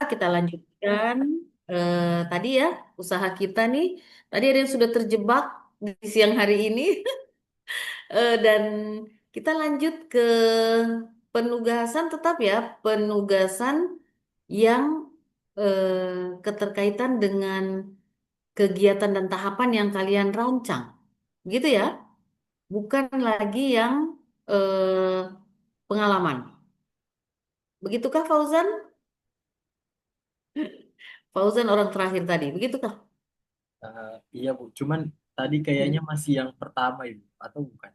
kita lanjutkan tadi ya usaha kita nih. Tadi ada yang sudah terjebak di siang hari ini. Dan kita lanjut ke penugasan tetap ya, penugasan yang keterkaitan dengan kegiatan dan tahapan yang kalian rancang. Gitu ya, bukan lagi yang eh, pengalaman. Begitukah Fauzan? Fauzan orang terakhir tadi, begitukah? Iya Bu, cuman tadi kayaknya masih yang pertama Ibu, atau bukan?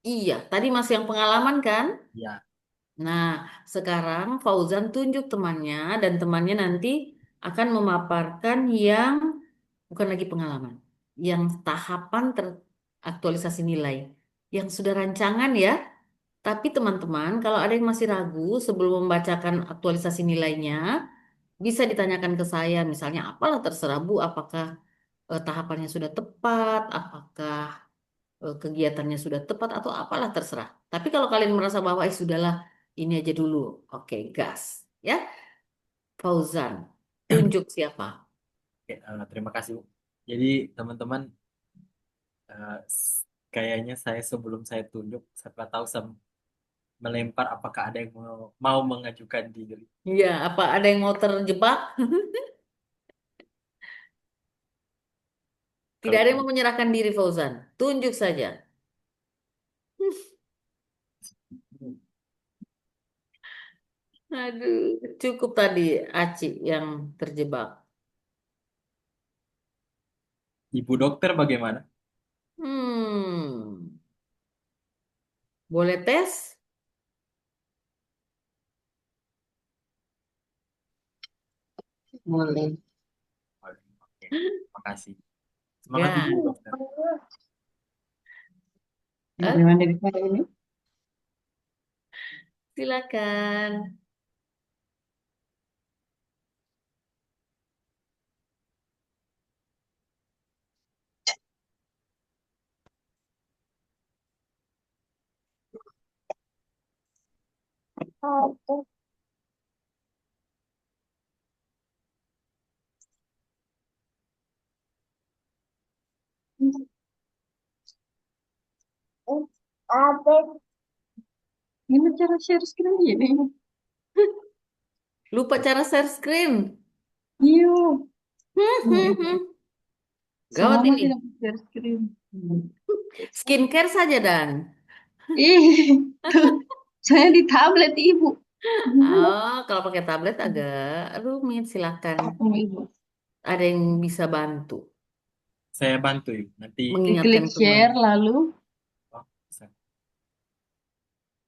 Iya, tadi masih yang pengalaman kan? Ya, Nah, sekarang Fauzan tunjuk temannya dan temannya nanti akan memaparkan yang bukan lagi pengalaman, yang tahapan teraktualisasi nilai, yang sudah rancangan ya. Tapi teman-teman, kalau ada yang masih ragu sebelum membacakan aktualisasi nilainya, bisa ditanyakan ke saya, misalnya apalah terserah Bu, apakah tahapannya sudah tepat, apakah kegiatannya sudah tepat atau apalah terserah. Tapi kalau kalian merasa bahwa sudahlah ini aja dulu, oke gas, ya Fauzan, tunjuk siapa? oke, terima kasih Bu. Jadi teman-teman, kayaknya saya sebelum saya tunjuk, siapa tahu melempar apakah ada yang mau mengajukan diri. Iya, apa ada yang mau terjebak? Tidak Kalau ada yang mau menyerahkan diri Fauzan, tunjuk saja. Aduh, cukup tadi Aci yang terjebak. Ibu dokter bagaimana? Hmm, boleh tes? Boleh. Oke, makasih. Semangat Ibu Gas. dokter. Oke, Bagaimana dari saya ini? silakan. Ini cara share screen gini. Lupa cara share screen. Iya. Gawat Selama ini. tidak share screen. Skincare saja Dan. Ih, tuh. Saya di tablet ibu. Oh, kalau pakai tablet agak rumit, silakan. Apa ibu? Ada yang bisa bantu Saya bantu Ibu. Nanti mengingatkan Diklik kembali. share lalu oh, bisa.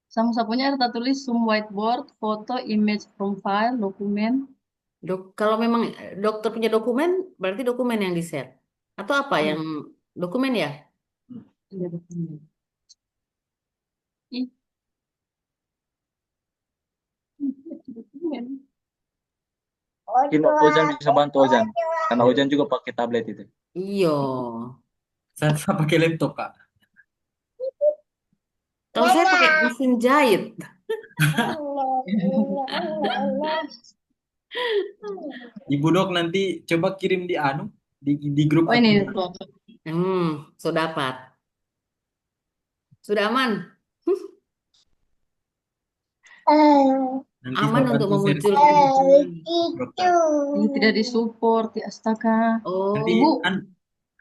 sama sapunya ada tulis Zoom whiteboard, foto, image profile, dokumen. Kalau memang dokter punya dokumen, berarti dokumen yang di-share. Atau apa Iya, yang dokumen ya? iya dokumen. Ih, dokumen. Mungkin Ozan bisa bantu Ozan. Karena Ozan juga pakai tablet itu. Iya. Saya pakai laptop Kak. Kalau saya pakai mesin jahit. Ibu dok nanti coba kirim di di grup Oh atau ini tuh. Sudah dapat. Sudah aman. nanti Aman saya untuk bantu share memunculkan. screen dokter. Ini tidak disupport, ya astaga. Nanti Ibu, Oh,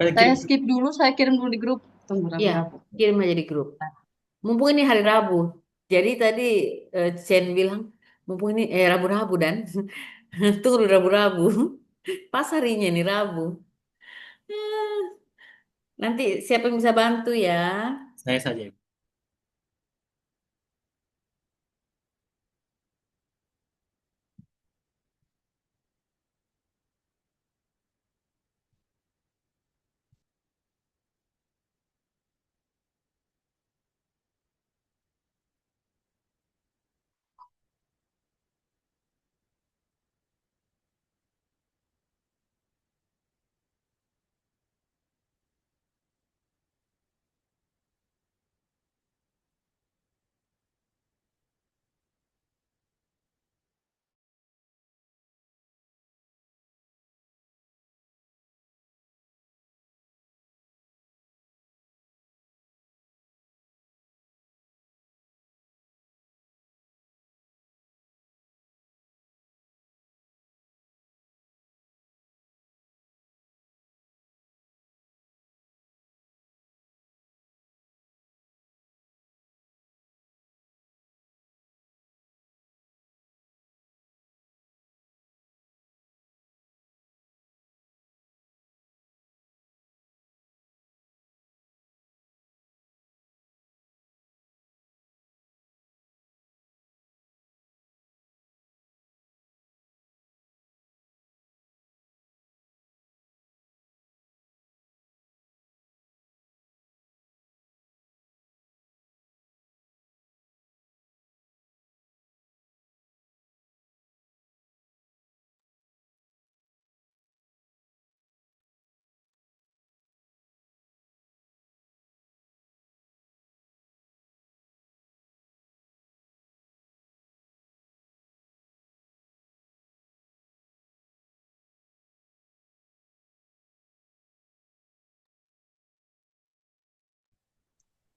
kalian saya kirim. skip dulu, saya kirim dulu di grup. Tunggu ya, ragu-ragu. kirim aja di grup. Mumpung ini hari Rabu. Jadi tadi Chen bilang, mumpung ini Rabu-Rabu dan tunggu dulu Rabu-Rabu. Pas harinya nih Rabu. Eh, Nanti siapa yang bisa bantu ya? Saya saja Ibu.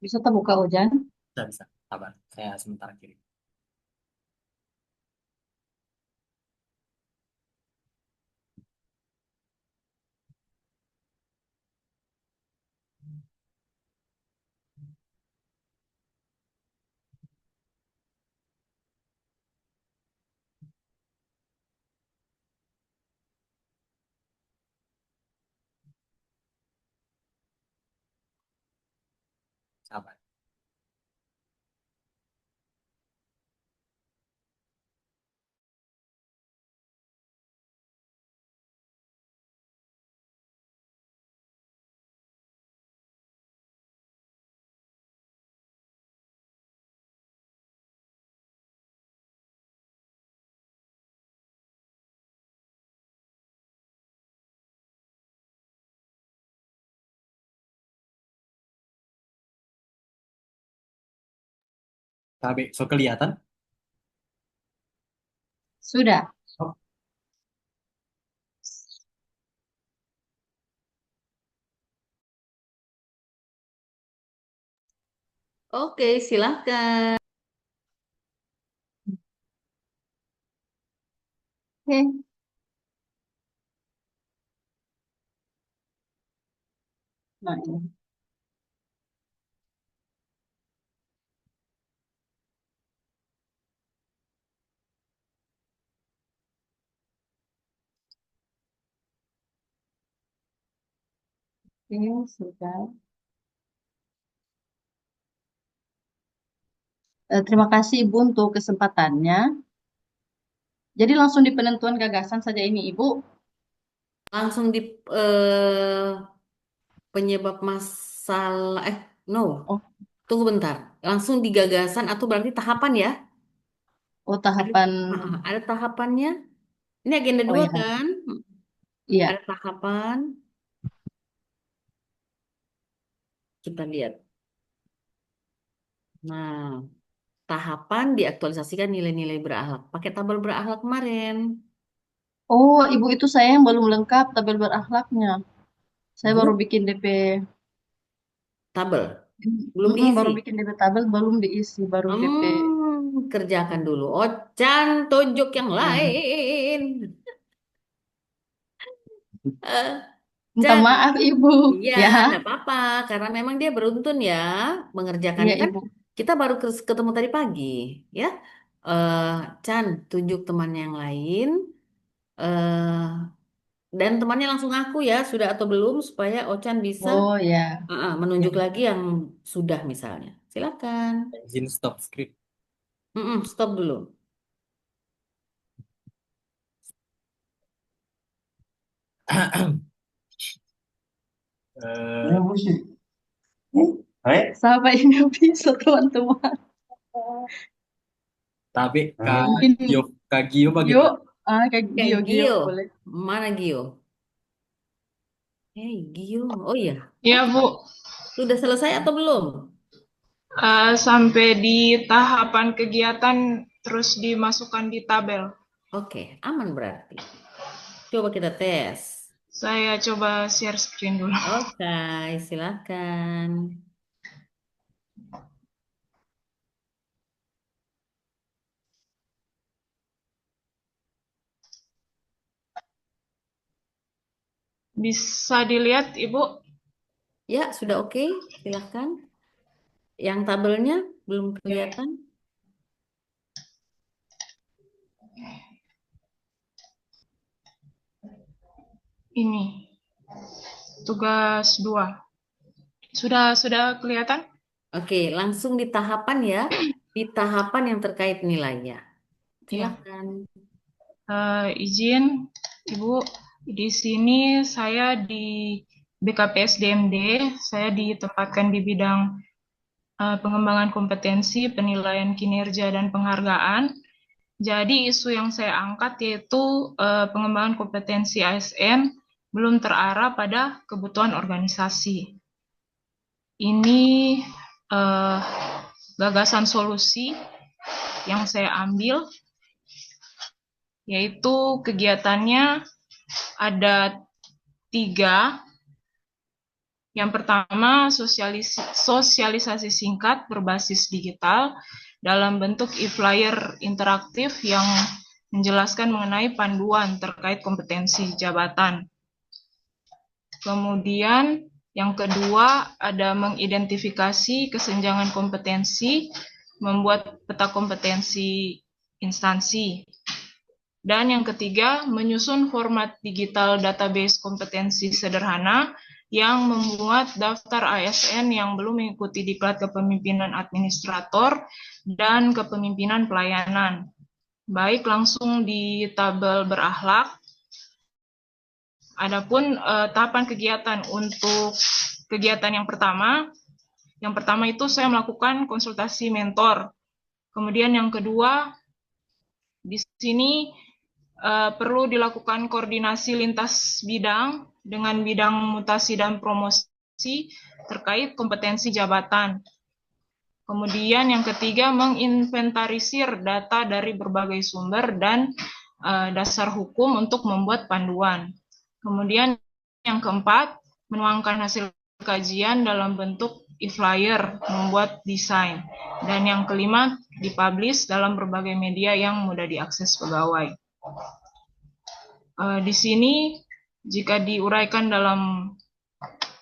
Bisa terbuka Ojan? Bisa, bisa. Sabar, saya sementara kirim. Sabar. Tapi, so kelihatan? Sudah. Oh, Oke, silakan. Oke. Nah, ini. Oke, sudah. Terima kasih Ibu untuk kesempatannya. Jadi langsung di penentuan gagasan saja ini Ibu. Langsung di eh, penyebab masalah. No. Oh, Tunggu bentar. Langsung di gagasan atau berarti tahapan ya? oh Ada, tahapan. ada tahapannya. Ini agenda Oh dua ya, kan? iya. Ada tahapan. Kita lihat. Nah, tahapan diaktualisasikan nilai-nilai berakhlak. Pakai tabel berakhlak kemarin. Oh, Ibu itu saya yang belum lengkap tabel berakhlaknya. Saya baru Bu, bikin DP. tabel. Belum diisi. Baru bikin DP tabel, belum diisi, baru DP. Kerjakan dulu. Ocan, tunjuk yang Nah, lain. Eh, minta Chan, maaf Ibu. iya, Ya, enggak apa-apa. Karena memang dia beruntun ya iya mengerjakannya kan. Ibu. Kita baru ketemu tadi pagi, ya. Eh, Chan, tunjuk teman yang lain. eh dan temannya langsung ngaku ya, sudah atau belum, supaya Ochan bisa Oh ya. menunjuk lagi yang sudah misalnya. Silakan. izin stop script. Stop dulu. Eh, Sampai ini bisa teman-teman. tapi Mungkin Kak Gio Gio, bagaimana? kayak Kayak Gio Gio. boleh. Mana Gio? Gio. Oh iya. Ya, Oke. Bu. Sudah selesai atau belum? Sampai di tahapan kegiatan terus dimasukkan di tabel. Oke, aman berarti. Coba kita tes. Saya coba share screen dulu. Oke, silakan. Bisa dilihat, Ibu? Ya, sudah oke. Silakan. Yang tabelnya belum kelihatan. Ini. Tugas 2. Sudah kelihatan? Oke, langsung di tahapan ya. Di tahapan yang terkait nilainya. Iya. Silakan. Izin, Ibu. Di sini saya di BKPSDMD, saya ditempatkan di bidang pengembangan kompetensi, penilaian kinerja, dan penghargaan. Jadi isu yang saya angkat yaitu pengembangan kompetensi ASN belum terarah pada kebutuhan organisasi. Ini uh, gagasan solusi yang saya ambil, yaitu kegiatannya ada 3. Yang pertama, sosialisasi singkat berbasis digital dalam bentuk e-flyer interaktif yang menjelaskan mengenai panduan terkait kompetensi jabatan. Kemudian yang kedua ada mengidentifikasi kesenjangan kompetensi, membuat peta kompetensi instansi. Dan yang ketiga, menyusun format digital database kompetensi sederhana yang memuat daftar ASN yang belum mengikuti diklat kepemimpinan administrator dan kepemimpinan pelayanan. Baik langsung di tabel berakhlak. Adapun tahapan kegiatan untuk kegiatan yang pertama itu saya melakukan konsultasi mentor. Kemudian yang kedua, di sini perlu dilakukan koordinasi lintas bidang dengan bidang mutasi dan promosi terkait kompetensi jabatan. Kemudian yang ketiga, menginventarisir data dari berbagai sumber dan dasar hukum untuk membuat panduan. Kemudian yang keempat, menuangkan hasil kajian dalam bentuk e-flyer, membuat desain. Dan yang kelima, dipublish dalam berbagai media yang mudah diakses pegawai. Di sini, jika diuraikan dalam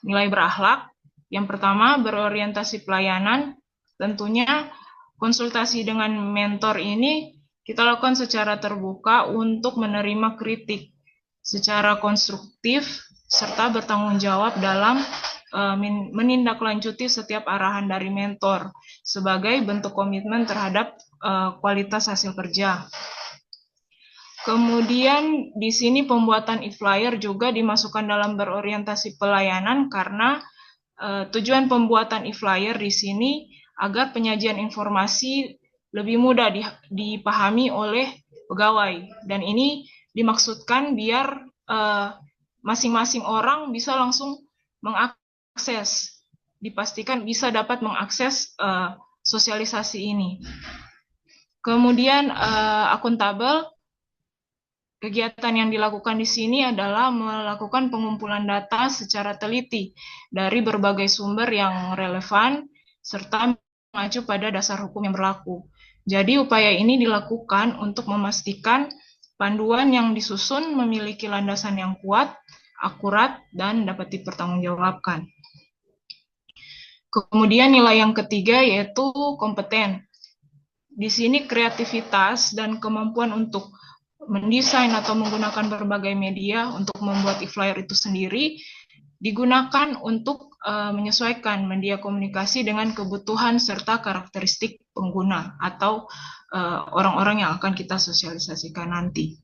nilai berakhlak, yang pertama, berorientasi pelayanan. Tentunya konsultasi dengan mentor ini kita lakukan secara terbuka untuk menerima kritik secara konstruktif serta bertanggung jawab dalam menindaklanjuti setiap arahan dari mentor sebagai bentuk komitmen terhadap kualitas hasil kerja. Kemudian di sini pembuatan e-flyer juga dimasukkan dalam berorientasi pelayanan karena tujuan pembuatan e-flyer di sini agar penyajian informasi lebih mudah dipahami oleh pegawai. Dan ini dimaksudkan biar masing-masing orang bisa langsung mengakses, dipastikan bisa dapat mengakses sosialisasi ini. Kemudian akuntabel, kegiatan yang dilakukan di sini adalah melakukan pengumpulan data secara teliti dari berbagai sumber yang relevan serta mengacu pada dasar hukum yang berlaku. Jadi upaya ini dilakukan untuk memastikan panduan yang disusun memiliki landasan yang kuat, akurat, dan dapat dipertanggungjawabkan. Kemudian nilai yang ketiga yaitu kompeten. Di sini kreativitas dan kemampuan untuk mendesain atau menggunakan berbagai media untuk membuat e-flyer itu sendiri digunakan untuk menyesuaikan media komunikasi dengan kebutuhan serta karakteristik pengguna atau orang-orang yang akan kita sosialisasikan nanti.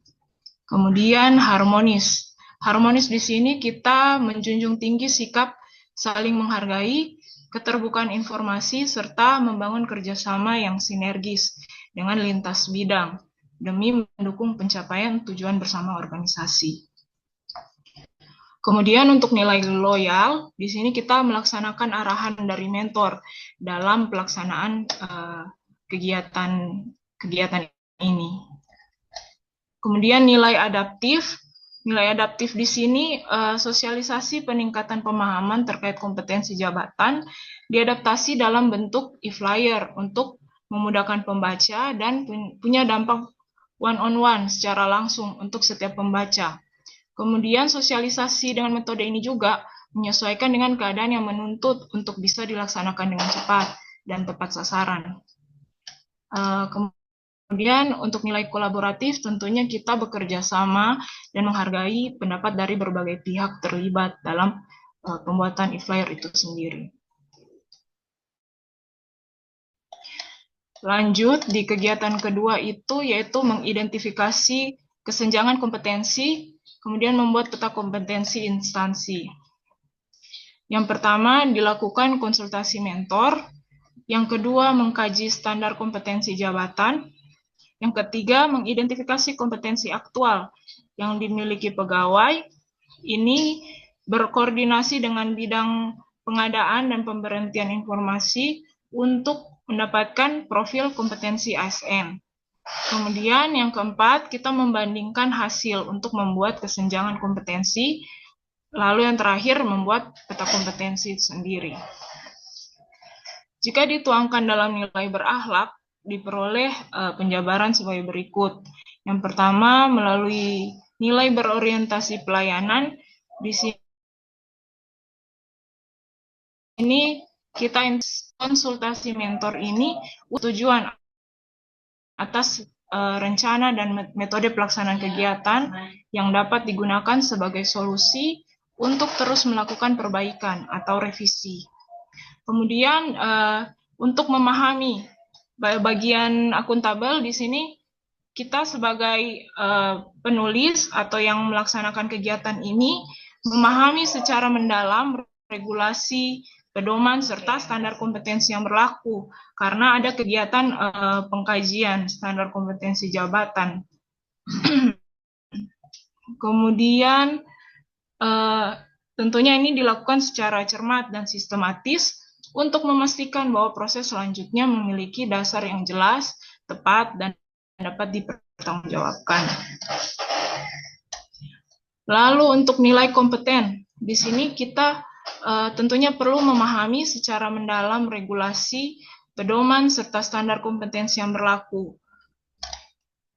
Kemudian harmonis. Harmonis di sini kita menjunjung tinggi sikap saling menghargai, keterbukaan informasi, serta membangun kerjasama yang sinergis dengan lintas bidang demi mendukung pencapaian tujuan bersama organisasi. Kemudian untuk nilai loyal, di sini kita melaksanakan arahan dari mentor dalam pelaksanaan kegiatan ini. Kemudian nilai adaptif di sini sosialisasi peningkatan pemahaman terkait kompetensi jabatan diadaptasi dalam bentuk e-flyer untuk memudahkan pembaca dan punya dampak one-on-one secara langsung untuk setiap pembaca. Kemudian sosialisasi dengan metode ini juga menyesuaikan dengan keadaan yang menuntut untuk bisa dilaksanakan dengan cepat dan tepat sasaran. Kemudian untuk nilai kolaboratif tentunya kita bekerja sama dan menghargai pendapat dari berbagai pihak terlibat dalam pembuatan e-flyer itu sendiri. Lanjut di kegiatan kedua itu yaitu mengidentifikasi kesenjangan kompetensi, kemudian membuat peta kompetensi instansi. Yang pertama dilakukan konsultasi mentor, yang kedua mengkaji standar kompetensi jabatan, yang ketiga mengidentifikasi kompetensi aktual yang dimiliki pegawai, ini berkoordinasi dengan bidang pengadaan dan pemberhentian informasi untuk mendapatkan profil kompetensi ASN. Kemudian yang keempat, kita membandingkan hasil untuk membuat kesenjangan kompetensi Lalu yang terakhir, membuat peta kompetensi itu sendiri. Jika dituangkan dalam nilai berakhlak, diperoleh penjabaran sebagai berikut. Yang pertama, melalui nilai berorientasi pelayanan, di sini kita konsultasi mentor ini tujuan atas rencana dan metode pelaksanaan kegiatan yang dapat digunakan sebagai solusi untuk terus melakukan perbaikan atau revisi. Kemudian untuk memahami bagian akuntabel di sini kita sebagai penulis atau yang melaksanakan kegiatan ini memahami secara mendalam regulasi, pedoman, serta standar kompetensi yang berlaku karena ada kegiatan pengkajian standar kompetensi jabatan. Kemudian tentunya ini dilakukan secara cermat dan sistematis untuk memastikan bahwa proses selanjutnya memiliki dasar yang jelas, tepat, dan dapat dipertanggungjawabkan. Lalu untuk nilai kompeten, di sini kita tentunya perlu memahami secara mendalam regulasi, pedoman, serta standar kompetensi yang berlaku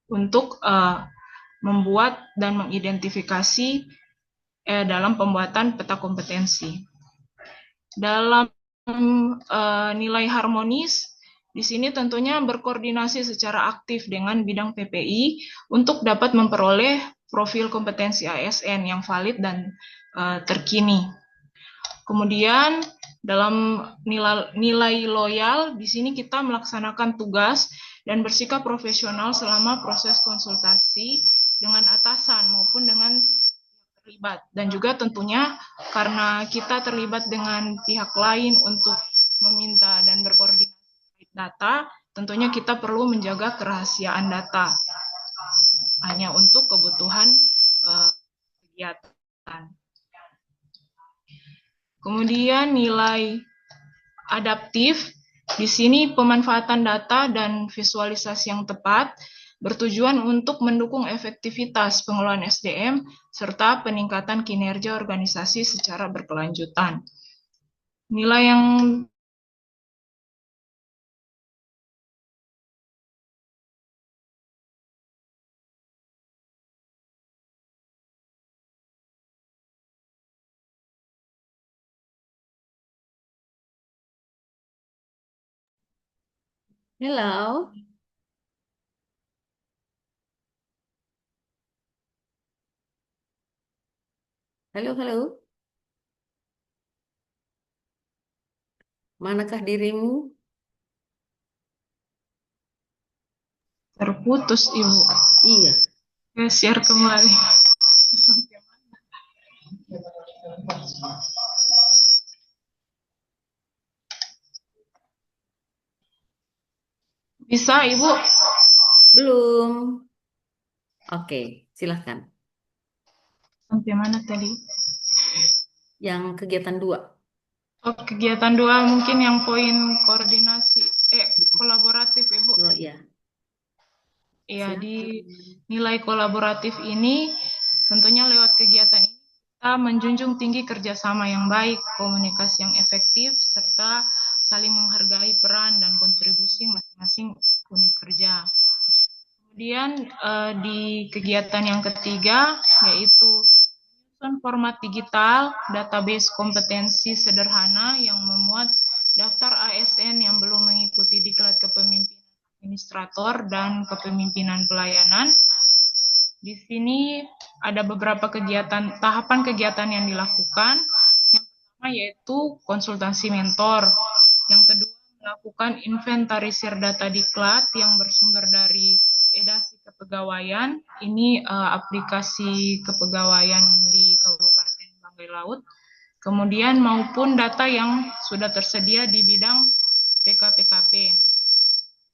untuk membuat dan mengidentifikasi dalam pembuatan peta kompetensi. Dalam nilai harmonis, di sini tentunya berkoordinasi secara aktif dengan bidang PPI untuk dapat memperoleh profil kompetensi ASN yang valid dan terkini. Kemudian dalam nilai loyal, di sini kita melaksanakan tugas dan bersikap profesional selama proses konsultasi dengan atasan maupun dengan terlibat. Dan juga tentunya karena kita terlibat dengan pihak lain untuk meminta dan berkoordinasi data, tentunya kita perlu menjaga kerahasiaan data hanya untuk kebutuhan kegiatan. Kemudian nilai adaptif, di sini pemanfaatan data dan visualisasi yang tepat bertujuan untuk mendukung efektivitas pengelolaan SDM serta peningkatan kinerja organisasi secara berkelanjutan. Nilai yang Hello. Halo, halo. Manakah dirimu? terputus, Ibu. Iya. Saya share kembali. Bisa, Ibu? Belum. Oke, silahkan. Sampai mana tadi? Yang kegiatan 2. Oh, kegiatan 2 mungkin yang poin koordinasi, kolaboratif, Ibu. Oh iya. Iya, Silakan. di nilai kolaboratif ini, tentunya lewat kegiatan ini, kita menjunjung tinggi kerjasama yang baik, komunikasi yang efektif, serta saling menghargai peran dan kontribusi masing-masing unit kerja. Kemudian di kegiatan yang ketiga, yaitu format digital, database kompetensi sederhana yang memuat daftar ASN yang belum mengikuti diklat kepemimpinan administrator dan kepemimpinan pelayanan. Di sini ada beberapa tahapan kegiatan yang dilakukan. Yang pertama yaitu konsultasi mentor. Yang kedua, melakukan inventarisir data diklat yang bersumber dari edasi kepegawaian. Ini aplikasi kepegawaian di Kabupaten Banggai Laut. Kemudian maupun data yang sudah tersedia di bidang PKPKP,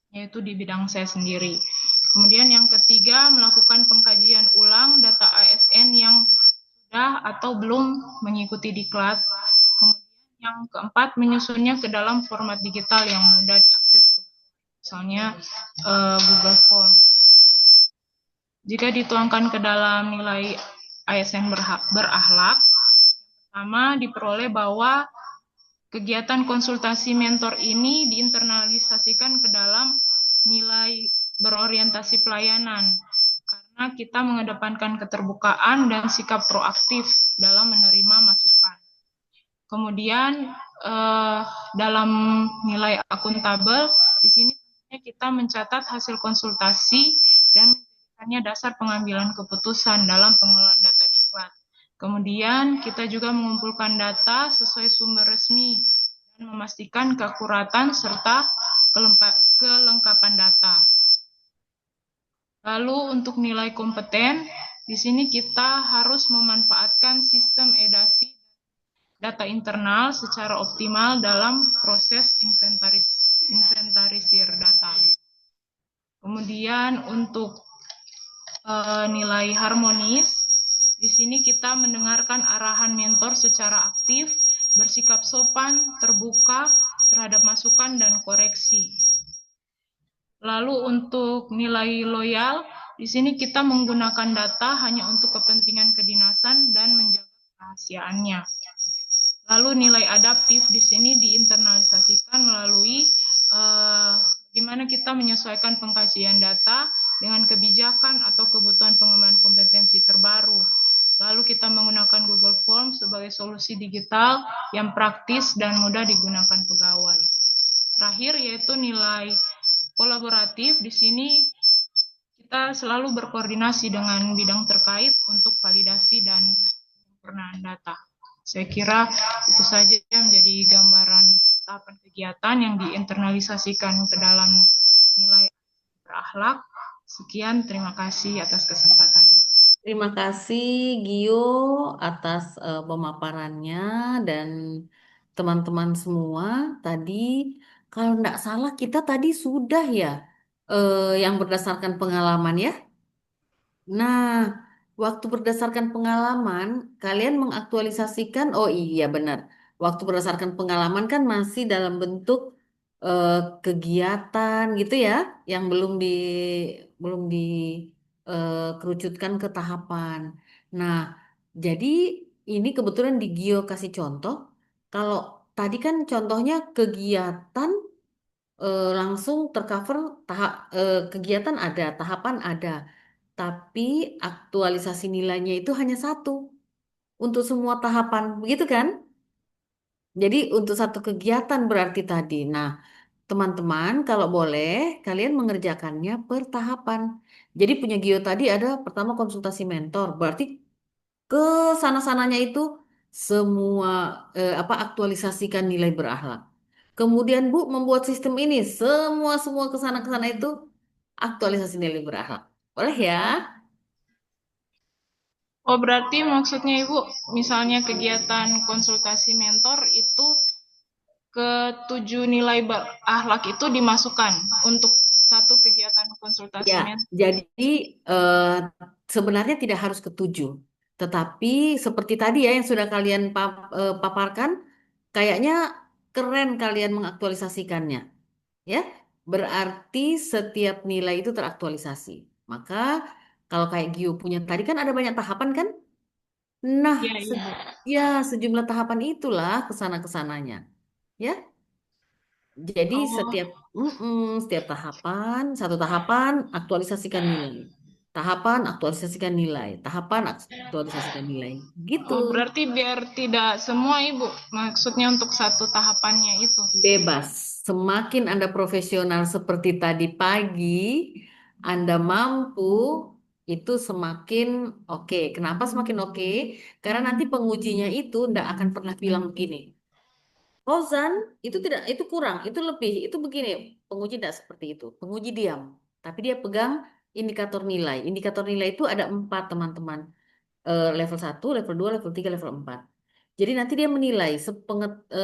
yaitu di bidang saya sendiri. Kemudian yang ketiga, melakukan pengkajian ulang data ASN yang sudah atau belum mengikuti diklat. Kemudian yang keempat, menyusunnya ke dalam format digital yang mudah diakses, misalnya Google Form. Jika dituangkan ke dalam nilai ASN berakhlak, Pertama, diperoleh bahwa kegiatan konsultasi mentor ini diinternalisasikan ke dalam nilai berorientasi pelayanan, karena kita mengedepankan keterbukaan dan sikap proaktif dalam menerima masukan. Kemudian dalam nilai akuntabel, di sini kita mencatat hasil konsultasi dan menjadikannya dasar pengambilan keputusan dalam pengelolaan data diklat. Kemudian kita juga mengumpulkan data sesuai sumber resmi dan memastikan keakuratan serta kelengkapan data. Lalu untuk nilai kompeten, di sini kita harus memanfaatkan sistem edasi data internal secara optimal dalam proses inventarisir data. Kemudian untuk nilai harmonis, di sini kita mendengarkan arahan mentor secara aktif, bersikap sopan, terbuka terhadap masukan dan koreksi. Lalu untuk nilai loyal, di sini kita menggunakan data hanya untuk kepentingan kedinasan dan menjaga kerahasiaannya. Lalu nilai adaptif di sini diinternalisasikan melalui bagaimana kita menyesuaikan pengkajian data dengan kebijakan atau kebutuhan pengembangan kompetensi terbaru. Lalu kita menggunakan Google Form sebagai solusi digital yang praktis dan mudah digunakan pegawai. Terakhir yaitu nilai kolaboratif. Di sini kita selalu berkoordinasi dengan bidang terkait untuk validasi dan penyempurnaan data. Saya kira itu saja menjadi gambaran tahapan kegiatan yang diinternalisasikan ke dalam nilai berakhlak. Sekian, terima kasih atas kesempatannya. Terima kasih Gio atas pemaparannya dan teman-teman semua. Tadi kalau tidak salah kita tadi sudah ya yang berdasarkan pengalaman ya. Nah, waktu berdasarkan pengalaman, kalian mengaktualisasikan, oh iya benar. Waktu berdasarkan pengalaman kan masih dalam bentuk eh, kegiatan gitu ya, yang belum di kerucutkan ke tahapan. Nah, jadi ini kebetulan di Gio kasih contoh. Kalau tadi kan contohnya kegiatan langsung tercover kegiatan ada, tahapan ada. Tapi aktualisasi nilainya itu hanya satu untuk semua tahapan, begitu kan? Jadi untuk satu kegiatan berarti tadi. Nah, teman-teman, kalau boleh kalian mengerjakannya per tahapan. Jadi punya Gio tadi ada pertama konsultasi mentor, berarti ke sana-sananya itu semua aktualisasikan nilai berakhlak. Kemudian Bu membuat sistem ini, semua ke sana itu aktualisasi nilai berakhlak. Boleh ya? Oh, berarti maksudnya Ibu, misalnya kegiatan konsultasi mentor itu ke-7 nilai berakhlak itu dimasukkan untuk satu kegiatan konsultasi Ya, mentor. jadi eh, sebenarnya tidak harus ketujuh, tetapi seperti tadi ya yang sudah kalian paparkan, kayaknya keren kalian mengaktualisasikannya, ya. Berarti setiap nilai itu teraktualisasi. Maka kalau kayak Gio punya tadi kan ada banyak tahapan kan? Nah, Iya, iya. ya sejumlah tahapan itulah kesana kesananya, ya. Jadi Oh, setiap tahapan, satu tahapan aktualisasikan nilai. Tahapan aktualisasikan nilai. Tahapan aktualisasikan nilai. Gitu. oh, berarti biar tidak semua Ibu, maksudnya untuk satu tahapannya itu. Bebas. Semakin Anda profesional seperti tadi pagi, Anda mampu, itu semakin oke. Kenapa semakin oke? Karena nanti pengujinya itu tidak akan pernah bilang begini. Fauzan itu tidak, itu kurang, itu lebih, itu begini. Penguji tidak seperti itu. Penguji diam, tapi dia pegang indikator nilai. Indikator nilai itu ada 4 teman-teman. Level 1, level 2, level 3, level 4. Jadi nanti dia menilai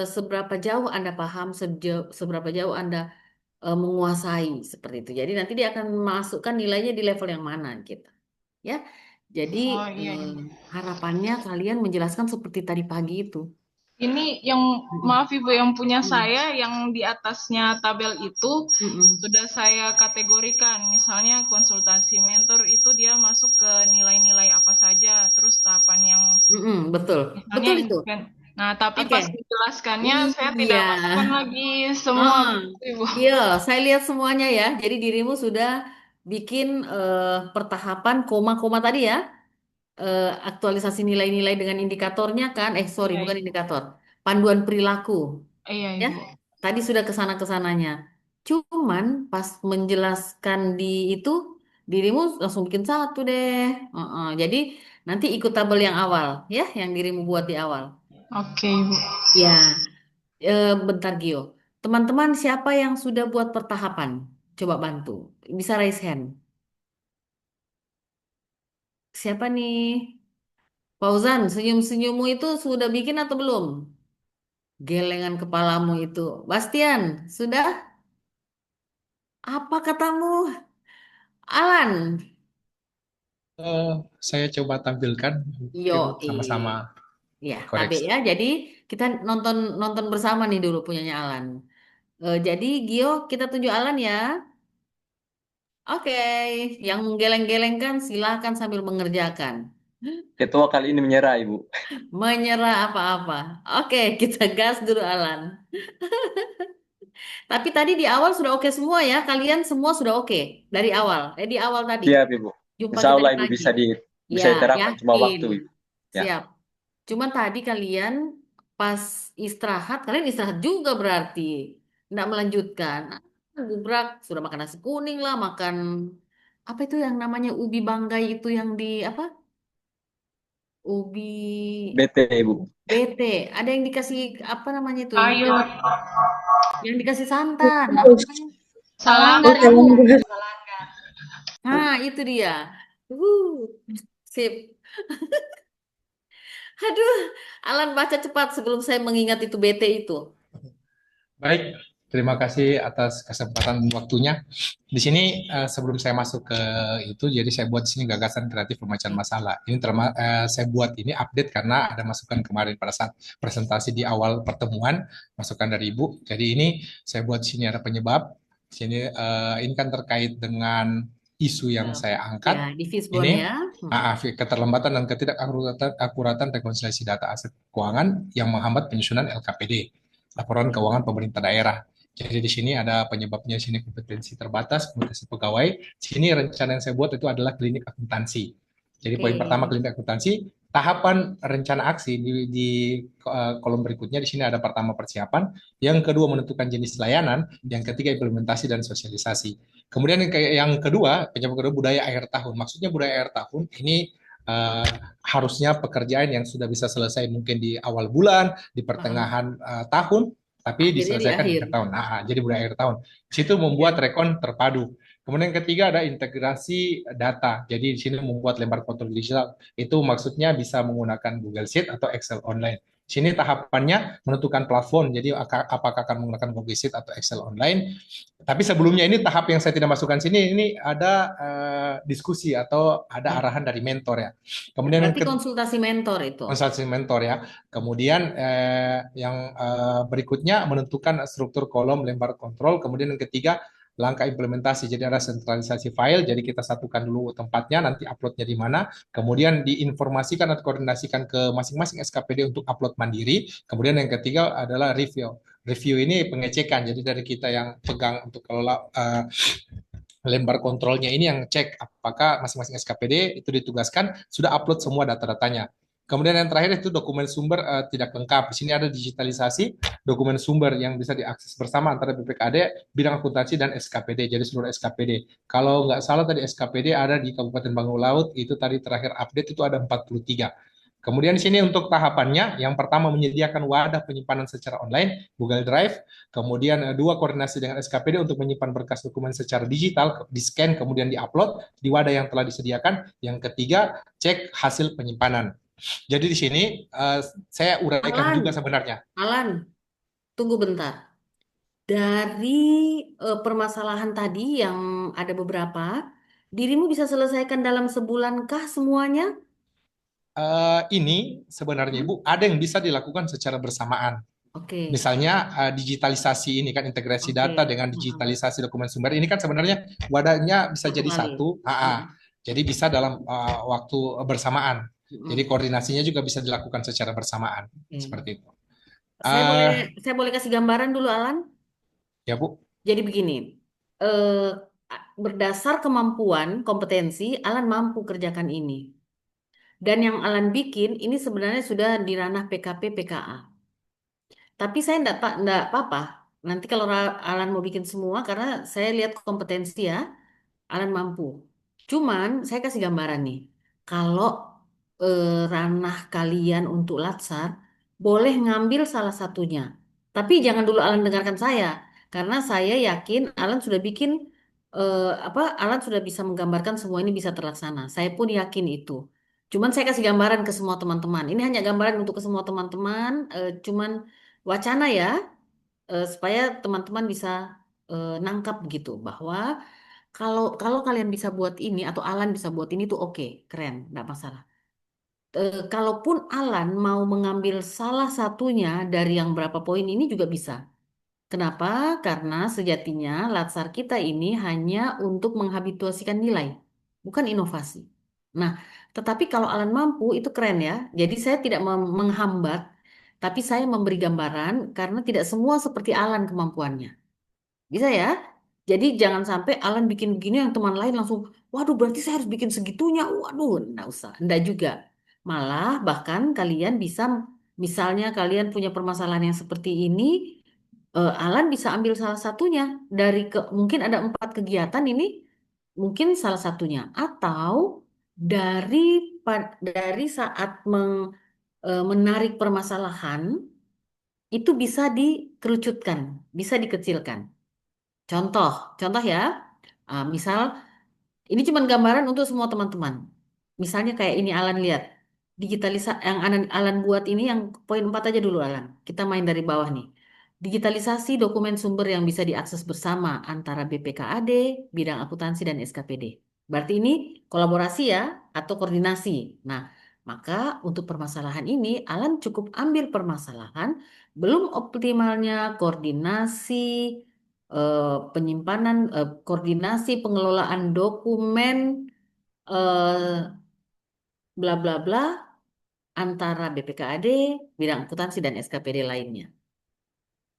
seberapa jauh Anda paham, seberapa jauh Anda menguasai seperti itu. Jadi nanti dia akan masukkan nilainya di level yang mana gitu. Ya. Jadi Oh, iya, eh, iya. harapannya kalian menjelaskan seperti tadi pagi itu. Ini yang Mm-mm. maaf Ibu yang punya Mm-mm. saya yang di atasnya tabel itu Mm-mm. sudah saya kategorikan. Misalnya konsultasi mentor itu dia masuk ke nilai-nilai apa saja, terus tahapan yang betul. Misalnya Betul itu. event. Nah, tapi Oke. pas menjelaskannya saya tidak Iya. masukkan lagi semua Ah, Ibu. iya, saya lihat semuanya ya. Jadi dirimu sudah bikin pertahapan koma-koma tadi ya. Aktualisasi nilai-nilai dengan indikatornya kan. Sorry, Iya, bukan Ibu. indikator. Panduan perilaku. Iya, Ya, Ibu. tadi sudah kesana-kesananya. Cuman pas menjelaskan di itu, dirimu langsung bikin satu deh. Jadi nanti ikut tabel yang awal, ya, yang dirimu buat di awal. Oke, Ibu. Ya, bentar Gio. Teman-teman, siapa yang sudah buat pertahapan? Coba bantu. Bisa raise hand. Siapa nih? Fauzan, senyum-senyummu itu sudah bikin atau belum? Gelengan kepalamu itu. Bastian, sudah? Apa katamu? Alan, Eh, saya coba tampilkan, yo, mungkin sama-sama ya, KB koreksi. ya. Jadi kita nonton nonton bersama nih dulu punyanya Alan. Jadi Gio, kita tunjuk Alan ya. Oke, yang menggeleng-gelengkan silahkan sambil mengerjakan. Ketua kali ini menyerah, Ibu. Menyerah apa-apa. Oke, kita gas dulu Alan. Tapi tadi di awal sudah oke semua ya. Kalian semua sudah oke dari awal. Di awal tadi. Siap, Ibu. Jumpa Insya kita Allah, di Ibu pagi. bisa Ya, diterapkan cuma yakin. waktu, Ibu. Ya. Siap. Cuman tadi kalian pas istirahat, kalian istirahat juga berarti. Nggak melanjutkan. Gubrak, sudah makan nasi kuning lah, makan apa itu yang namanya ubi banggai itu yang di apa? Ubi BT, Ibu. BT. Ada yang dikasih apa namanya itu? Sayur, Yang dikasih santan. Apa namanya? salanggar, Ibu. Ibu. Nah, itu dia. Uh, sip. Aduh, Alan baca cepat sebelum saya mengingat itu BT itu. Baik, terima kasih atas kesempatan dan waktunya. Di sini sebelum saya masuk ke itu, jadi saya buat di sini gagasan kreatif pemecahan masalah. Ini saya buat ini update karena ada masukan kemarin pada saat presentasi di awal pertemuan, masukan dari Ibu. Jadi ini saya buat di sini ada penyebab. Di sini ini kan terkait dengan isu yang saya Ya, angkat. di Fishbone Ini ya. keterlambatan dan ketidakakuratan rekonsilasi data aset keuangan yang menghambat penyusunan LKPD, laporan keuangan pemerintah daerah. Jadi di sini ada penyebabnya, di sini kompetensi terbatas, kompetensi pegawai. Di sini rencana yang saya buat itu adalah klinik akuntansi. Jadi poin pertama Oke. klinik akuntansi, tahapan rencana aksi di kolom berikutnya di sini ada pertama persiapan, yang kedua menentukan jenis layanan, yang ketiga implementasi dan sosialisasi. Kemudian yang kedua, penyebab kedua budaya akhir tahun. Maksudnya budaya akhir tahun ini uh, harusnya pekerjaan yang sudah bisa selesai mungkin di awal bulan, di Paham. pertengahan tahun, tapi Akhirnya di diselesaikan di akhir. akhir tahun. Nah, jadi budaya akhir tahun. Di situ membuat rekon terpadu. Kemudian yang ketiga ada integrasi data. Jadi di sini membuat lembar kontrol digital. Itu maksudnya bisa menggunakan Google Sheet atau Excel online. Di sini tahapannya menentukan plafon. Jadi apakah akan menggunakan Google Sheet atau Excel online. Tapi sebelumnya ini tahap yang saya tidak masukkan sini, ini ada diskusi atau ada arahan dari mentor ya. Kemudian yang Berarti konsultasi mentor itu. konsultasi mentor ya. Kemudian yang berikutnya menentukan struktur kolom lembar kontrol. Kemudian yang ketiga langkah implementasi. Jadi ada sentralisasi file. Jadi kita satukan dulu tempatnya, nanti uploadnya di mana. Kemudian diinformasikan atau koordinasikan ke masing-masing SKPD untuk upload mandiri. Kemudian yang ketiga adalah review. Review ini pengecekan. Jadi dari kita yang pegang untuk kelola lembar kontrolnya ini yang cek apakah masing-masing SKPD itu ditugaskan sudah upload semua data-datanya. Kemudian yang terakhir itu dokumen sumber tidak lengkap. Di sini ada digitalisasi dokumen sumber yang bisa diakses bersama antara BPKD, bidang akuntansi, dan SKPD. Jadi seluruh SKPD. Kalau nggak salah tadi SKPD ada di Kabupaten Bangau Laut, itu tadi terakhir update itu ada 43. Kemudian di sini untuk tahapannya, yang pertama menyediakan wadah penyimpanan secara online, Google Drive. Kemudian dua, koordinasi dengan SKPD untuk menyimpan berkas dokumen secara digital, di-scan, kemudian di-upload di wadah yang telah disediakan. Yang ketiga, cek hasil penyimpanan. Jadi di sini saya uraikan juga sebenarnya. Alan, tunggu bentar. Dari permasalahan tadi yang ada beberapa, dirimu bisa selesaikan dalam sebulankah semuanya? Ini sebenarnya Ibu ada yang bisa dilakukan secara bersamaan. Oke. Misalnya digitalisasi ini kan integrasi data dengan digitalisasi dokumen sumber ini kan sebenarnya wadahnya bisa jadi satu, jadi bisa dalam waktu bersamaan. Jadi Mm-mm. koordinasinya juga bisa dilakukan secara bersamaan, Oke. seperti itu. Saya boleh eh saya boleh kasih gambaran dulu, Alan. ya Bu. Jadi begini, eh, berdasar kemampuan, kompetensi, Alan mampu kerjakan ini. Dan yang Alan bikin ini sebenarnya sudah di ranah PKP PKA. Tapi saya enggak apa-apa. Nanti kalau Alan mau bikin semua, karena saya lihat kompetensi ya, Alan mampu. Cuman saya kasih gambaran nih. Kalau ranah kalian untuk latsar, boleh ngambil salah satunya. Tapi jangan dulu Alan dengarkan saya, karena saya yakin Alan sudah bikin Alan sudah bisa menggambarkan semua ini bisa terlaksana. Saya pun yakin itu. Cuman saya kasih gambaran ke semua teman-teman. Ini hanya gambaran untuk ke semua teman-teman. Cuman wacana ya, supaya teman-teman bisa nangkap gitu bahwa kalau kalau kalian bisa buat ini atau Alan bisa buat ini tuh oke, keren, nggak masalah. Kalaupun Alan mau mengambil salah satunya dari yang berapa poin ini juga bisa. Kenapa? Karena sejatinya Latsar kita ini hanya untuk menghabituasikan nilai, bukan inovasi. Nah, tetapi kalau Alan mampu itu keren ya. Jadi saya tidak menghambat, tapi saya memberi gambaran karena tidak semua seperti Alan kemampuannya. Bisa ya? Jadi jangan sampai Alan bikin begini yang teman lain langsung, waduh berarti saya harus bikin segitunya. Waduh, enggak usah. Enggak juga. Malah bahkan kalian bisa, misalnya kalian punya permasalahan yang seperti ini, Alan bisa ambil salah satunya dari mungkin ada 4 kegiatan ini, mungkin salah satunya. Atau dari dari saat menarik permasalahan, itu bisa dikerucutkan, bisa dikecilkan. Contoh, contoh ya. Misal ini cuma gambaran untuk semua teman-teman. Misalnya kayak ini Alan lihat. Yang Alan buat ini yang poin 4 aja dulu Alan. Kita main dari bawah nih. Digitalisasi dokumen sumber yang bisa diakses bersama antara BPKAD, bidang akuntansi dan SKPD. Berarti ini kolaborasi ya atau koordinasi. Nah, maka untuk permasalahan ini Alan cukup ambil permasalahan belum optimalnya koordinasi penyimpanan, koordinasi pengelolaan dokumen, eh, bla bla bla antara BPKAD, bidang akuntansi dan SKPD lainnya.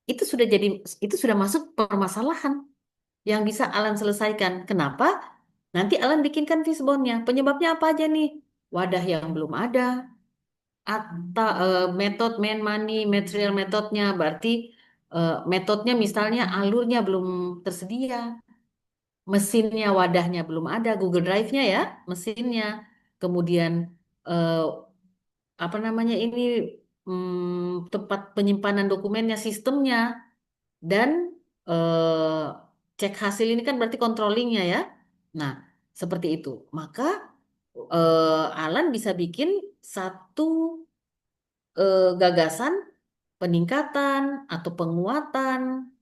Itu sudah jadi, itu sudah masuk permasalahan yang bisa Alan selesaikan. Kenapa? Nanti Alan bikinkan fishbone-nya. Penyebabnya apa aja nih? Wadah yang belum ada, atau metode main money, material metodenya, berarti metodenya misalnya alurnya belum tersedia. Mesinnya, wadahnya belum ada, Google Drive-nya ya, mesinnya. Kemudian eh, apa namanya ini tempat penyimpanan dokumennya, sistemnya, dan eh, cek hasil ini kan berarti controllingnya ya. Nah, seperti itu. Maka Alan bisa bikin satu gagasan peningkatan atau penguatan,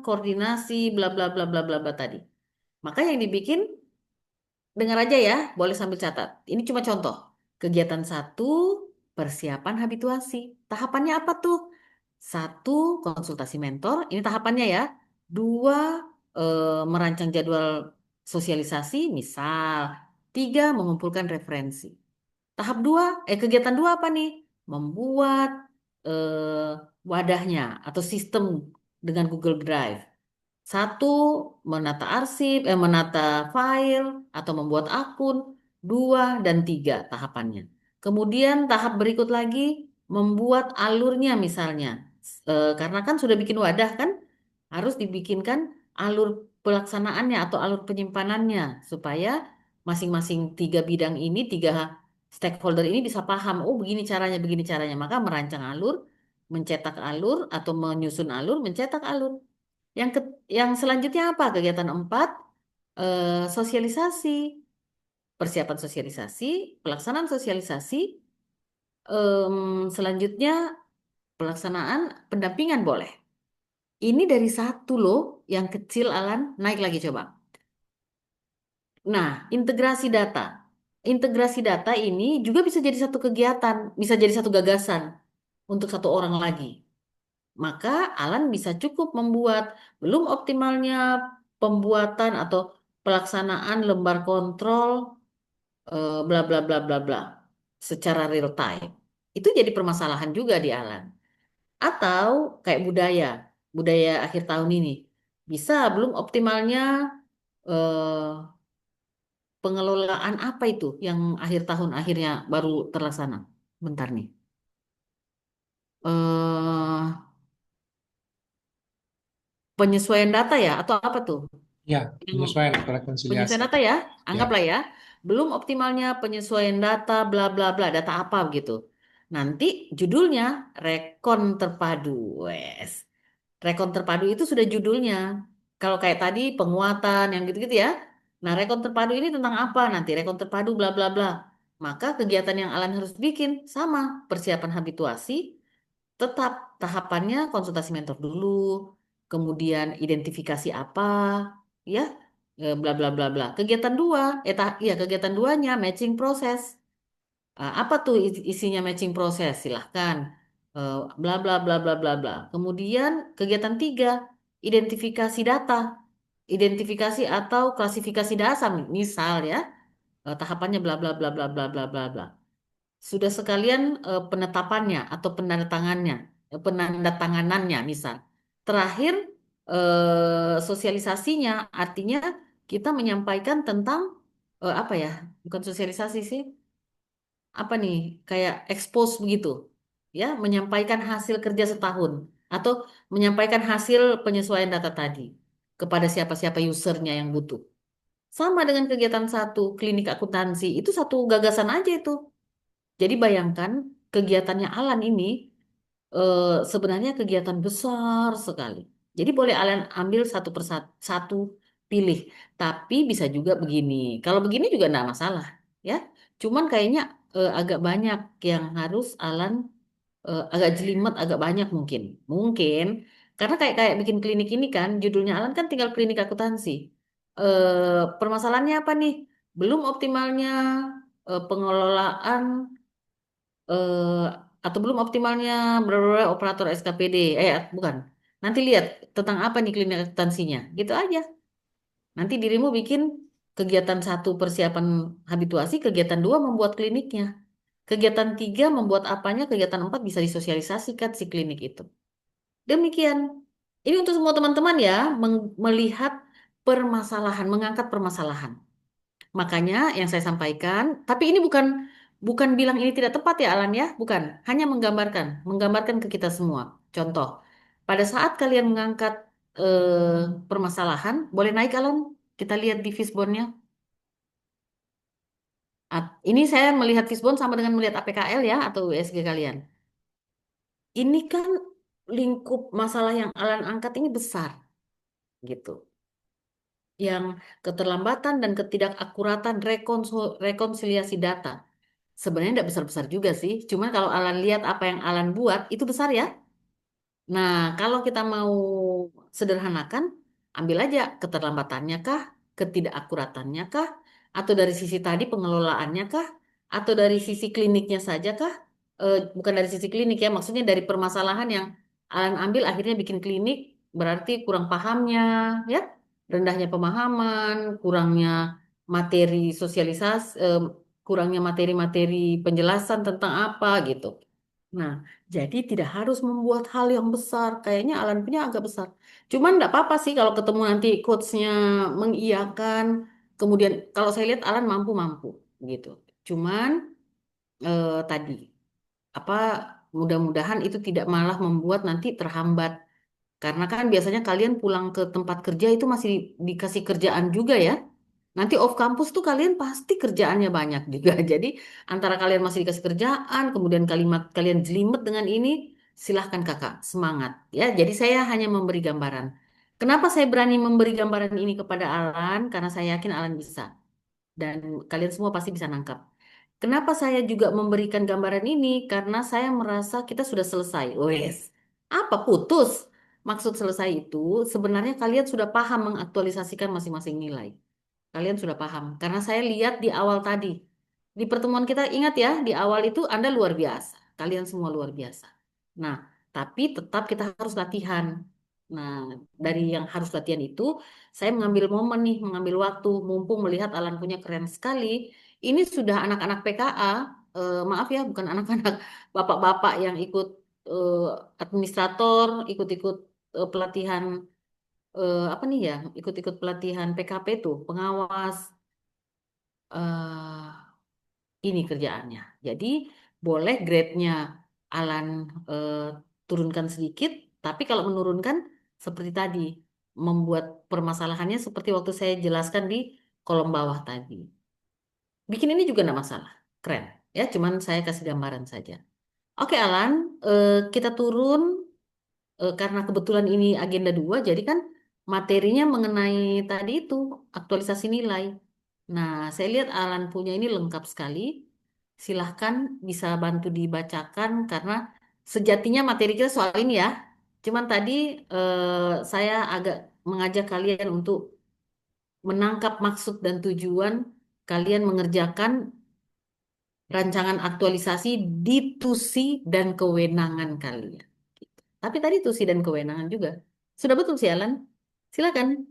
koordinasi, bla bla bla bla bla bla tadi. Maka yang dibikin, dengar aja ya, boleh sambil catat. Ini cuma contoh. Kegiatan 1, persiapan habituasi. Tahapannya apa tuh? 1, konsultasi mentor. Ini tahapannya ya. 2, merancang jadwal sosialisasi, misal. 3, mengumpulkan referensi. Kegiatan 2 apa nih? Membuat wadahnya atau sistem dengan Google Drive. 1, menata file atau membuat akun. 2 dan 3 tahapannya. Kemudian tahap berikut lagi membuat alurnya misalnya. Karena kan sudah bikin wadah kan, harus dibikinkan alur pelaksanaannya atau alur penyimpanannya supaya masing-masing 3 bidang ini, 3 stakeholder ini bisa paham, oh begini caranya. Maka merancang alur, mencetak alur atau menyusun alur, mencetak alur. Yang yang selanjutnya apa? Kegiatan 4, sosialisasi, persiapan sosialisasi, pelaksanaan sosialisasi, selanjutnya pelaksanaan pendampingan boleh. Ini dari 1 loh, yang kecil Alan, naik lagi coba. Nah, integrasi data. Integrasi data ini juga bisa jadi satu kegiatan, bisa jadi satu gagasan untuk 1 orang lagi. Maka Alan bisa cukup membuat belum optimalnya pembuatan atau pelaksanaan lembar kontrol bla bla bla bla bla secara real time. Itu jadi permasalahan juga di Alan. Atau kayak budaya, budaya akhir tahun ini. Bisa belum optimalnya eh, pengelolaan apa itu yang akhir tahun akhirnya baru terlaksana. Bentar nih. eh Penyesuaian data ya atau apa tuh? Ya, Yang penyesuaian atau rekonsiliasi. penyesuaian data ya, Ya, anggaplah ya, belum optimalnya penyesuaian data, bla bla bla, data apa gitu. Nanti judulnya rekon terpadu, wes. Rekon terpadu itu sudah judulnya. Kalau kayak tadi penguatan yang gitu-gitu ya. Nah, rekon terpadu ini tentang apa nanti? Rekon terpadu bla bla bla. Maka kegiatan yang Alan harus bikin sama persiapan habituasi, tetap tahapannya konsultasi mentor dulu, kemudian identifikasi apa, ya, bla bla bla bla. Kegiatan dua, ya kegiatan duanya matching proses. Apa tuh isinya matching proses? Silahkan, bla bla bla bla bla bla. Kemudian kegiatan tiga, identifikasi data, identifikasi atau klasifikasi dasar, misal ya, tahapannya bla bla bla bla bla bla bla bla. Sudah sekalian penetapannya atau penandatanganannya misal. Terakhir sosialisasinya artinya kita menyampaikan tentang apa ya? Bukan sosialisasi sih. Apa nih? Kayak expose begitu. Ya, menyampaikan hasil kerja setahun atau menyampaikan hasil penyesuaian data tadi kepada siapa-siapa usernya yang butuh. Sama dengan kegiatan satu, klinik akuntansi, itu satu gagasan aja itu. Jadi bayangkan kegiatannya Alan ini sebenarnya kegiatan besar sekali. Jadi boleh Alan ambil satu persatu, satu pilih. Tapi bisa juga begini. Kalau begini juga enggak masalah, ya. Cuman kayaknya agak banyak yang harus Alan agak jelimet, agak banyak mungkin. Mungkin karena kayak kayak bikin klinik ini kan, judulnya Alan kan tinggal klinik akuntansi. Permasalahannya apa nih? Belum optimalnya pengelolaan eh, atau belum optimalnya berbagai operator SKPD. Bukan. Nanti lihat tentang apa nih klinik akuntansinya. Gitu aja. Nanti dirimu bikin kegiatan satu persiapan habituasi, kegiatan dua membuat kliniknya. Kegiatan tiga membuat apanya, kegiatan empat bisa disosialisasikan si klinik itu. Demikian. Ini untuk semua teman-teman ya, melihat permasalahan, mengangkat permasalahan. Makanya yang saya sampaikan, tapi ini bukan bukan bilang ini tidak tepat ya Alan ya, bukan. Hanya menggambarkan ke kita semua. Contoh, pada saat kalian mengangkat permasalahan, boleh naik Alan, kita lihat di fishbone-nya. Ini saya melihat fishbone sama dengan melihat APKL ya atau USG kalian. Ini kan lingkup masalah yang Alan angkat ini besar gitu. Yang keterlambatan dan ketidakakuratan rekonsiliasi data. Sebenarnya tidak besar-besar juga sih. Cuman kalau Alan lihat apa yang Alan buat, itu besar ya. Nah, kalau kita mau sederhanakan, ambil aja keterlambatannya kah, ketidakakuratannya kah, atau dari sisi tadi pengelolaannya kah, atau dari sisi kliniknya saja kah? Bukan dari sisi klinik ya, maksudnya dari permasalahan yang Alan ambil akhirnya bikin klinik, berarti kurang pahamnya, ya, rendahnya pemahaman, kurangnya materi sosialisasi, kurangnya materi-materi penjelasan tentang apa gitu. Nah, jadi tidak harus membuat hal yang besar. Kayaknya Alan punya agak besar. Cuman enggak apa-apa sih kalau ketemu nanti coachnya mengiyakan. Kemudian kalau saya lihat Alan mampu-mampu gitu. Cuman tadi apa mudah-mudahan itu tidak malah membuat nanti terhambat. Karena kan biasanya kalian pulang ke tempat kerja itu masih dikasih kerjaan juga ya. Nanti off kampus tuh kalian pasti kerjaannya banyak juga. Jadi antara kalian masih dikasih kerjaan, kemudian kalimat kalian jelimet dengan ini, silahkan kakak, semangat. Ya, jadi saya hanya memberi gambaran. Kenapa saya berani memberi gambaran ini kepada Alan? Karena saya yakin Alan bisa. Dan kalian semua pasti bisa nangkap. Kenapa saya juga memberikan gambaran ini? Karena saya merasa kita sudah selesai. Wes, apa putus? Maksud selesai itu sebenarnya kalian sudah paham mengaktualisasikan masing-masing nilai. Kalian sudah paham. Karena saya lihat di awal tadi. Di pertemuan kita ingat ya, di awal itu Anda luar biasa. Kalian semua luar biasa. Nah, tapi tetap kita harus latihan. Nah, dari yang harus latihan itu, saya mengambil momen nih, mengambil waktu, mumpung melihat Alan punya keren sekali. Ini sudah anak-anak PKA, maaf ya, bukan anak-anak bapak-bapak yang ikut eh, administrator, ikut-ikut pelatihan apa nih ya, ikut-ikut pelatihan PKP tuh, pengawas. eh ini kerjaannya. Jadi boleh grade-nya Alan eh, turunkan sedikit, tapi kalau menurunkan seperti tadi, membuat permasalahannya seperti waktu saya jelaskan di kolom bawah tadi. Bikin ini juga nggak masalah, keren. Ya, cuman saya kasih gambaran saja. Oke, Alan, kita turun karena kebetulan ini agenda 2, jadi kan materinya mengenai tadi itu aktualisasi nilai. Nah, saya lihat Alan punya ini lengkap sekali. Silahkan bisa bantu dibacakan karena sejatinya materi kita soal ini ya. Cuman tadi saya agak mengajak kalian untuk menangkap maksud dan tujuan kalian mengerjakan rancangan aktualisasi di tusi dan kewenangan kalian. Gitu. Tapi tadi tusi dan kewenangan juga. Sudah betul sih, Alan? Silakan.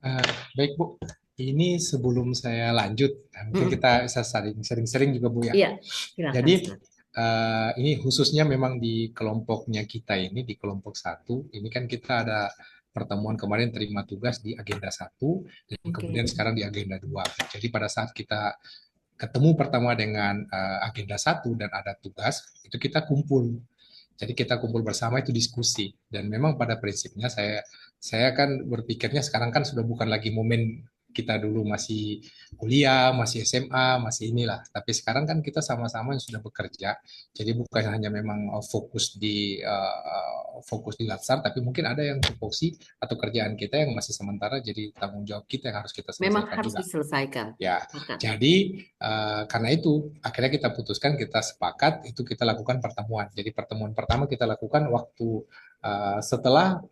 Eh, Baik Bu, ini sebelum saya lanjut, mungkin Mm-mm. kita bisa sering-sering juga Bu ya. Iya, silakan, Jadi silakan. ini khususnya memang di kelompoknya kita ini, di kelompok satu, ini kan kita ada pertemuan kemarin terima tugas di agenda satu, dan Oke. kemudian sekarang di agenda 2. Jadi pada saat kita ketemu pertama dengan agenda satu dan ada tugas, itu kita kumpul. Jadi kita kumpul bersama itu diskusi. Dan memang pada prinsipnya saya kan berpikirnya sekarang kan sudah bukan lagi momen kita dulu masih kuliah, masih SMA, masih inilah. Tapi sekarang kan kita sama-sama yang sudah bekerja. Jadi bukan hanya memang fokus di Latsar, tapi mungkin ada yang tupoksi atau kerjaan kita yang masih sementara jadi tanggung jawab kita yang harus kita Memang selesaikan harus juga. diselesaikan. Ya, Silakan. jadi karena itu akhirnya kita putuskan, kita sepakat itu kita lakukan pertemuan. Jadi pertemuan pertama kita lakukan waktu setelah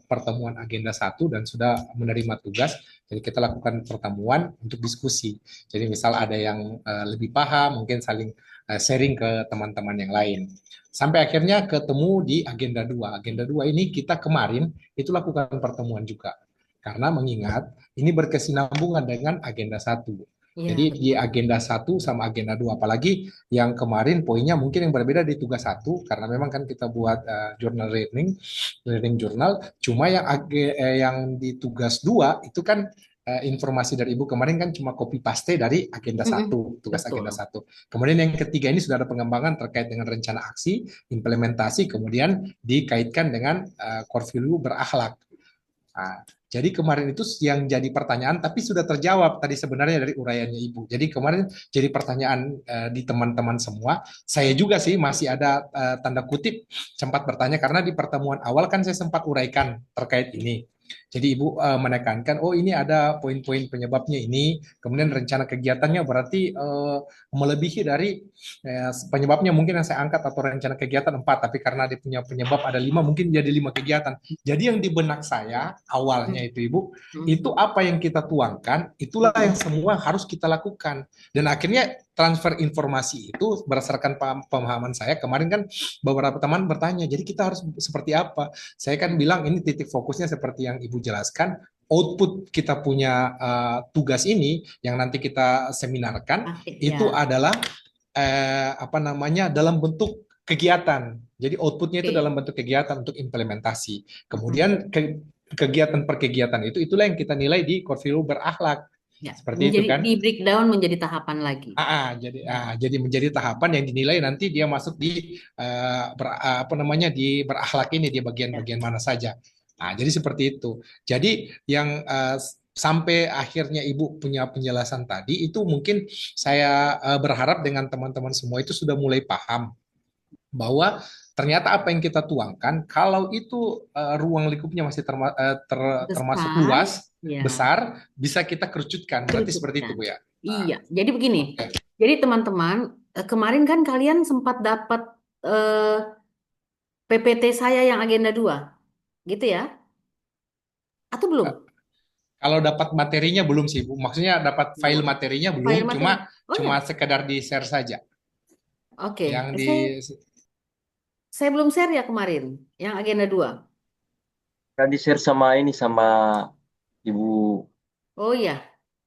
pertemuan agenda satu dan sudah menerima tugas. Jadi kita lakukan pertemuan untuk diskusi. Jadi misal ada yang lebih paham, mungkin saling sharing ke teman-teman yang lain. Sampai akhirnya ketemu di agenda 2. Agenda 2 ini kita kemarin itu lakukan pertemuan juga. Karena mengingat ini berkesinambungan dengan agenda satu. Iya, Jadi di betul. agenda satu sama agenda 2, apalagi yang kemarin poinnya mungkin yang berbeda di tugas satu, karena memang kan kita buat journal learning journal, cuma yang di tugas 2 itu kan informasi dari Ibu kemarin kan cuma copy paste dari agenda Mm-mm. satu, tugas Betul. agenda satu. Kemudian yang ketiga ini sudah ada pengembangan terkait dengan rencana aksi, implementasi, kemudian dikaitkan dengan core value berakhlak. Nah, jadi kemarin itu yang jadi pertanyaan, tapi sudah terjawab tadi sebenarnya dari uraiannya Ibu. Jadi kemarin jadi pertanyaan di teman-teman semua. Saya juga sih masih ada tanda kutip sempat bertanya karena di pertemuan awal kan saya sempat uraikan terkait ini. Jadi Ibu menekankan, oh ini ada poin-poin penyebabnya ini, kemudian rencana kegiatannya berarti melebihi dari penyebabnya mungkin yang saya angkat atau rencana kegiatan 4, tapi karena dia punya penyebab ada 5, mungkin jadi 5 kegiatan. Jadi yang di benak saya awalnya itu Ibu, itu apa yang kita tuangkan, itulah yang semua harus kita lakukan. Dan akhirnya transfer informasi itu berdasarkan pemahaman saya, kemarin kan beberapa teman bertanya, jadi kita harus seperti apa? Saya kan bilang ini titik fokusnya seperti yang Ibu jelaskan, output kita punya tugas ini yang nanti kita seminarkan, itu Ya. adalah apa namanya dalam bentuk kegiatan. Jadi outputnya itu Oke. dalam bentuk kegiatan untuk implementasi. Kemudian kegiatan per kegiatan itu itulah yang kita nilai di core value berakhlak. Ya. Seperti itu kan? Di breakdown menjadi tahapan lagi. Jadi menjadi tahapan yang dinilai nanti dia masuk di apa namanya di berakhlak ini di bagian-bagian mana saja. Nah, jadi seperti itu. Jadi yang sampai akhirnya Ibu punya penjelasan tadi itu mungkin saya berharap dengan teman-teman semua itu sudah mulai paham bahwa ternyata apa yang kita tuangkan kalau itu ruang lingkupnya masih termasuk Besar. luas, Ya. besar, bisa kita kerucutkan. Berarti seperti itu Bu ya. Iya, jadi begini. Oke. Jadi teman-teman, kemarin kan kalian sempat dapat PPT saya yang agenda 2, gitu ya? Atau belum? Kalau dapat materinya belum sih Bu. Maksudnya dapat file materinya File belum, materi. cuma ya. sekedar di share saja. Oke. Yang di Saya belum share ya kemarin, yang agenda 2. Kan di-share sama ini sama Ibu. Oh iya,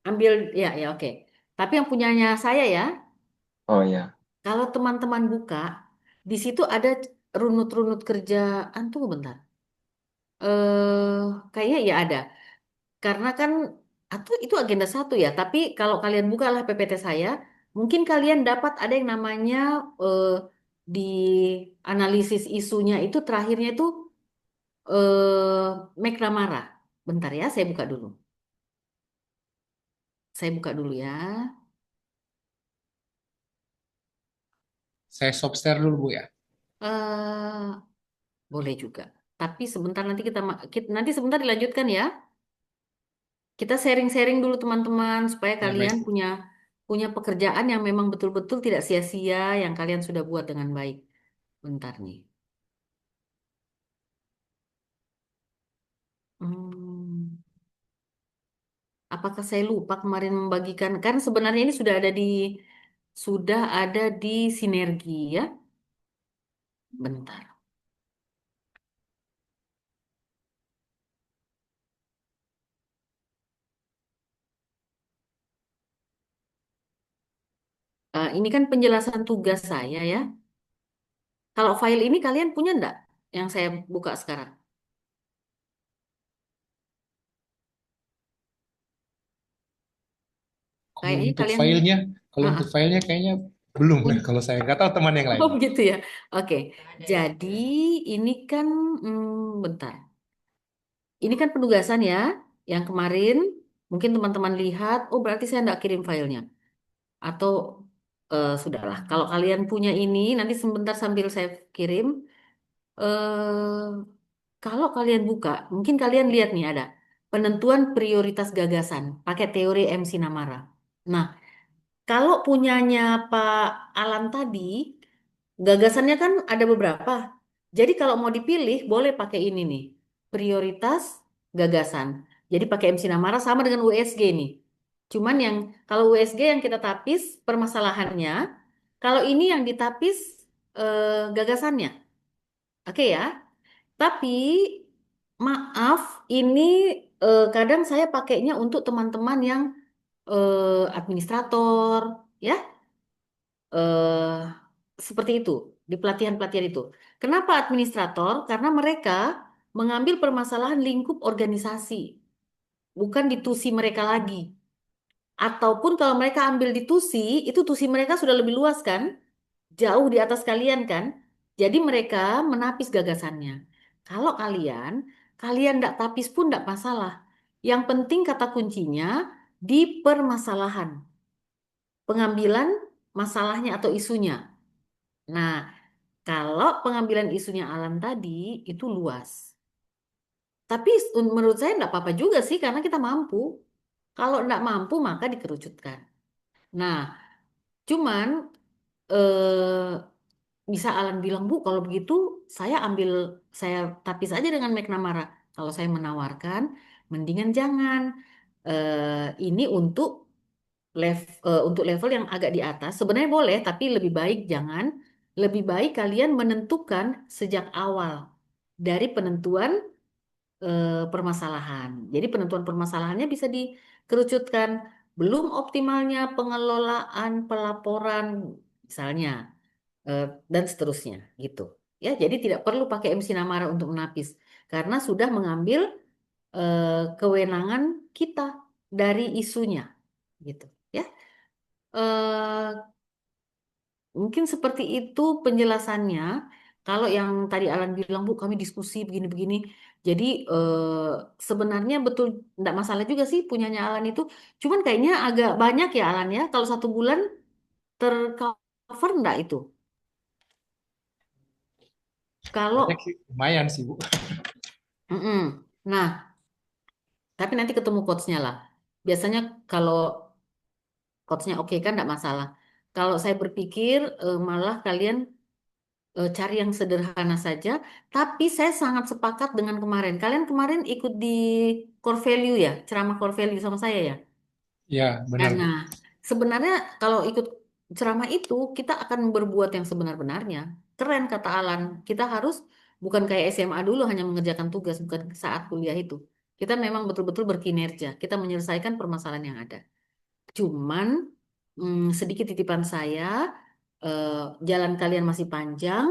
ambil ya oke. Tapi yang punyanya saya ya, Oh ya. kalau teman-teman buka, di situ ada runut-runut kerjaan. Tunggu bentar. Kayaknya ya ada. Karena kan atau itu agenda satu ya. Tapi kalau kalian bukalah PPT saya, mungkin kalian dapat ada yang namanya di analisis isunya itu terakhirnya itu McNamara. Bentar ya, saya buka dulu. Saya buka dulu ya. Saya stop share dulu Bu ya. eh Boleh juga. Tapi sebentar nanti nanti sebentar dilanjutkan ya. Kita sharing-sharing dulu teman-teman supaya Ya baik kalian Bu. punya punya pekerjaan yang memang betul-betul tidak sia-sia yang kalian sudah buat dengan baik. Bentar nih. Hmm, apakah saya lupa kemarin membagikan? Kan sebenarnya ini sudah ada di sinergi ya. Bentar. Ini kan penjelasan tugas saya ya. Kalau file ini kalian punya enggak yang saya buka sekarang? Kalau Kayaknya untuk kalian filenya, kalau ah, untuk ah. filenya kayaknya belum ya. Punya. Kalau saya nggak tahu teman yang lain. Oh gitu ya. Oke. Jadi ini kan bentar. Ini kan penugasan ya. Yang kemarin mungkin teman-teman lihat. Oh berarti saya enggak kirim filenya. Atau sudahlah. Kalau kalian punya ini nanti sebentar sambil saya kirim. eh Kalau kalian buka, mungkin kalian lihat nih ada penentuan prioritas gagasan pakai teori MC Namara. Nah, kalau punyanya Pak Alan tadi, gagasannya kan ada beberapa. Jadi kalau mau dipilih, boleh pakai ini nih, prioritas gagasan. Jadi pakai MC Namara sama dengan USG nih. Cuman yang kalau USG yang kita tapis permasalahannya, kalau ini yang ditapis gagasannya. Oke ya. Tapi maaf, ini kadang saya pakainya untuk teman-teman yang administrator, ya, eh seperti itu di pelatihan-pelatihan itu. Kenapa administrator? Karena mereka mengambil permasalahan lingkup organisasi, bukan di tusi mereka lagi. Ataupun kalau mereka ambil di tusi, itu tusi mereka sudah lebih luas kan? Jauh di atas kalian kan? Jadi mereka menapis gagasannya. Kalau kalian tidak tapis pun tidak masalah. Yang penting kata kuncinya di permasalahan, pengambilan masalahnya atau isunya. Nah, kalau pengambilan isunya Alan tadi itu luas. Tapi menurut saya tidak apa-apa juga sih karena kita mampu. Kalau tidak mampu maka dikerucutkan. Nah, cuman eh, bisa Alan bilang, Bu, kalau begitu saya tapis aja dengan McNamara. Kalau saya menawarkan, mendingan jangan. Ini untuk level yang agak di atas. Sebenarnya boleh, tapi lebih baik jangan. Lebih baik kalian menentukan sejak awal dari penentuan permasalahan. Jadi penentuan permasalahannya bisa dikerucutkan. Belum optimalnya pengelolaan pelaporan, misalnya dan seterusnya gitu ya, jadi tidak perlu pakai MC Namara untuk menapis karena sudah mengambil kewenangan kita dari isunya gitu ya. eh, Mungkin seperti itu penjelasannya. Kalau yang tadi Alan bilang, Bu, kami diskusi begini-begini, jadi sebenarnya betul tidak masalah juga sih punyanya Alan itu, cuman kayaknya agak banyak ya Alan ya, kalau 1 bulan tercover enggak itu kalau. Banyak sih, lumayan sih Bu. Mm-mm. Nah, tapi nanti ketemu coachnya lah. Biasanya kalau coachnya oke kan enggak masalah. Kalau saya berpikir malah kalian cari yang sederhana saja. Tapi saya sangat sepakat dengan kemarin. Kalian kemarin ikut di core value ya, ceramah core value sama saya ya. Ya, benar Bu. Nah, sebenarnya kalau ikut ceramah itu kita akan berbuat yang sebenar-benarnya. Keren kata Alan. Kita harus bukan kayak SMA dulu hanya mengerjakan tugas, bukan saat kuliah itu. Kita memang betul-betul berkinerja. Kita menyelesaikan permasalahan yang ada. Cuman sedikit titipan saya, jalan kalian masih panjang,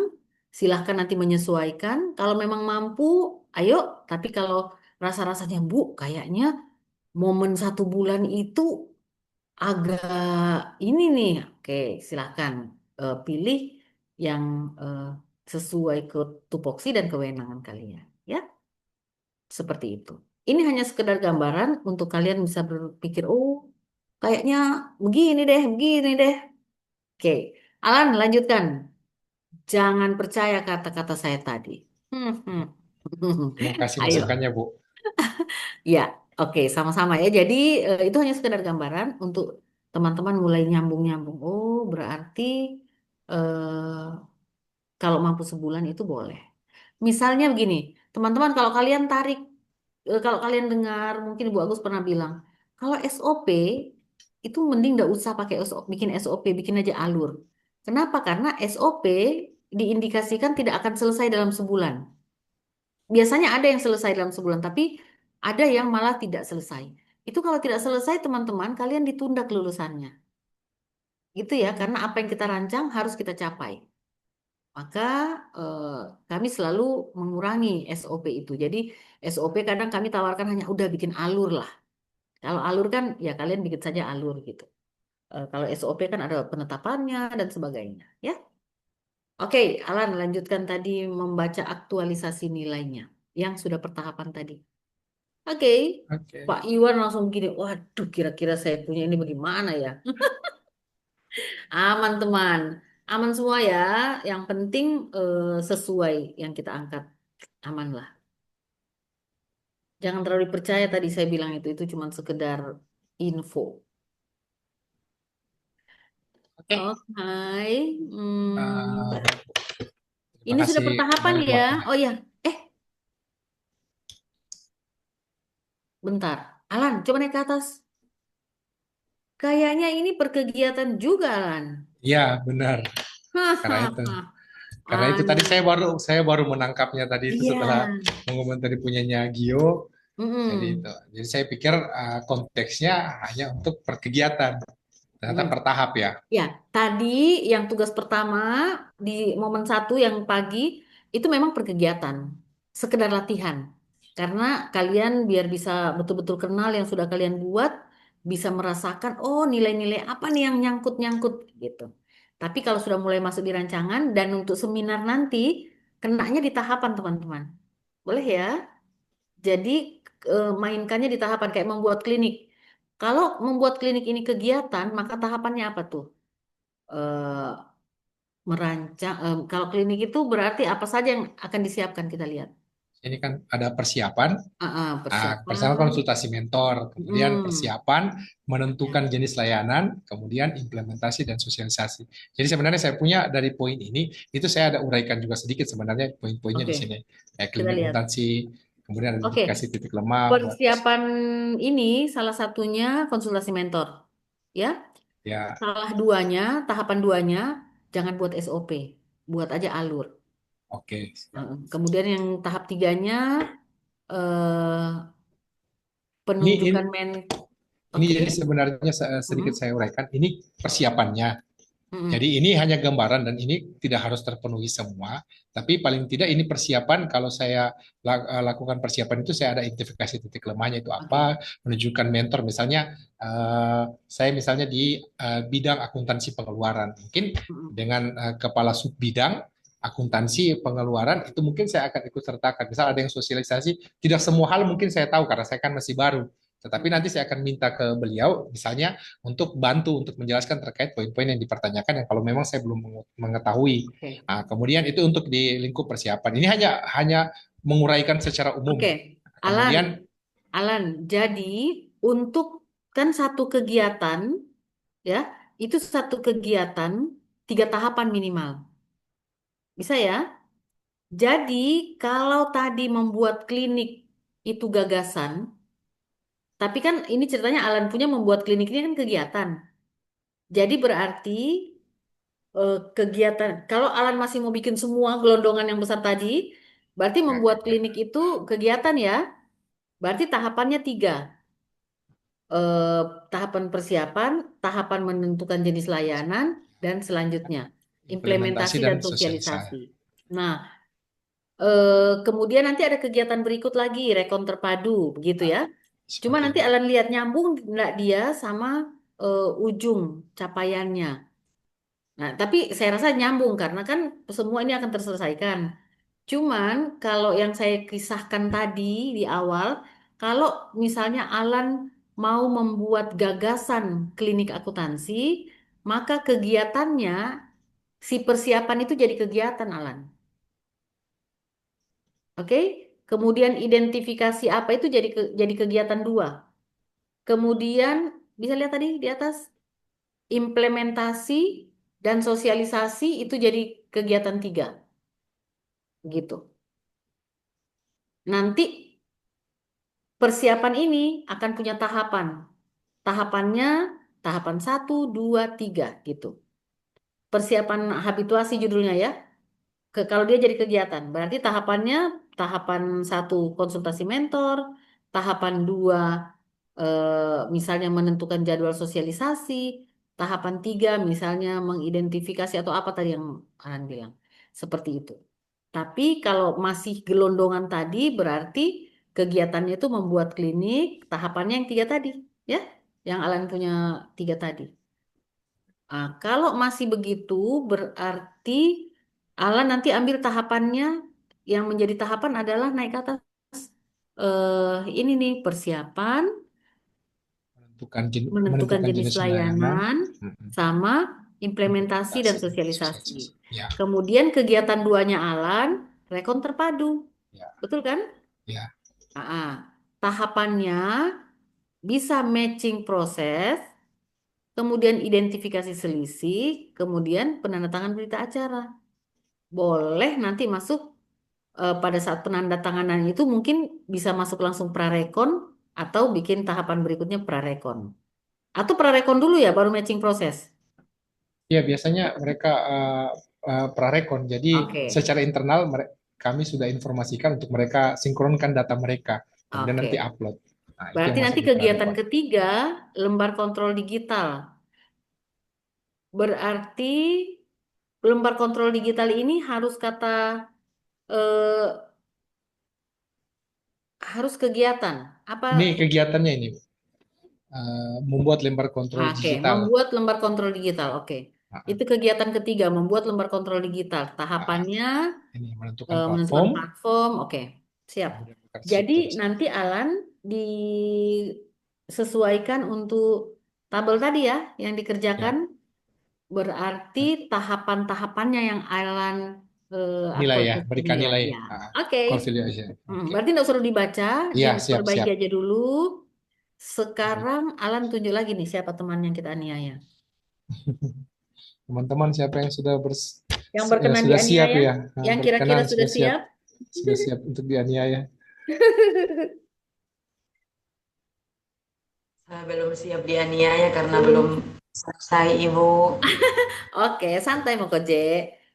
silahkan nanti menyesuaikan. Kalau memang mampu, ayo. Tapi kalau rasa-rasanya, Bu, kayaknya momen 1 bulan itu agak ini nih, oke, silahkan pilih yang eh, sesuai ke tupoksi dan kewenangan kalian, ya, seperti itu. Ini hanya sekedar gambaran untuk kalian bisa berpikir, oh, kayaknya begini deh. Oke, Alan, lanjutkan. Jangan percaya kata-kata saya tadi. Hmm, hmm. Terima kasih Ayo. masukannya, Bu. Ya, oke, sama-sama ya. Jadi itu hanya sekedar gambaran untuk teman-teman mulai nyambung-nyambung. Oh, berarti eh, kalau mampu sebulan itu boleh. Misalnya begini, teman-teman, kalau kalian dengar, mungkin Ibu Agus pernah bilang, kalau SOP itu mending nggak usah pakai SOP, bikin SOP, bikin aja alur. Kenapa? Karena SOP diindikasikan tidak akan selesai dalam sebulan. Biasanya ada yang selesai dalam sebulan, tapi ada yang malah tidak selesai. Itu kalau tidak selesai, teman-teman, kalian ditunda kelulusannya. Gitu ya, karena apa yang kita rancang harus kita capai. Maka eh, kami selalu mengurangi SOP itu. Jadi SOP kadang kami tawarkan hanya udah bikin alur lah. Kalau alur kan ya kalian bikin saja alur gitu. Kalau SOP kan ada penetapannya dan sebagainya. Ya, oke, Alan lanjutkan tadi membaca aktualisasi nilainya yang sudah pertahapan tadi. Oke, Oke. Pak Iwan langsung gini, waduh kira-kira saya punya ini bagaimana ya? Aman teman, aman semua ya. Yang penting sesuai yang kita angkat, aman lah. Jangan terlalu dipercaya tadi saya bilang itu cuma sekedar info. Oke. Oke, Eh, terima ini sudah kasih pertahapan banyak ya. buat Oh ya, bentar. Alan, coba naik ke atas. Kayaknya ini perkegiatan juga, Alan. Iya, benar. Karena itu. Karena itu tadi Aduh, saya baru menangkapnya tadi itu iya. setelah mengomentari punyanya Gio. Jadi Mm-mm. itu. Jadi saya pikir konteksnya hanya untuk perkegiatan. Ternyata Mm. bertahap ya. Ya, tadi yang tugas pertama di momen 1 yang pagi itu memang perkegiatan, sekedar latihan. Karena kalian biar bisa betul-betul kenal yang sudah kalian buat, bisa merasakan, oh nilai-nilai apa nih yang nyangkut-nyangkut gitu. Tapi kalau sudah mulai masuk di rancangan dan untuk seminar nanti, kenanya di tahapan teman-teman. Boleh ya? Jadi mainkannya di tahapan kayak membuat klinik. Kalau membuat klinik ini kegiatan, maka tahapannya apa tuh? eh, Merancang. Kalau klinik itu berarti apa saja yang akan disiapkan kita lihat. Ini kan ada persiapan, pertama Persiapan. konsultasi mentor, kemudian Mm, persiapan, ya, menentukan jenis layanan, kemudian implementasi dan sosialisasi. Jadi sebenarnya saya punya dari poin ini, itu saya ada uraikan juga sedikit sebenarnya poin-poinnya di oke, sini. Kayak kita klinik lihat. akuntansi, kemudian ada Oke, dikasih titik lemah buat persiapan ini salah satunya konsultasi mentor. Ya, ya tahapan duanya, jangan buat SOP, buat aja alur. oke. Siap. Kemudian yang tahap tiganya eh, Ini ini penunjukan ini Oke. jadi sebenarnya sedikit Mm, saya uraikan. Ini persiapannya. mm, Jadi ini hanya gambaran dan ini tidak harus terpenuhi semua, tapi paling tidak ini persiapan kalau saya lakukan persiapan itu saya ada identifikasi titik lemahnya itu oke. apa, menunjukkan mentor misalnya saya misalnya di bidang akuntansi pengeluaran, mungkin Mm, dengan kepala sub bidang akuntansi pengeluaran itu mungkin saya akan ikut sertakan. Misal ada yang sosialisasi, tidak semua hal mungkin saya tahu karena saya kan masih baru. Tetapi mm. nanti saya akan minta ke beliau, misalnya untuk bantu untuk menjelaskan terkait poin-poin yang dipertanyakan yang kalau memang saya belum mengetahui. Oke. Nah, kemudian itu untuk di lingkup persiapan. Ini hanya menguraikan secara umum. Oke, Alan, Kemudian Alan. Jadi untuk kan satu kegiatan ya, itu satu kegiatan 3 tahapan minimal. Bisa ya? Jadi kalau tadi membuat klinik itu gagasan, tapi kan ini ceritanya Alan punya membuat klinik ini kan kegiatan. Jadi berarti kegiatan kalau Alan masih mau bikin semua gelondongan yang besar tadi, berarti membuat klinik itu kegiatan ya. Berarti tahapannya 3. eh, tahapan persiapan, tahapan menentukan jenis layanan, dan selanjutnya Implementasi implementasi dan dan sosialisasi. sosialisasi. Nah, kemudian nanti ada kegiatan berikut lagi, rekon terpadu, begitu ya. Cuma Seperti nanti itu. Alan lihat nyambung nggak dia sama ujung capaiannya. Nah, tapi saya rasa nyambung karena kan semua ini akan terselesaikan. Cuman kalau yang saya kisahkan tadi di awal, kalau misalnya Alan mau membuat gagasan klinik akuntansi, maka kegiatannya si persiapan itu jadi kegiatan Alan. Oke? Kemudian identifikasi apa itu jadi kegiatan dua. Kemudian bisa lihat tadi di atas implementasi dan sosialisasi itu jadi kegiatan tiga, gitu. Nanti persiapan ini akan punya tahapan. Tahapannya tahapan satu, dua, tiga gitu. Persiapan habituasi judulnya ya. Kalau dia jadi kegiatan, berarti tahapannya tahapan satu konsultasi mentor, tahapan dua misalnya menentukan jadwal sosialisasi, tahapan tiga misalnya mengidentifikasi atau apa tadi yang Anan bilang, seperti itu. Tapi kalau masih gelondongan tadi berarti kegiatannya itu membuat klinik, tahapannya yang tiga tadi, ya, yang Alan punya tiga tadi. Nah, kalau masih begitu berarti Alan nanti ambil tahapannya yang menjadi tahapan adalah naik ke atas. Ini nih persiapan, menentukan Menentukan jenis jenis layanan. layanan, sama implementasi dan Implementasi, sosialisasi. Ya, Kemudian kegiatan duanya Alan, rekon terpadu. ya, Betul kan? ya. Tahapannya bisa matching proses, kemudian identifikasi selisih, kemudian penandatangan berita acara. Boleh nanti masuk pada saat penandatanganan itu mungkin bisa masuk langsung prarekon atau bikin tahapan berikutnya prarekon. Atau prarekon dulu ya baru matching proses. Ya, biasanya mereka prarekon. Jadi Oke. secara internal kami sudah informasikan untuk mereka sinkronkan data mereka, kemudian Oke. nanti upload. Nah, itu Berarti yang masuk nanti di kegiatan prarekon. ketiga lembar kontrol digital. Berarti lembar kontrol digital ini harus kata eh, harus kegiatan. Apa? Ini kegiatannya ini membuat lembar kontrol Oke, digital. membuat lembar kontrol digital. Oke. Nah, Itu kegiatan ketiga, membuat lembar kontrol digital. nah, Tahapannya ini menentukan menentukan platform, platform. Oke, siap. kemudian bukan Jadi struktur. nanti Alan disesuaikan untuk tabel tadi ya yang dikerjakan. Ya, Berarti tahapan-tahapannya yang Alan nilai ya, aktualisasi berikan dia. nilai. Ya, Nah, oke. core valuation. Oke. Berarti nggak usah dibaca, Iya, siap, diperbaiki siap. aja dulu. Sekarang Alan tunjuk lagi nih siapa teman yang kita aniaya. Teman-teman siapa yang Yang berkenan sudah siap dianiaya, ya? Nah, yang kira-kira berkenan sudah siap. sudah siap untuk dianiaya. Saya belum siap dianiaya karena belum selesai, Ibu. Oke, santai Moko J.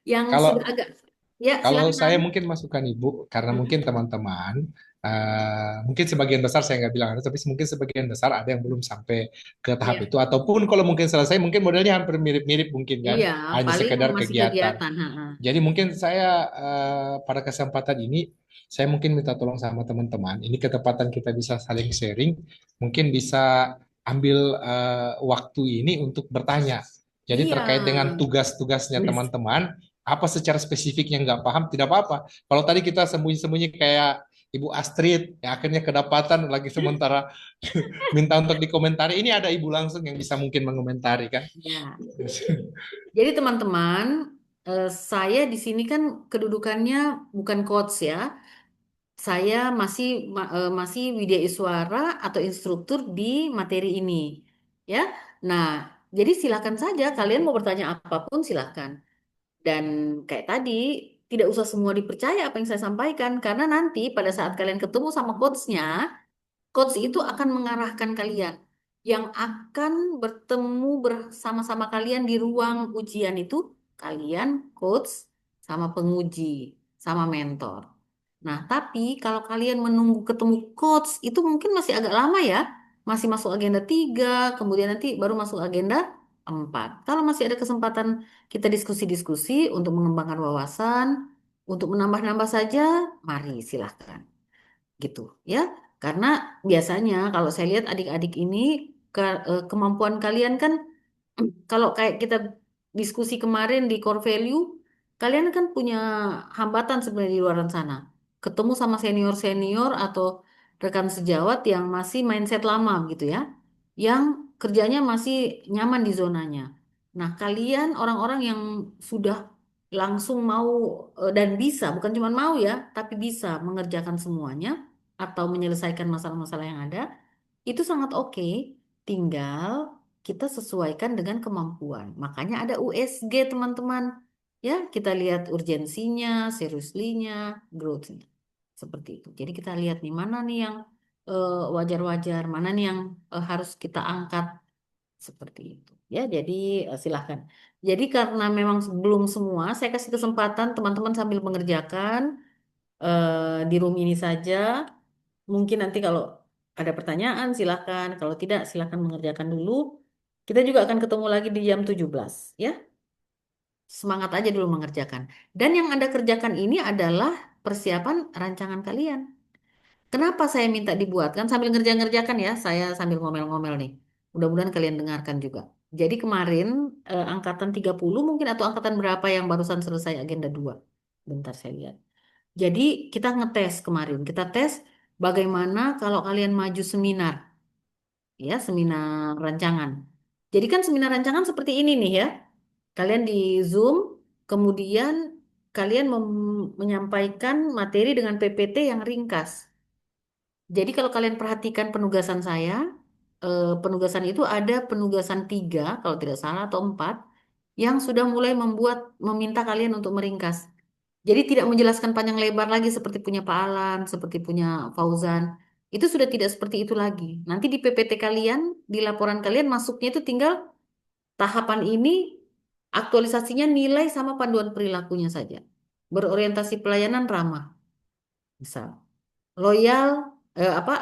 Yang Kalau sudah agak, ya Kalau silakan saya An. mungkin masukkan Ibu, karena mungkin Mm-mm. teman-teman, mungkin sebagian besar saya nggak bilang, tapi mungkin sebagian besar ada yang belum sampai ke tahap Iya, itu, ataupun kalau mungkin selesai, mungkin modelnya hampir mirip-mirip mungkin kan, iya, hanya paling sekedar masih kegiatan. kegiatan. Ha-ha. Jadi mungkin saya pada kesempatan ini, saya mungkin minta tolong sama teman-teman, ini ketepatan kita bisa saling sharing, mungkin bisa ambil waktu ini untuk bertanya. Jadi Iya, terkait dengan tugas-tugasnya Wis. teman-teman, apa secara spesifik yang nggak paham, tidak apa-apa. Kalau tadi kita sembunyi-sembunyi kayak Ibu Astrid, yang akhirnya kedapatan lagi sementara minta untuk dikomentari, ini ada Ibu langsung yang bisa mungkin mengomentari kan. Ya. Jadi teman-teman, saya di sini kan kedudukannya bukan coach ya. Saya masih Widya Iswara atau instruktur di materi ini. Ya. Nah, jadi silakan saja kalian mau bertanya apapun silakan. Dan kayak tadi, tidak usah semua dipercaya apa yang saya sampaikan karena nanti pada saat kalian ketemu sama coachnya, coach itu akan mengarahkan kalian. Yang akan bertemu bersama-sama kalian di ruang ujian itu kalian, coach, sama penguji, sama mentor. Nah, tapi kalau kalian menunggu ketemu coach itu mungkin masih agak lama ya. masih masuk agenda 3, kemudian nanti baru masuk agenda 4. Kalau masih ada kesempatan kita diskusi-diskusi untuk mengembangkan wawasan, untuk menambah-nambah saja, mari silahkan gitu ya. Karena biasanya kalau saya lihat adik-adik ini kemampuan kalian kan kalau kayak kita diskusi kemarin di core value, kalian kan punya hambatan sebenarnya di luar sana. Ketemu sama senior-senior atau rekan sejawat yang masih mindset lama gitu ya, yang kerjanya masih nyaman di zonanya. Nah, kalian orang-orang yang sudah langsung mau dan bisa, bukan cuma mau ya, tapi bisa mengerjakan semuanya atau menyelesaikan masalah-masalah yang ada, itu sangat oke. Tinggal kita sesuaikan dengan kemampuan. Makanya ada USG, teman-teman. Ya, kita lihat urgensinya, seriously-nya, growth-nya. Seperti itu. Jadi kita lihat nih mana nih yang wajar-wajar, mana nih yang harus kita angkat seperti itu. Ya, jadi silahkan. Jadi karena memang belum semua, saya kasih kesempatan teman-teman sambil mengerjakan di room ini saja. Mungkin nanti kalau ada pertanyaan silahkan, kalau tidak silahkan mengerjakan dulu. Kita juga akan ketemu lagi di jam 17 ya. Semangat aja dulu mengerjakan. Dan yang Anda kerjakan ini adalah persiapan rancangan kalian. Kenapa saya minta dibuatkan sambil ngerjakan ya? Saya sambil ngomel-ngomel nih. Mudah-mudahan kalian dengarkan juga. Jadi kemarin angkatan 30 mungkin atau angkatan berapa yang barusan selesai agenda 2. Bentar saya lihat. Jadi kita ngetes kemarin. Kita tes bagaimana kalau kalian maju seminar. Ya, seminar rancangan. Jadi kan seminar rancangan seperti ini nih ya. Kalian di Zoom, kemudian kalian menyampaikan materi dengan PPT yang ringkas. Jadi kalau kalian perhatikan penugasan saya, penugasan itu ada penugasan 3 kalau tidak salah atau 4 yang sudah mulai meminta kalian untuk meringkas. Jadi tidak menjelaskan panjang lebar lagi seperti punya Pak Alan, seperti punya Fauzan. Itu sudah tidak seperti itu lagi. Nanti di PPT kalian, di laporan kalian masuknya itu tinggal tahapan ini aktualisasinya nilai sama panduan perilakunya saja. Berorientasi pelayanan ramah, misal. Loyal,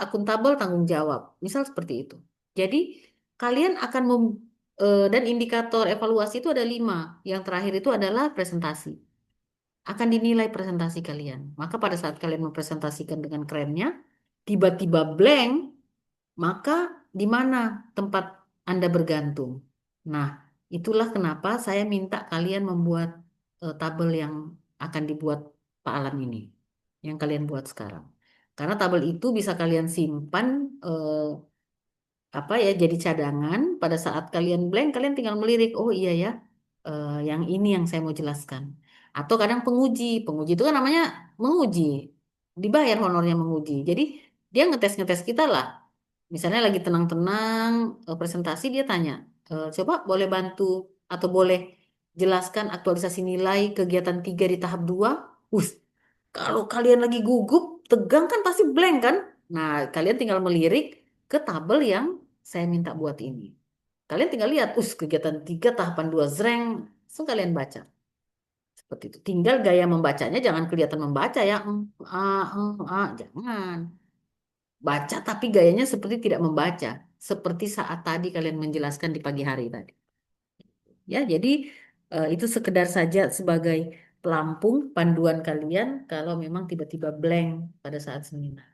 akuntabel, tanggung jawab. Misal seperti itu. Jadi kalian akan dan indikator evaluasi itu ada 5. Yang terakhir itu adalah presentasi. Akan dinilai presentasi kalian. Maka pada saat kalian mempresentasikan dengan kerennya, tiba-tiba blank, maka di mana tempat Anda bergantung? Nah, itulah kenapa saya minta kalian membuat tabel yang akan dibuat Pak Alan ini, yang kalian buat sekarang. Karena tabel itu bisa kalian simpan apa ya jadi cadangan pada saat kalian blank, kalian tinggal melirik, oh iya ya, yang ini yang saya mau jelaskan. Atau kadang penguji itu kan namanya menguji, dibayar honornya menguji. Jadi dia ngetes-ngetes kita lah. Misalnya lagi tenang-tenang presentasi dia tanya, coba boleh bantu atau boleh jelaskan aktualisasi nilai kegiatan 3 di tahap 2. Kalau kalian lagi gugup, tegang kan pasti blank kan? Nah, kalian tinggal melirik ke tabel yang saya minta buat ini. Kalian tinggal lihat, kegiatan 3 tahapan 2 zreng, langsung kalian baca. Seperti itu. Tinggal gaya membacanya jangan kelihatan membaca ya. Jangan. Baca tapi gayanya seperti tidak membaca. Seperti saat tadi kalian menjelaskan di pagi hari tadi. Ya, jadi itu sekedar saja sebagai pelampung panduan kalian kalau memang tiba-tiba blank pada saat seminar.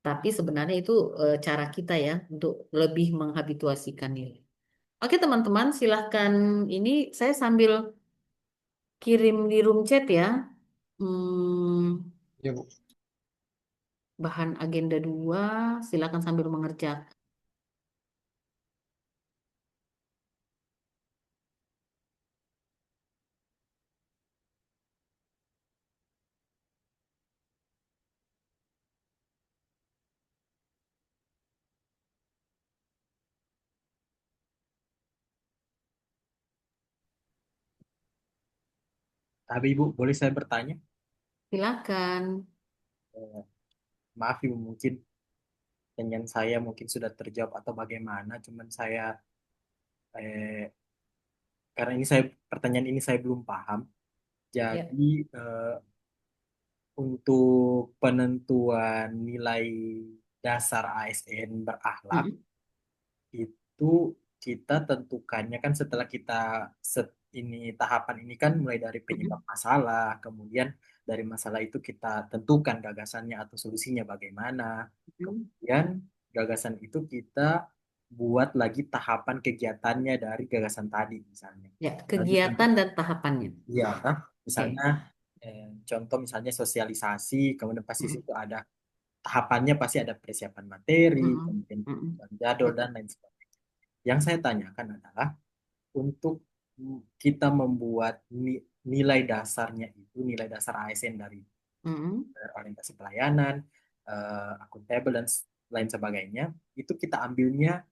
Tapi sebenarnya itu cara kita ya untuk lebih menghabituasikan nilai. Oke teman-teman, silahkan ini saya sambil kirim di room chat ya. Ya, Bu. Bahan agenda 2, silahkan sambil mengerjakan. Tapi Ibu, boleh saya bertanya? Silahkan. Eh, Maaf Ibu, mungkin pertanyaan saya mungkin sudah terjawab atau bagaimana, cuman saya eh, karena ini pertanyaan ini saya belum paham. Ya. Jadi untuk penentuan nilai dasar ASN berakhlak Mm-mm. itu kita tentukannya kan setelah kita ini tahapan ini kan mulai dari penyebab Mm-mm. masalah, kemudian dari masalah itu kita tentukan gagasannya atau solusinya bagaimana, Mm-mm. kemudian gagasan itu kita buat lagi tahapan kegiatannya dari gagasan tadi misalnya. Ya, Nanti kegiatan untuk dan tahapannya. iya, kan? Misalnya Oke. contoh misalnya sosialisasi, kemudian pasti Mm-mm. situ ada tahapannya pasti ada persiapan materi, Mm-mm. kemudian Mm-mm. penyusunan jadwal dan Betul. lain sebagainya. Yang saya tanyakan adalah untuk kita membuat nilai dasarnya itu, nilai dasar ASN dari Mm-mm. orientasi pelayanan, akuntabel dan lain sebagainya, itu kita ambilnya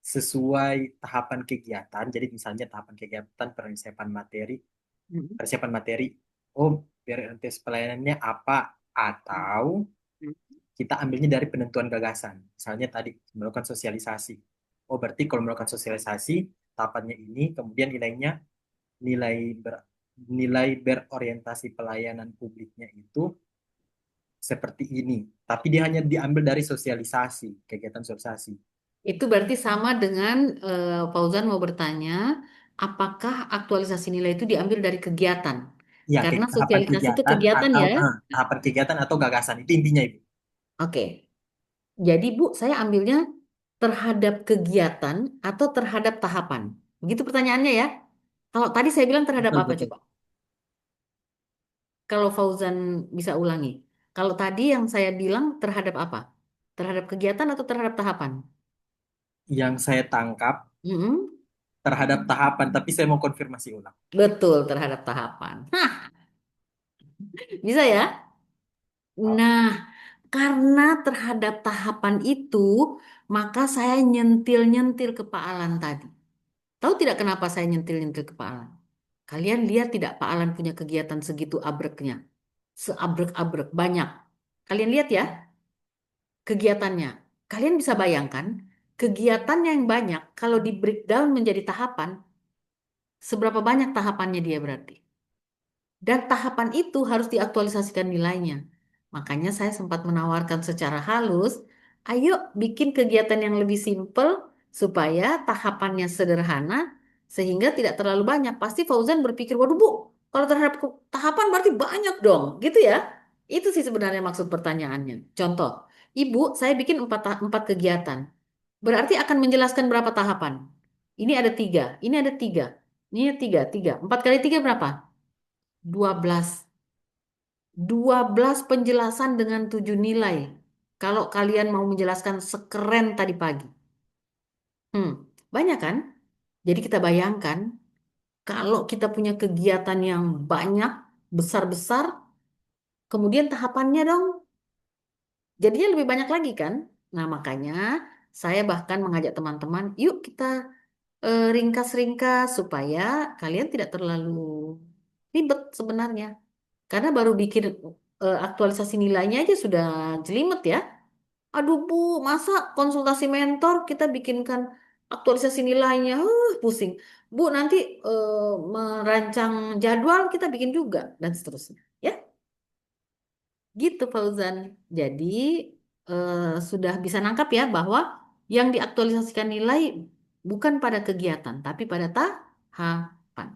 sesuai tahapan kegiatan. Jadi misalnya tahapan kegiatan Mm-mm. persiapan materi, oh orientasi pelayanannya apa, atau kita ambilnya dari penentuan gagasan. Misalnya tadi melakukan sosialisasi. Oh, berarti kalau melakukan sosialisasi, tahapannya ini, kemudian nilai ber, nilai berorientasi pelayanan publiknya itu seperti ini. Tapi dia hanya diambil dari sosialisasi, kegiatan sosialisasi. Itu berarti sama dengan Fauzan mau bertanya, apakah aktualisasi nilai itu diambil dari kegiatan? Ya, Karena tahapan sosialisasi itu kegiatan kegiatan atau ya. tahapan kegiatan atau gagasan itu intinya itu. Oke. Jadi Bu, saya ambilnya terhadap kegiatan atau terhadap tahapan. Begitu pertanyaannya ya. Kalau tadi saya bilang terhadap Betul, apa betul. coba? Kalau Fauzan bisa ulangi. Kalau tadi yang saya bilang terhadap apa? Terhadap kegiatan atau terhadap tahapan? Yang saya tangkap Mm-mm. terhadap tahapan, tapi saya mau konfirmasi ulang. Betul, terhadap tahapan. Hah, bisa ya? Nah, karena terhadap tahapan itu, maka saya nyentil-nyentil ke Pak Alan tadi. Tahu tidak kenapa saya nyentil-nyentil ke Pak Alan? Kalian lihat tidak Pak Alan punya kegiatan segitu abreknya? Seabrek-abrek, banyak. Kalian lihat ya kegiatannya. Kalian bisa bayangkan kegiatannya yang banyak kalau di breakdown menjadi tahapan, seberapa banyak tahapannya dia berarti. Dan tahapan itu harus diaktualisasikan nilainya. Makanya saya sempat menawarkan secara halus, ayo bikin kegiatan yang lebih simpel supaya tahapannya sederhana sehingga tidak terlalu banyak. Pasti Fauzan berpikir, waduh Bu, kalau terhadap tahapan berarti banyak dong, gitu ya. Itu sih sebenarnya maksud pertanyaannya. Contoh, Ibu, saya bikin empat kegiatan. Berarti akan menjelaskan berapa tahapan. Ini ada tiga, ini ada tiga, ini ada tiga, tiga. Empat kali tiga berapa? 12. 12 penjelasan dengan 7 nilai. Kalau kalian mau menjelaskan sekeren tadi pagi. Hmm, banyak kan? Jadi kita bayangkan kalau kita punya kegiatan yang banyak, besar-besar, kemudian tahapannya dong, jadinya lebih banyak lagi kan? Nah, makanya saya bahkan mengajak teman-teman, yuk kita ringkas-ringkas supaya kalian tidak terlalu ribet sebenarnya. Karena baru bikin aktualisasi nilainya aja sudah jelimet ya. Aduh Bu, masa konsultasi mentor kita bikinkan aktualisasi nilainya, pusing. Bu, nanti merancang jadwal kita bikin juga dan seterusnya. Ya, gitu Fauzan. Jadi eh, sudah bisa nangkap ya bahwa yang diaktualisasikan nilai bukan pada kegiatan, tapi pada tahapan.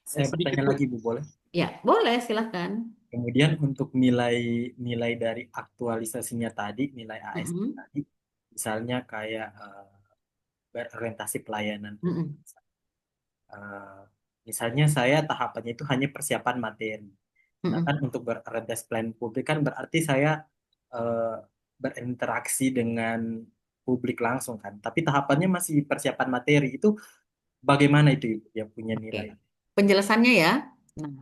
Saya Sedikit bertanya Bu. lagi, Bu, boleh? Ya, boleh silahkan. Kemudian untuk nilai dari aktualisasinya tadi, nilai ASN Mm-mm. tadi, misalnya kayak berorientasi pelayanan publik. Mm-mm. Eh, misalnya saya tahapannya itu hanya persiapan materi. Sedangkan Mm-mm. untuk berorientasi pelayanan publik kan berarti saya eh, berinteraksi dengan publik langsung kan. Tapi tahapannya masih persiapan materi. Itu bagaimana itu Ibu yang punya Oke, nilai? penjelasannya ya. Nah,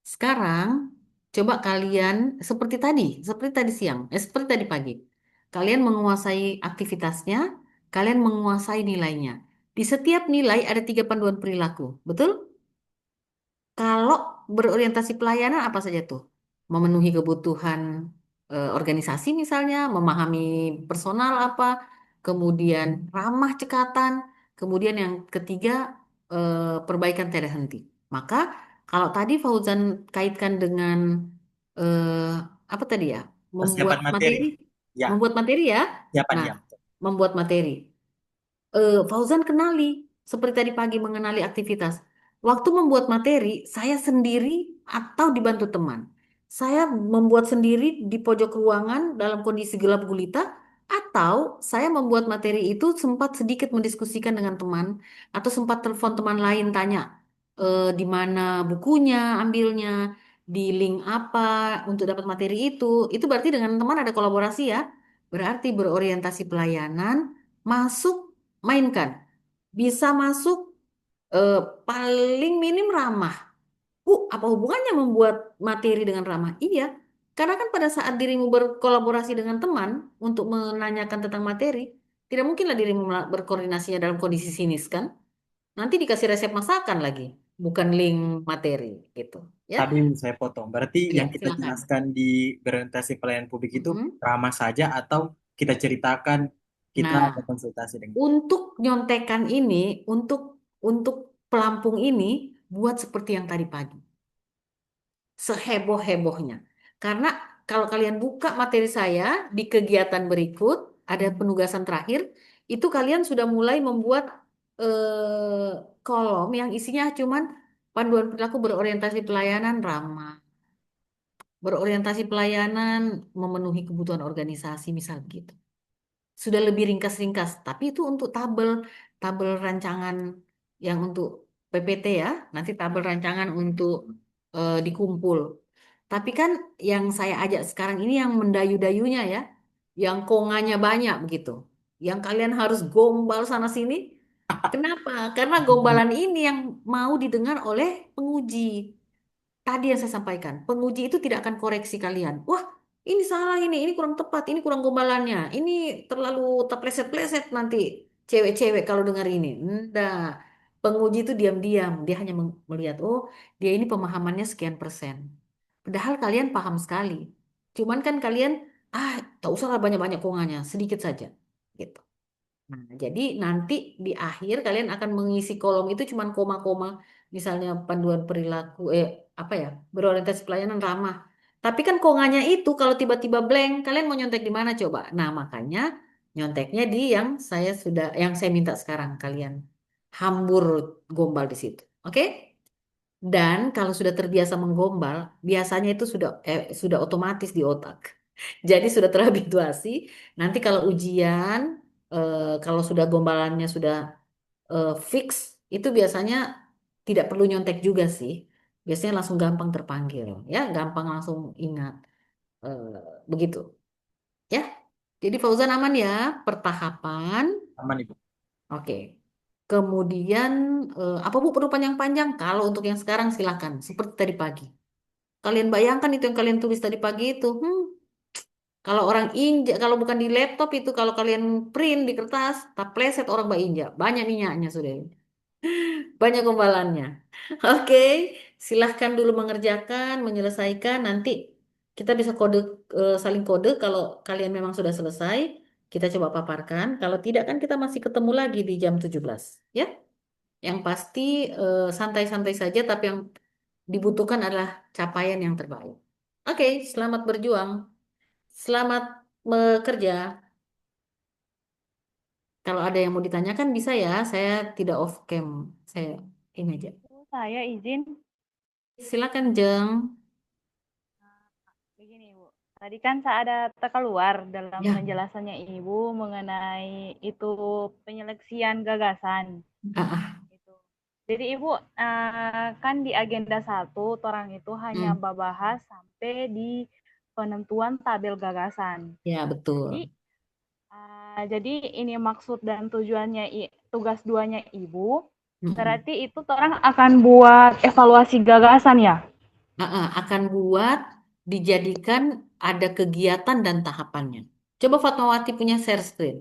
sekarang coba kalian seperti tadi siang, seperti tadi pagi. Kalian menguasai aktivitasnya, kalian menguasai nilainya. Di setiap nilai ada tiga panduan perilaku, betul? Kalau berorientasi pelayanan apa saja tuh? Memenuhi kebutuhan organisasi misalnya, memahami personal apa, kemudian ramah cekatan, kemudian yang ketiga perbaikan tiada henti. Maka kalau tadi Fauzan kaitkan dengan eh, apa tadi ya? Membuat Persiapan materi. materi. Ya, Membuat materi ya. siapa Nah, dia? membuat materi. Fauzan kenali, seperti tadi pagi mengenali aktivitas. Waktu membuat materi, saya sendiri atau dibantu teman. Saya membuat sendiri di pojok ruangan dalam kondisi gelap gulita, atau saya membuat materi itu sempat sedikit mendiskusikan dengan teman, atau sempat telepon teman lain tanya, di mana bukunya, ambilnya, di link apa untuk dapat materi itu. Itu berarti dengan teman ada kolaborasi ya. Berarti berorientasi pelayanan, masuk mainkan. Bisa masuk eh, paling minim ramah. Apa hubungannya membuat materi dengan ramah? Iya, karena kan pada saat dirimu berkolaborasi dengan teman untuk menanyakan tentang materi, tidak mungkinlah dirimu berkoordinasinya dalam kondisi sinis kan? Nanti dikasih resep masakan lagi, bukan link materi gitu. Ya, Tadi saya potong. Berarti ya yang kita silakan. jelaskan di berorientasi pelayanan publik itu Mm-mm. ramah saja atau kita ceritakan kita ada Nah, konsultasi dengan. untuk nyontekan ini, untuk pelampung ini, buat seperti yang tadi pagi. Seheboh-hebohnya. Karena kalau kalian buka materi saya di kegiatan berikut, ada penugasan terakhir, itu kalian sudah mulai membuat kolom yang isinya cuman panduan perilaku berorientasi pelayanan ramah, berorientasi pelayanan memenuhi kebutuhan organisasi, misal gitu. Sudah lebih ringkas-ringkas, tapi itu untuk tabel rancangan yang untuk PPT ya, nanti tabel rancangan untuk dikumpul. Tapi kan yang saya ajak sekarang ini yang mendayu-dayunya ya, yang konganya banyak begitu. Yang kalian harus gombal sana sini. Kenapa? Karena gombalan ini yang mau didengar oleh penguji. Tadi yang saya sampaikan, penguji itu tidak akan koreksi kalian. Wah, ini salah ini kurang tepat, ini kurang gombalannya, ini terlalu terpleset-pleset nanti cewek-cewek kalau dengar ini. Enggak. Penguji itu diam-diam, dia hanya melihat, oh, dia ini pemahamannya sekian persen. Padahal kalian paham sekali. Cuman kan kalian, tak usahlah banyak-banyak konganya, sedikit saja. Gitu. Nah, jadi nanti di akhir kalian akan mengisi kolom itu cuman koma-koma, misalnya panduan perilaku, apa ya, berorientasi pelayanan ramah. Tapi kan konganya itu kalau tiba-tiba blank, kalian mau nyontek di mana coba? Nah, makanya nyonteknya di yang saya minta sekarang kalian hambur gombal di situ. Oke? Dan kalau sudah terbiasa menggombal, biasanya itu sudah otomatis di otak. Jadi sudah terhabituasi. Nanti kalau ujian, kalau sudah gombalannya sudah fix, itu biasanya tidak perlu nyontek juga sih. Biasanya langsung gampang terpanggil, ya, gampang langsung ingat. Eh, Begitu, ya. Jadi Fauzan aman ya, pertahapan. Aman Ibu. Oke. Kemudian apa Bu perlu panjang-panjang? Kalau untuk yang sekarang silakan, seperti tadi pagi. Kalian bayangkan itu yang kalian tulis tadi pagi itu. Kalau orang injak, kalau bukan di laptop itu, kalau kalian print di kertas, tak pleset orang mbak injak. Banyak minyaknya sudah. Banyak gombalannya. Oke, silahkan dulu mengerjakan, menyelesaikan. Nanti kita bisa saling kode kalau kalian memang sudah selesai. Kita coba paparkan. Kalau tidak kan kita masih ketemu lagi di jam 17. Ya, yang pasti santai-santai saja, tapi yang dibutuhkan adalah capaian yang terbaik. Oke, selamat berjuang. Selamat bekerja. Kalau ada yang mau ditanyakan bisa ya, saya tidak off cam. Saya ini aja. Saya izin Silakan Jeng. begini, Bu. Tadi kan saya ada terkeluar dalam Ya, penjelasannya Ibu mengenai itu penyeleksian gagasan. ah, Gitu. Jadi Ibu kan di agenda 1 orang itu hanya hmm, membahas sampai di penentuan tabel gagasan. ya Jadi betul. jadi ini maksud dan tujuannya tugas 2-nya Ibu. Mm-mm. Berarti itu orang akan buat evaluasi gagasan ya? Akan buat dijadikan ada kegiatan dan tahapannya. Coba Fatmawati punya share screen.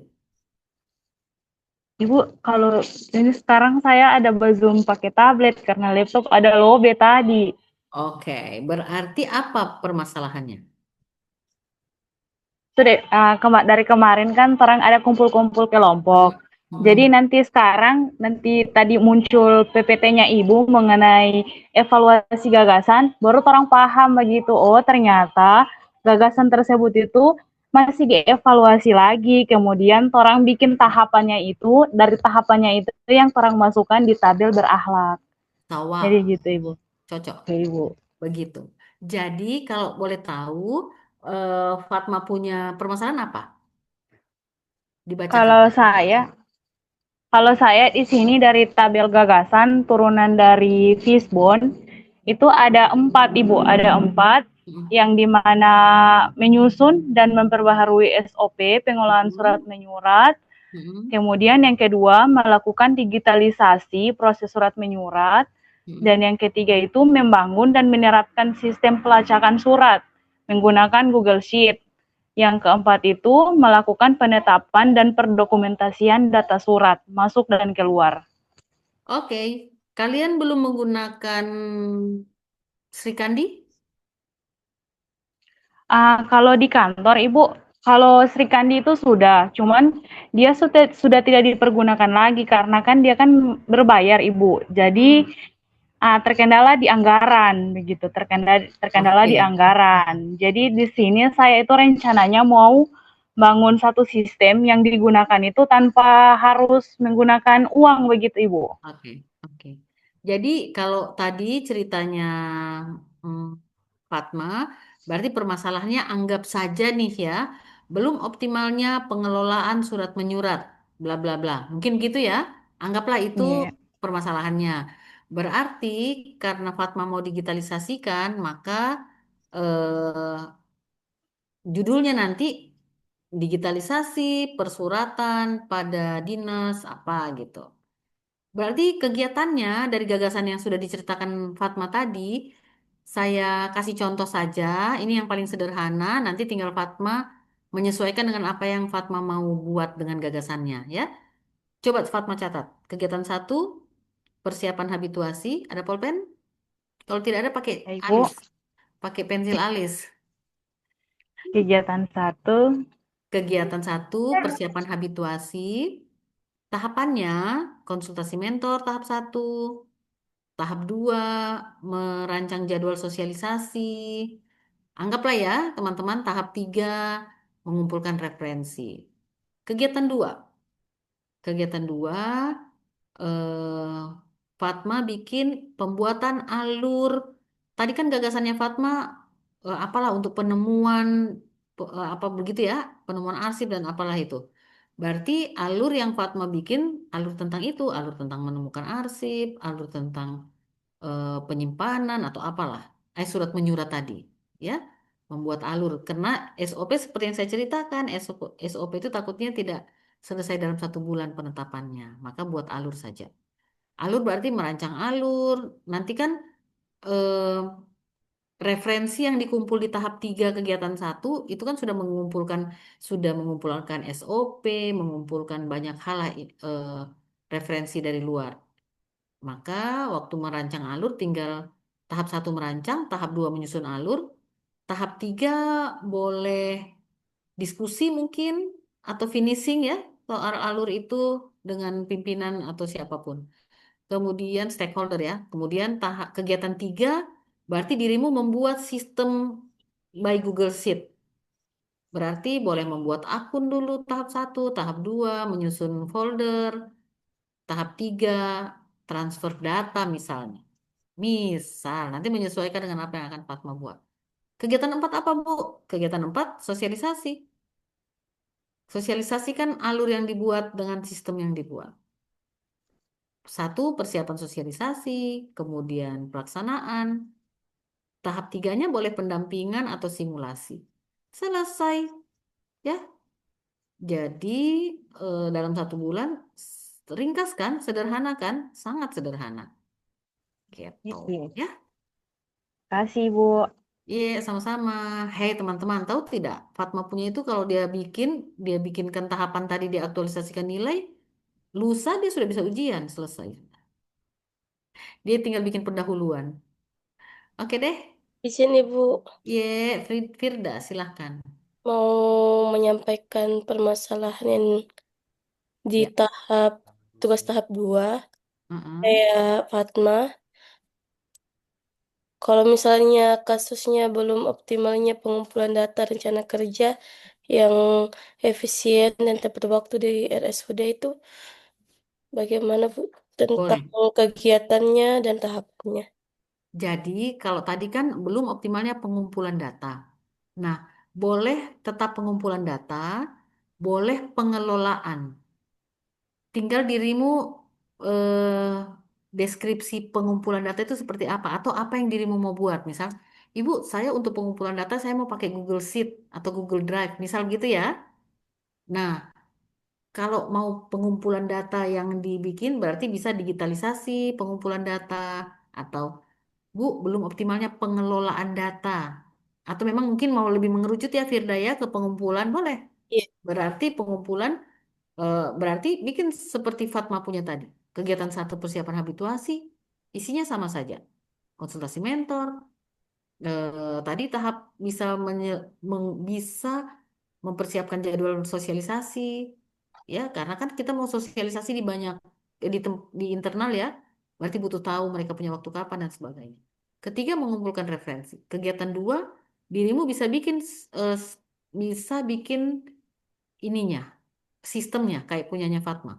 Ibu, kalau ini sekarang saya ada Zoom pakai tablet karena laptop ada lobe tadi. Oke, berarti apa permasalahannya? Itu deh, dari kemarin kan orang ada kumpul-kumpul kelompok. Jadi Mm-mm. nanti tadi muncul PPT-nya Ibu mengenai evaluasi gagasan, baru orang paham begitu. Oh, ternyata gagasan tersebut itu masih dievaluasi lagi. Kemudian orang bikin tahapannya itu, dari tahapannya itu yang orang masukkan di tabel berakhlak. Jadi Sawah, gitu Ibu. cocok. Oke Ibu. Begitu. Jadi kalau boleh tahu, Fatma punya permasalahan apa? Dibacakan. Kalau saya di sini dari tabel gagasan turunan dari Fishbone itu ada 4 Ibu, ada 4 Mm-mm. yang dimana menyusun dan memperbaharui SOP pengolahan surat Mm-mm. menyurat. Mm-mm. Kemudian yang kedua melakukan digitalisasi proses surat menyurat. Mm-mm. Dan yang ketiga itu membangun dan menerapkan sistem pelacakan surat menggunakan Google Sheet. Yang keempat itu melakukan penetapan dan perdokumentasian data surat masuk dan keluar. Oke, kalian belum menggunakan Sri Kandi? Kalau di kantor Ibu, kalau Sri Kandi itu sudah, cuman dia sudah tidak dipergunakan lagi karena kan dia kan berbayar Ibu. Jadi terkendala di anggaran begitu, terkendala di Oke, anggaran. Jadi di sini saya itu rencananya mau bangun satu sistem yang digunakan itu tanpa harus menggunakan uang begitu Ibu. oke, oke. Jadi kalau tadi ceritanya hmm, Fatma, berarti permasalahannya anggap saja nih ya, belum optimalnya pengelolaan surat menyurat, bla bla bla. Mungkin gitu ya. Anggaplah itu Iya. permasalahannya. Berarti karena Fatma mau digitalisasikan, maka eh, judulnya nanti digitalisasi persuratan pada dinas apa gitu. Berarti kegiatannya dari gagasan yang sudah diceritakan Fatma tadi, saya kasih contoh saja. Ini yang paling sederhana. Nanti tinggal Fatma menyesuaikan dengan apa yang Fatma mau buat dengan gagasannya, ya. Coba Fatma catat. Kegiatan satu, persiapan habituasi. Ada pulpen? Kalau tidak ada, pakai Ya, Ibu, alis, pakai pensil alis. kegiatan satu, Kegiatan satu, persiapan habituasi. Tahapannya, konsultasi mentor tahap satu. Tahap 2 merancang jadwal sosialisasi. Anggaplah ya, teman-teman, tahap 3 mengumpulkan referensi. Kegiatan 2 Kegiatan 2 eh, Fatma bikin pembuatan alur. Tadi kan gagasannya Fatma, apalah untuk penemuan, apa begitu ya, penemuan arsip dan apalah itu. Berarti alur yang Fatma bikin, alur tentang itu, alur tentang menemukan arsip, alur tentang penyimpanan atau apalah, surat menyurat tadi, ya, membuat alur. Karena SOP seperti yang saya ceritakan, SOP itu takutnya tidak selesai dalam 1 bulan penetapannya, maka buat alur saja. Alur berarti merancang alur. Nanti kan eh, referensi yang dikumpul di tahap 3 kegiatan satu itu kan sudah mengumpulkan SOP, mengumpulkan banyak hal lah, referensi dari luar. Maka waktu merancang alur tinggal tahap satu merancang, tahap 2 menyusun alur, tahap 3 boleh diskusi mungkin atau finishing ya soal alur itu dengan pimpinan atau siapapun. Kemudian stakeholder ya. Kemudian tahap kegiatan 3 berarti dirimu membuat sistem by Google Sheet. Berarti boleh membuat akun dulu tahap satu, tahap 2 menyusun folder, tahap 3 transfer data misalnya. Misal, nanti menyesuaikan dengan apa yang akan Fatma buat. Kegiatan 4 apa, Bu? Kegiatan 4 sosialisasi. Sosialisasi kan alur yang dibuat dengan sistem yang dibuat. Satu, persiapan sosialisasi, kemudian pelaksanaan. Tahap 3-nya boleh pendampingan atau simulasi. Selesai, ya. Jadi, dalam 1 bulan, ringkas kan, sederhana kan? Sangat sederhana. Gitu, Iya. ya. Kasih Ibu. Iya, sama-sama. Hei teman-teman, tahu tidak? Fatma punya itu kalau dia bikinkan tahapan tadi, dia aktualisasikan nilai, lusa dia sudah bisa ujian, selesai. Dia tinggal bikin pendahuluan. Oke deh. Izin Ibu Iya, Firda, silahkan. mau menyampaikan permasalahan yang di Ya. tugas tahap 2. Mm-mm. Kayak Fatma, Kalau misalnya kasusnya belum optimalnya pengumpulan data rencana kerja yang efisien dan tepat waktu di RSUD itu bagaimana Bu tentang Boleh. kegiatannya dan tahapannya? Jadi kalau tadi kan belum optimalnya pengumpulan data. Nah, boleh tetap pengumpulan data, boleh pengelolaan. Tinggal dirimu eh, deskripsi pengumpulan data itu seperti apa atau apa yang dirimu mau buat. Misal, Ibu, saya untuk pengumpulan data saya mau pakai Google Sheet atau Google Drive, misal gitu ya. Nah, kalau mau pengumpulan data yang dibikin berarti bisa digitalisasi pengumpulan data atau Bu, belum optimalnya pengelolaan data. Atau memang mungkin mau lebih mengerucut ya Firda ya ke pengumpulan boleh. Iya. Berarti pengumpulan berarti bikin seperti Fatma punya tadi. Kegiatan satu persiapan habituasi, isinya sama saja. Konsultasi mentor, tadi tahap bisa bisa mempersiapkan jadwal sosialisasi, ya karena kan kita mau sosialisasi di banyak di internal ya, berarti butuh tahu mereka punya waktu kapan dan sebagainya. Ketiga, mengumpulkan referensi. Kegiatan dua, dirimu bisa bikin bisa bikin ininya, sistemnya kayak punyanya Fatma.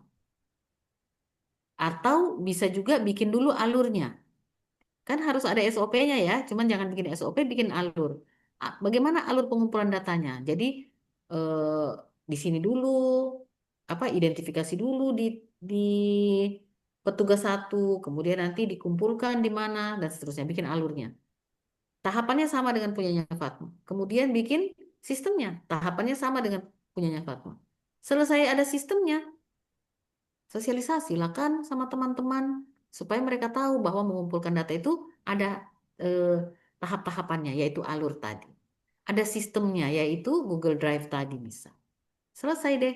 Atau bisa juga bikin dulu alurnya. Kan harus ada SOP-nya ya, cuman jangan bikin SOP, bikin alur. Bagaimana alur pengumpulan datanya? Jadi eh, di sini dulu, apa identifikasi dulu di petugas satu, kemudian nanti dikumpulkan di mana dan seterusnya, bikin alurnya. Tahapannya sama dengan punyanya Fatma. Kemudian bikin sistemnya, tahapannya sama dengan punyanya Fatma. Selesai ada sistemnya, sosialisasi lah kan sama teman-teman supaya mereka tahu bahwa mengumpulkan data itu ada eh, tahap-tahapannya yaitu alur tadi. Ada sistemnya yaitu Google Drive tadi bisa. Selesai deh.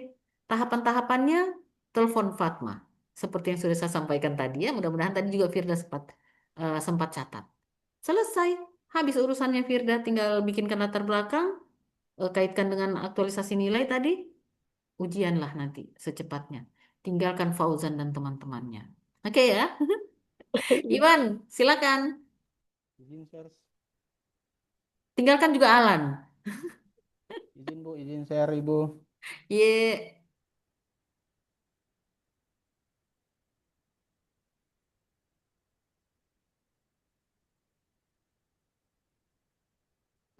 Tahapan-tahapannya telepon Fatma. Seperti yang sudah saya sampaikan tadi ya. Mudah-mudahan tadi juga Firda sempat catat. Selesai. Habis urusannya Firda tinggal bikinkan latar belakang, kaitkan dengan aktualisasi nilai tadi, ujianlah nanti secepatnya. Tinggalkan Fauzan dan teman-temannya. Oke ya, Iwan, silakan. Izin share, Tinggalkan juga Alan. izin Bu, izin share Ibu. Ye,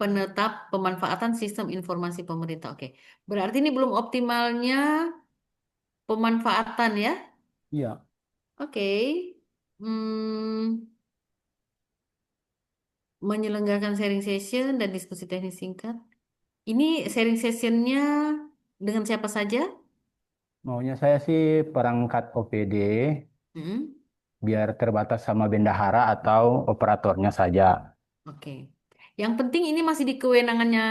penetap pemanfaatan sistem informasi pemerintah. Oke, berarti ini belum optimalnya pemanfaatan ya. Iya, Oke. Hmm, menyelenggarakan sharing session dan diskusi teknis singkat. Ini sharing sessionnya dengan siapa saja? maunya saya sih perangkat OPD Hmm, biar terbatas sama bendahara atau operatornya saja. oke. Yang penting ini masih di kewenangannya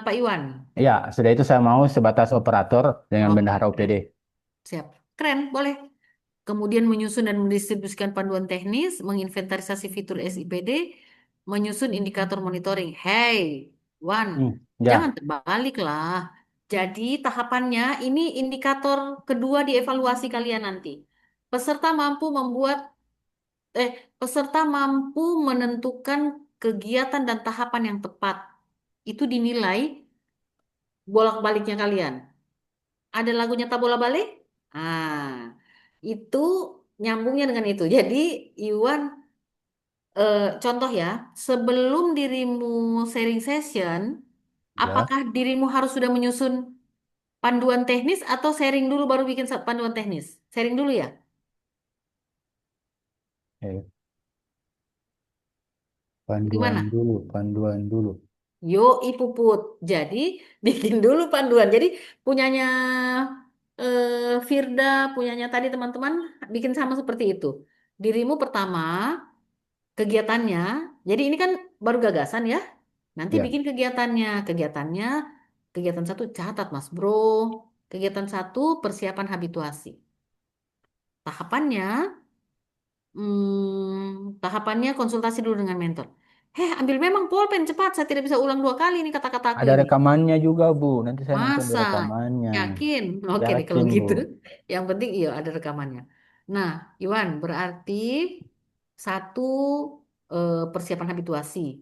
Pak Iwan. Iya, sudah itu saya mau sebatas operator dengan Oke, bendahara keren. OPD. Siap. Keren, boleh. Kemudian menyusun dan mendistribusikan panduan teknis, menginventarisasi fitur SIPD, menyusun indikator monitoring. Hey, Wan, jangan Ya, terbalik lah. Jadi tahapannya ini indikator kedua di evaluasi kalian nanti. Peserta mampu membuat, eh, peserta mampu menentukan kegiatan dan tahapan yang tepat. Itu dinilai bolak-baliknya kalian. Ada lagunya Tabola Bale? Itu nyambungnya dengan itu. Jadi, Iwan, contoh ya, sebelum dirimu sharing session, ya. apakah dirimu harus sudah menyusun panduan teknis atau sharing dulu baru bikin panduan teknis? Sharing dulu ya? Eh, panduan Gimana? dulu, panduan dulu. Yo, Puput. Jadi, bikin dulu panduan. Jadi, punyanya Firda, punyanya tadi teman-teman, bikin sama seperti itu. Dirimu pertama, kegiatannya. Jadi ini kan baru gagasan ya. Nanti Ya, bikin kegiatannya, kegiatan satu catat Mas Bro. Kegiatan satu persiapan habituasi. Tahapannya, tahapannya konsultasi dulu dengan mentor. Ambil memang pulpen cepat. Saya tidak bisa ulang dua kali ini kata-kataku ada ini. rekamannya juga Bu. Nanti saya nonton di Masa? rekamannya. Yakin? Oke deh kalau Yakin Bu. gitu. Yang penting iya ada rekamannya. Nah, Iwan, berarti satu persiapan habituasi.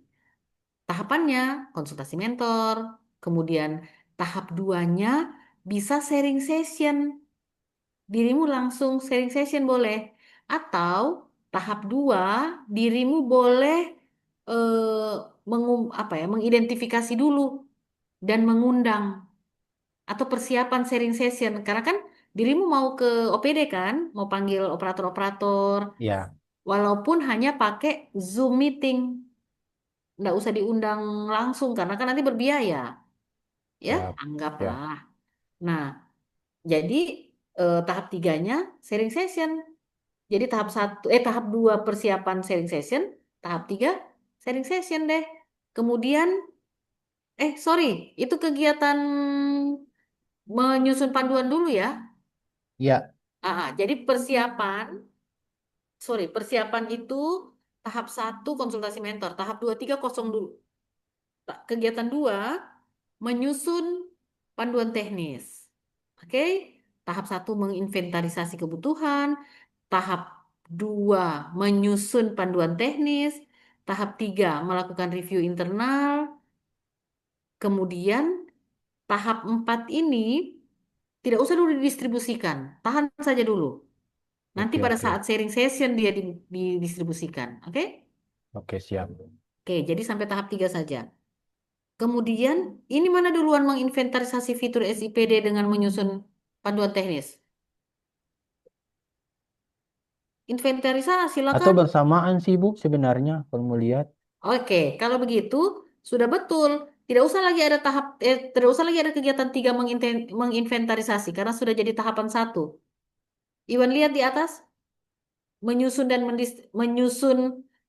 Tahapannya konsultasi mentor, kemudian tahap duanya bisa sharing session. Dirimu langsung sharing session boleh. Atau tahap dua, dirimu boleh mengidentifikasi dulu dan mengundang atau persiapan sharing session. Karena kan dirimu mau ke OPD kan, mau panggil operator-operator, Ya, walaupun hanya pakai Zoom meeting. Nggak usah diundang langsung karena kan nanti berbiaya, ya siap. Ya. anggaplah. Nah, jadi tahap tiganya sharing session. Jadi tahap dua persiapan sharing session, tahap tiga sharing session deh. Kemudian, sorry, itu kegiatan menyusun panduan dulu ya. Ya, Jadi persiapan itu tahap satu konsultasi mentor, tahap dua, tiga kosong dulu. Kegiatan dua menyusun panduan teknis. Oke, tahap satu menginventarisasi kebutuhan, tahap dua menyusun panduan teknis, tahap tiga melakukan review internal, kemudian tahap empat ini tidak usah dulu didistribusikan, tahan saja dulu. Nanti oke, pada oke. saat sharing session dia didistribusikan, oke? Oke, siap. Oke, jadi sampai tahap tiga saja. Kemudian, ini mana duluan menginventarisasi fitur SIPD dengan menyusun panduan teknis? Inventarisasi lah Atau kan? bersamaan sih, Bu, sebenarnya kalau mau lihat. Oke, kalau begitu sudah betul. Tidak usah lagi ada kegiatan tiga menginventarisasi karena sudah jadi tahapan satu. Iwan lihat di atas, menyusun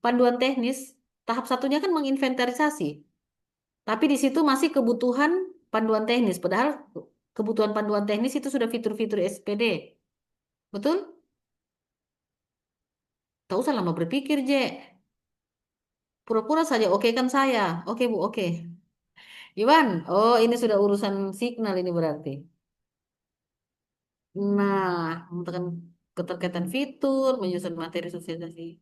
panduan teknis. Tahap satunya kan menginventarisasi. Tapi di situ masih kebutuhan panduan teknis. Padahal kebutuhan panduan teknis itu sudah fitur-fitur SPD. Betul? Tak usah lama berpikir, Je. Pura-pura saja, oke kan saya. Oke, Bu, oke. Iwan, oh ini sudah urusan signal ini berarti. Nah, menekan keterkaitan fitur, menyusun materi sosialisasi.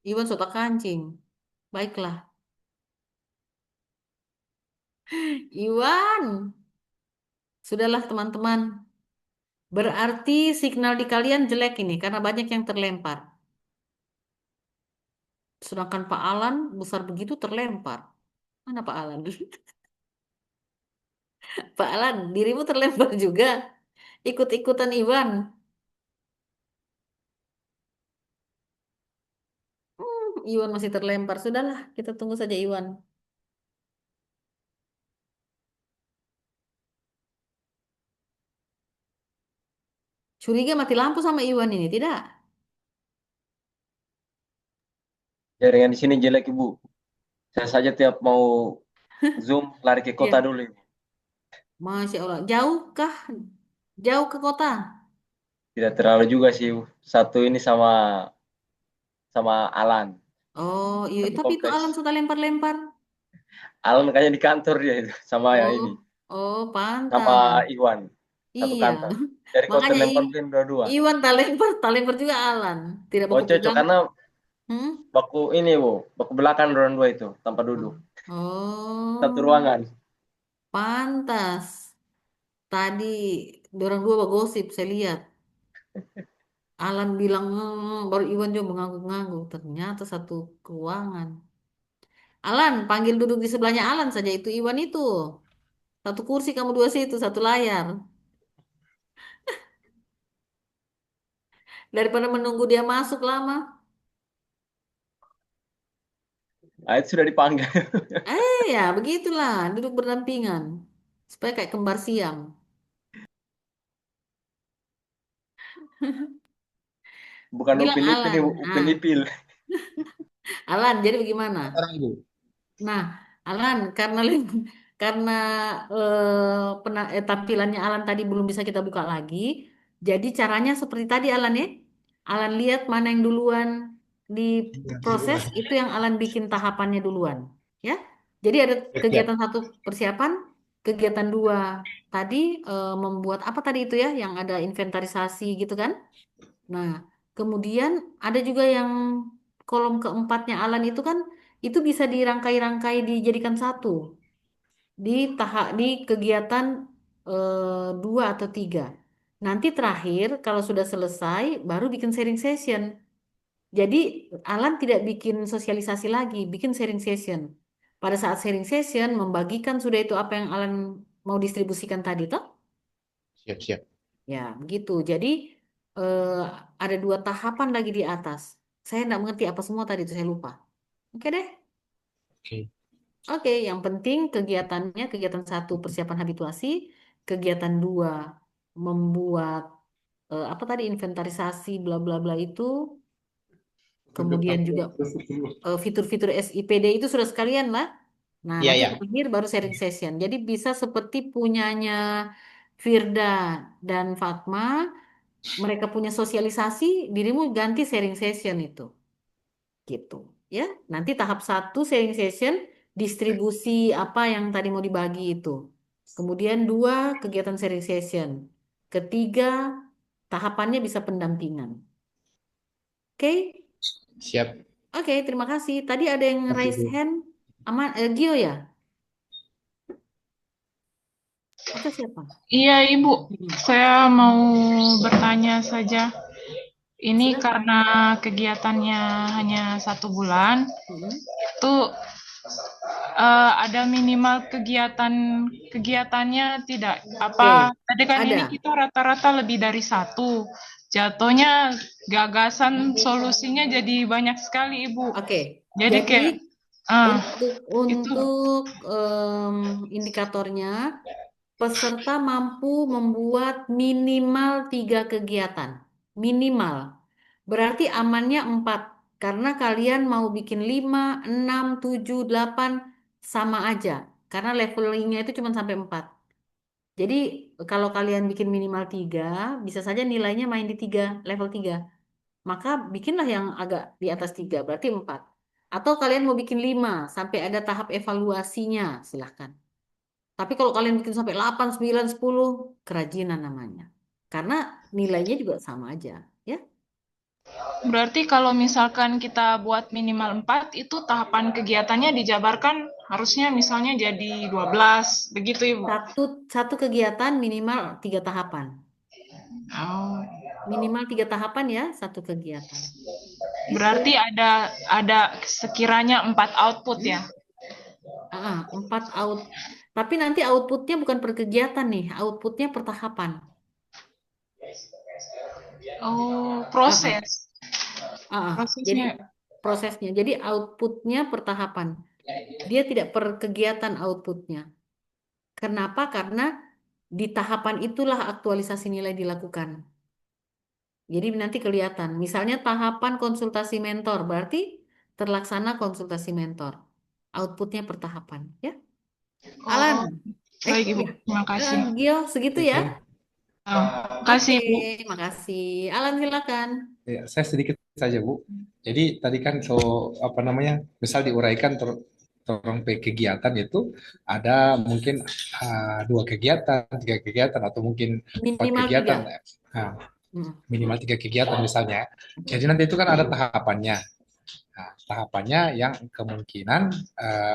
Iwan soto kancing. Baiklah. Iwan, sudahlah teman-teman. Berarti signal di kalian jelek ini karena banyak yang terlempar. Sedangkan Pak Alan besar begitu terlempar. Mana Pak Alan? Pak Alan, dirimu terlempar juga. Ikut-ikutan Iwan. Iwan masih terlempar. Sudahlah, kita tunggu saja Iwan. Curiga mati lampu sama Iwan ini, tidak? Jaringan di sini jelek, Ibu. Saya saja tiap mau Zoom lari ke kota Iya. dulu, Ibu. Masya Allah. Jauh kah? Jauh ke kota? Tidak terlalu juga sih, Ibu. Satu ini sama sama Alan. Oh, iya. Satu Tapi itu kompleks. Alan sudah lempar-lempar. Alan kayaknya di kantor dia itu sama yang Oh, ini. oh, Sama pantas. Iwan. Satu Iya. kantor. Dari kau Makanya terlempar mungkin dua-dua. Iwan tak lempar juga Alan. Tidak Oh, baku cocok pegang. karena Hmm? baku ini, Bu. Baku belakang orang dua itu tanpa duduk. Satu Oh, ruangan. pantas. Tadi dorang dua gosip saya lihat. Alan bilang, baru Iwan juga mengangguk-ngangguk. Ternyata satu keuangan. Alan, panggil duduk di sebelahnya Alan saja itu Iwan itu. Satu kursi kamu dua situ, satu layar. Daripada menunggu dia masuk lama. Nah, itu sudah dipanggil. Ya begitulah, duduk berdampingan. Supaya kayak kembar siam. Bukan Bilang Upin Ipin, Alan. Ibu. Upin Ipil. Alan, jadi bagaimana? Sekarang Ibu. Nah, Alan, karena tampilannya Alan tadi belum bisa kita buka lagi, jadi caranya seperti tadi Alan ya. Alan lihat mana yang duluan diproses, Duluan. itu yang Alan bikin tahapannya duluan, ya. Jadi ada Siap. kegiatan satu persiapan, kegiatan 2 tadi membuat apa tadi itu ya, yang ada inventarisasi gitu kan? Nah, kemudian ada juga yang kolom keempatnya Alan itu kan, itu bisa dirangkai-rangkai dijadikan satu di kegiatan 2 atau 3. Nanti terakhir kalau sudah selesai baru bikin sharing session. Jadi Alan tidak bikin sosialisasi lagi, bikin sharing session. Pada saat sharing session membagikan sudah itu apa yang Alan mau distribusikan tadi toh? Siap-siap. Ya, begitu. Jadi eh, ada 2 tahapan lagi di atas. Saya tidak mengerti apa semua tadi itu, saya lupa. Oke deh. Oke. Oke, yang penting kegiatannya, kegiatan 1 persiapan habituasi, kegiatan 2 membuat apa tadi inventarisasi bla bla bla itu, kemudian juga fitur-fitur SIPD itu sudah sekalian lah. Nah, Iya, nanti ya. terakhir baru sharing session. Jadi bisa seperti punyanya Firda dan Fatma, mereka punya sosialisasi, dirimu ganti sharing session itu. Gitu. Ya, nanti tahap 1 sharing session, distribusi apa yang tadi mau dibagi itu. Kemudian 2 kegiatan sharing session. Ketiga, tahapannya bisa pendampingan. Oke? Siap. Oke, terima kasih. Tadi ada yang Kasih, raise Bu. hand, Gio ya? Atau siapa? Iya, Ibu. Saya mau bertanya saja. Ini Silakan. karena kegiatannya hanya 1 bulan, itu ada minimal kegiatannya tidak? Apa Oke, tadi kan ini ada. kita rata-rata lebih dari 1. Jatuhnya gagasan solusinya jadi banyak sekali, Ibu. Oke, Jadi jadi kayak itu untuk indikatornya peserta mampu membuat minimal 3 kegiatan. Minimal. Berarti amannya 4. Karena kalian mau bikin 5, 6, 7, 8 sama aja. Karena levelingnya itu cuma sampai 4. Jadi kalau kalian bikin minimal 3, bisa saja nilainya main di 3, level 3. Maka bikinlah yang agak di atas 3, berarti 4. Atau kalian mau bikin 5, sampai ada tahap evaluasinya, silahkan. Tapi kalau kalian bikin sampai 8, 9, 10, kerajinan namanya. Karena nilainya juga sama aja, ya. berarti kalau misalkan kita buat minimal 4, itu tahapan kegiatannya dijabarkan harusnya misalnya jadi 12, begitu Ibu? Satu kegiatan minimal 3 tahapan. Oh. Minimal 3 tahapan ya, satu kegiatan. Berarti ada sekiranya 4 output ya? 4 out. Tapi nanti outputnya bukan per kegiatan nih, outputnya per tahapan. Oh, proses. Jadi Prosesnya. prosesnya. Jadi outputnya per tahapan. Dia tidak per kegiatan outputnya. Kenapa? Karena di tahapan itulah aktualisasi nilai dilakukan. Jadi nanti kelihatan. Misalnya tahapan konsultasi mentor, berarti terlaksana konsultasi mentor. Outputnya per tahapan, ya. Alan, Baik Ibu, ya. terima kasih. Gio, segitu ya. Kasih Oke, Bu. makasih. Alan silakan. Ya, saya sedikit saja, Bu. Jadi tadi kan apa namanya, misal diuraikan terong kegiatan itu ada mungkin 2 kegiatan, 3 kegiatan, atau mungkin 4 Minimal kegiatan. 3. Nah, minimal 3 kegiatan misalnya. Jadi nanti itu kan ada tahapannya. Nah, tahapannya yang kemungkinan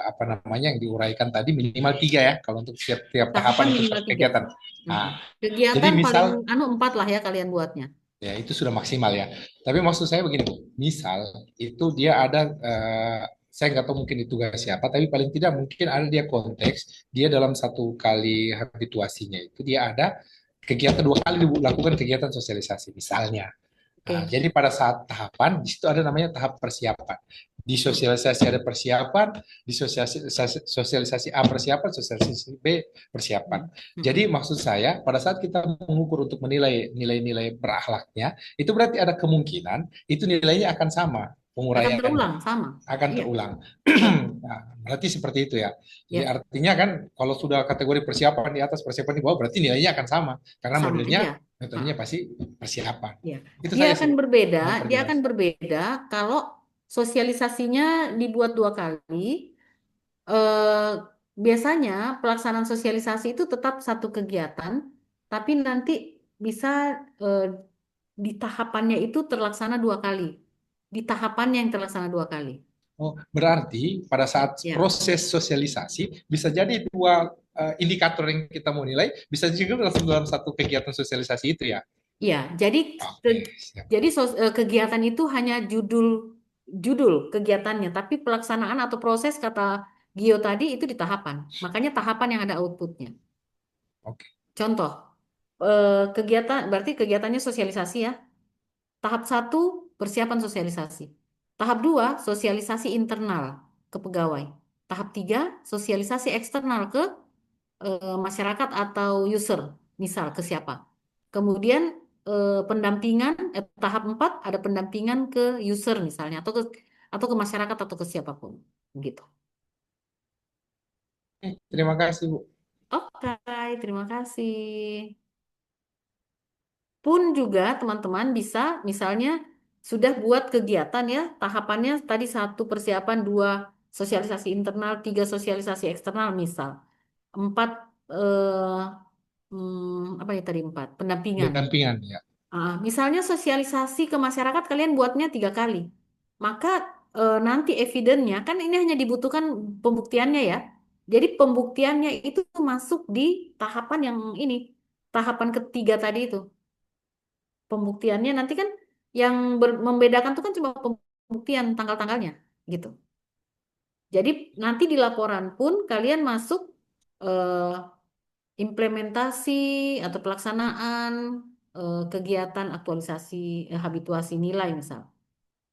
apa namanya yang diuraikan tadi minimal 3 ya, kalau untuk tiap tahapan itu minimal 3. kegiatan. Nah, Kegiatan jadi misal paling 4 lah ya kalian buatnya. ya itu sudah maksimal ya. Tapi maksud saya begini, Bu. Misal itu dia ada, saya nggak tahu mungkin itu tugas siapa, tapi paling tidak mungkin ada dia konteks, dia dalam 1 kali habituasinya itu dia ada kegiatan 2 kali dilakukan kegiatan sosialisasi misalnya. Nah, jadi pada saat tahapan, di situ ada namanya tahap persiapan. Di sosialisasi ada persiapan, di sosialisasi A persiapan, sosialisasi B persiapan. Jadi maksud saya, pada saat kita mengukur untuk menilai nilai-nilai berakhlaknya, itu berarti ada kemungkinan itu nilainya akan sama. Akan terulang, sama. Akan terulang. Nah, berarti seperti itu ya. Jadi artinya kan kalau sudah kategori persiapan di atas, persiapan di bawah, berarti nilainya akan sama. Karena metodenya pasti persiapan. Itu Dia saya akan sih. berbeda, dia akan berbeda kalau sosialisasinya dibuat 2 kali, biasanya pelaksanaan sosialisasi itu tetap satu kegiatan, tapi nanti bisa di tahapannya itu terlaksana 2 kali. Di tahapannya yang terlaksana 2 kali. Oh, berarti pada saat Ya, proses sosialisasi bisa jadi dua indikator yang kita mau nilai bisa juga langsung dalam satu kegiatan sosialisasi itu ya. iya. Jadi Oke, siap. kegiatan itu hanya judul kegiatannya, tapi pelaksanaan atau proses kata Gio tadi itu di tahapan. Makanya tahapan yang ada outputnya. Oke. Contoh, kegiatan berarti kegiatannya sosialisasi ya. Tahap 1 persiapan sosialisasi. Tahap 2 sosialisasi internal ke pegawai. Tahap 3 sosialisasi eksternal ke masyarakat atau user, misal ke siapa. Kemudian pendampingan tahap 4 ada pendampingan ke user misalnya atau ke masyarakat atau ke siapapun gitu. Terima kasih, Bu. Oke, terima kasih. Pun juga teman-teman bisa misalnya sudah buat kegiatan ya, tahapannya tadi 1 persiapan, 2 sosialisasi internal, 3 sosialisasi eksternal misal. 4 apa ya tadi 4 pendampingan. Pendampingan ya. Misalnya sosialisasi ke masyarakat kalian buatnya 3 kali. Maka nanti evidennya kan ini hanya dibutuhkan pembuktiannya ya. Jadi pembuktiannya itu masuk di tahapan yang ini, tahapan ketiga tadi itu. Pembuktiannya nanti kan yang membedakan itu kan cuma pembuktian tanggal-tanggalnya gitu. Jadi nanti di laporan pun kalian masuk eh, implementasi atau pelaksanaan kegiatan aktualisasi habituasi nilai misal.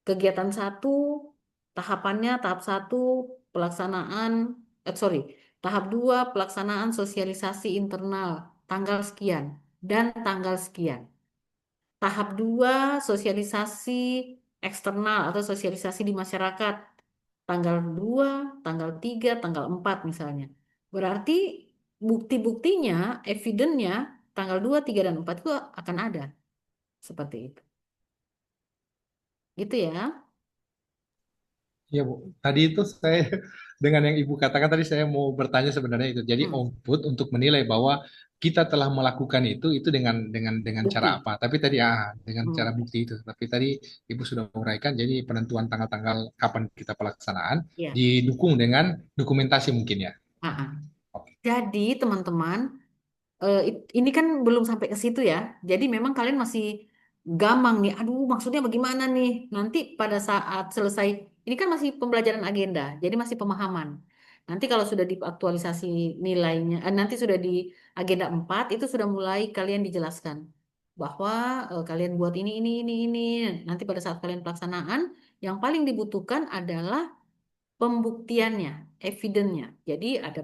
Kegiatan 1 tahapannya tahap 1 pelaksanaan tahap 2 pelaksanaan sosialisasi internal tanggal sekian dan tanggal sekian. Tahap 2 sosialisasi eksternal atau sosialisasi di masyarakat tanggal 2, tanggal 3, tanggal 4 misalnya. Berarti bukti-buktinya, evidennya tanggal 2, 3, dan 4 itu akan ada. Seperti itu. Gitu ya. Iya, Bu. Tadi itu saya dengan yang Ibu katakan tadi saya mau bertanya sebenarnya itu. Jadi Hmm, output untuk menilai bahwa kita telah melakukan itu dengan cara bukti. apa? Tapi tadi dengan cara Hmm, bukti itu. Tapi tadi Ibu sudah uraikan jadi penentuan tanggal-tanggal kapan kita pelaksanaan ya. didukung dengan dokumentasi mungkin ya. Ah, ah. Oke. Jadi teman-teman, ini kan belum sampai ke situ ya. Jadi memang kalian masih gamang nih. Aduh, maksudnya bagaimana nih? Nanti pada saat selesai, ini kan masih pembelajaran agenda, jadi masih pemahaman. Nanti kalau sudah diaktualisasi nilainya, nanti sudah di agenda 4 itu sudah mulai kalian dijelaskan bahwa kalian buat ini. Nanti pada saat kalian pelaksanaan, yang paling dibutuhkan adalah pembuktiannya, evidennya. Jadi ada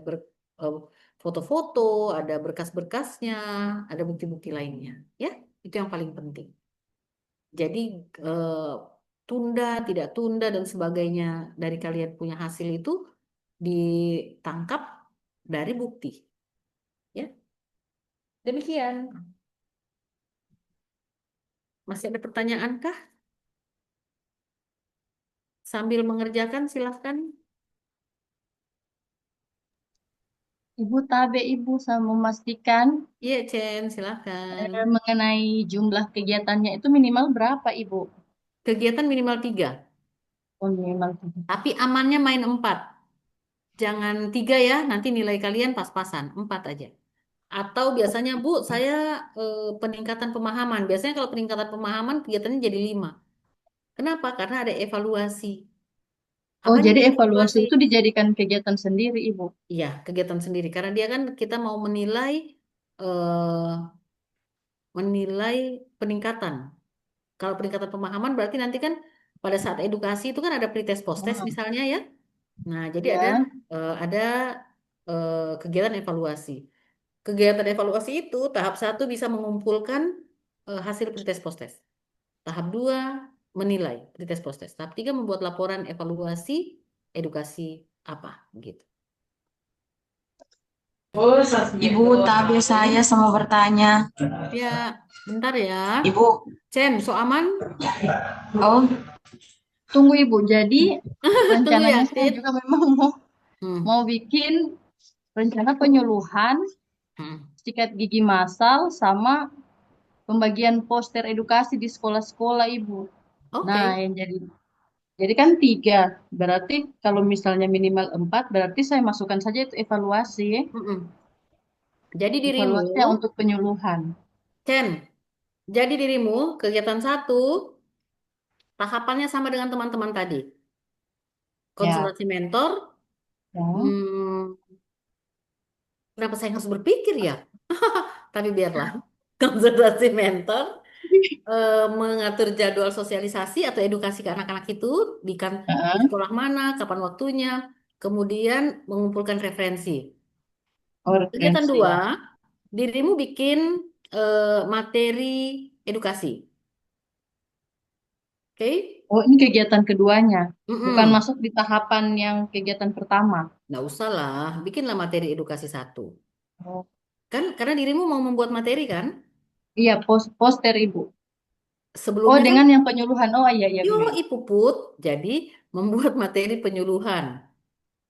eh, foto-foto, ada berkas-berkasnya, ada bukti-bukti lainnya. Ya, itu yang paling penting. Jadi eh, tunda, tidak tunda dan sebagainya dari kalian punya hasil itu ditangkap dari bukti. Ya, demikian. Masih ada pertanyaan kah? Sambil mengerjakan silahkan. Ibu Tabe, Ibu saya memastikan Iya, Chen, silahkan. mengenai jumlah kegiatannya itu minimal berapa, Ibu? Kegiatan minimal 3, Oh, minimal 3. tapi amannya main 4. Jangan 3 ya, nanti nilai kalian pas-pasan, 4 aja. Atau biasanya Bu, saya peningkatan pemahaman. Biasanya kalau peningkatan pemahaman kegiatannya jadi 5. Kenapa? Karena ada evaluasi. Oh, Apa nih jadi evaluasi evaluasi? itu dijadikan kegiatan sendiri, Ibu. Iya, kegiatan sendiri. Karena dia kan kita mau menilai eh, menilai peningkatan. Kalau peningkatan pemahaman berarti nanti kan pada saat edukasi itu kan ada pretest posttest misalnya ya. Nah, jadi ada Ya. ada kegiatan evaluasi. Kegiatan evaluasi itu tahap 1 bisa mengumpulkan hasil pretest posttest. Tahap 2 menilai pretest posttest. Tahap 3 membuat laporan evaluasi edukasi apa gitu. Ibu, tapi saya mau bertanya. Ya, bentar ya. Ibu, Chen, so aman? oh, Tunggu, Ibu. Jadi Tunggu ya, rencananya saya Tit. juga memang mau bikin rencana penyuluhan, Hmm. sikat gigi massal, sama pembagian poster edukasi di sekolah-sekolah, Ibu. Oke. Nah, yang jadi kan 3. Berarti kalau misalnya minimal 4, berarti saya masukkan saja itu evaluasi. Mm-mm. Jadi dirimu, Evaluasinya untuk penyuluhan. Chen, jadi dirimu kegiatan 1 tahapannya sama dengan teman-teman tadi. Ya, Konsultasi mentor, ya. hmm, kenapa saya harus berpikir ya? Tapi biarlah. Konsultasi mentor, mengatur jadwal sosialisasi atau edukasi ke anak-anak itu di Heeh. sekolah mana, kapan waktunya, kemudian mengumpulkan referensi. Oh, Kegiatan referensi 2, ya. dirimu bikin materi edukasi. Oke? Oh, ini kegiatan keduanya. Bukan Mm-mm. masuk di tahapan yang kegiatan pertama. Nggak usah lah, bikinlah materi edukasi 1. Oh, Kan karena dirimu mau membuat materi kan? iya, poster Ibu. Oh, Sebelumnya kan, dengan yang penyuluhan. Oh, iya, iya, yo Bu. Puput, jadi membuat materi penyuluhan,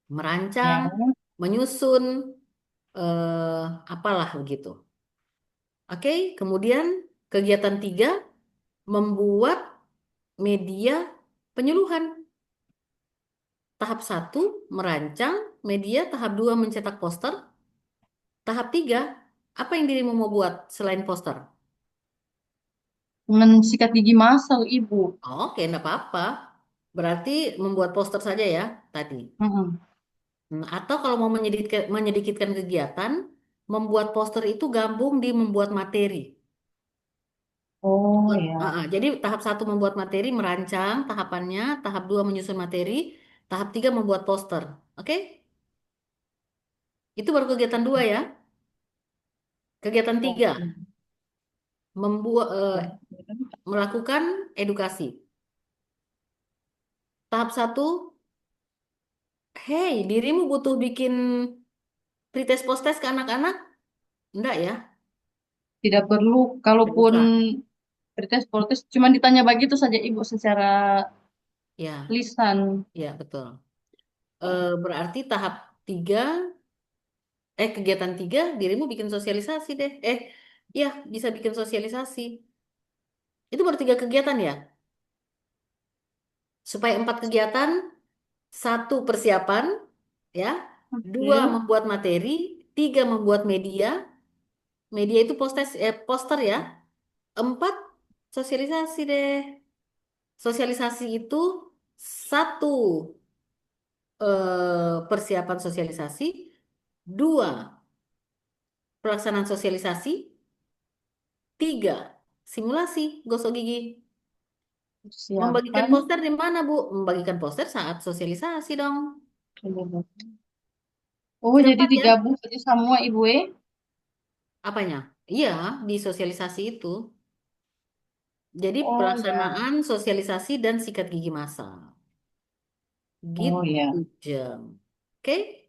merancang, Ya. menyusun, eh, apalah begitu. Oke, kemudian kegiatan 3, membuat media penyuluhan. Tahap 1, merancang media. Tahap 2, mencetak poster. Tahap 3, apa yang dirimu mau buat selain poster? Mensikat gigi massal, Ibu. Oke, enggak apa-apa. Berarti membuat poster saja ya tadi. Mm-mm. Atau kalau mau menyedikitkan kegiatan, membuat poster itu gabung di membuat materi. Oh, ya. Jadi tahap 1 membuat materi, merancang tahapannya, tahap 2 menyusun materi, tahap 3 membuat poster. Oke? Itu baru kegiatan 2 ya. Kegiatan 3, Oke. membuat Ya. melakukan edukasi. Tahap 1, hey, dirimu butuh bikin pretest posttest ke anak-anak? Enggak ya? Tidak perlu, Enggak kalaupun usah. protes, cuma ditanya begitu saja Ibu secara Ya, lisan. ya betul. Berarti tahap 3, kegiatan 3, dirimu bikin sosialisasi deh. Ya, bisa bikin sosialisasi. Itu baru 3 kegiatan ya? Supaya 4 kegiatan, 1 persiapan, ya, 2 Oke. membuat materi, 3 membuat media, media itu poster ya, 4 sosialisasi deh. Sosialisasi itu 1 persiapan sosialisasi, 2 pelaksanaan sosialisasi, 3 simulasi gosok gigi. Membagikan Siapkan. poster di mana, Bu? Membagikan poster saat sosialisasi dong. Oh, Sudah jadi 4 ya? digabung saja semua Ibu. Apanya? Iya, di sosialisasi itu. Jadi Oh, ya. pelaksanaan sosialisasi dan sikat gigi massal. Oh, Gitu, ya. Jam. Oke?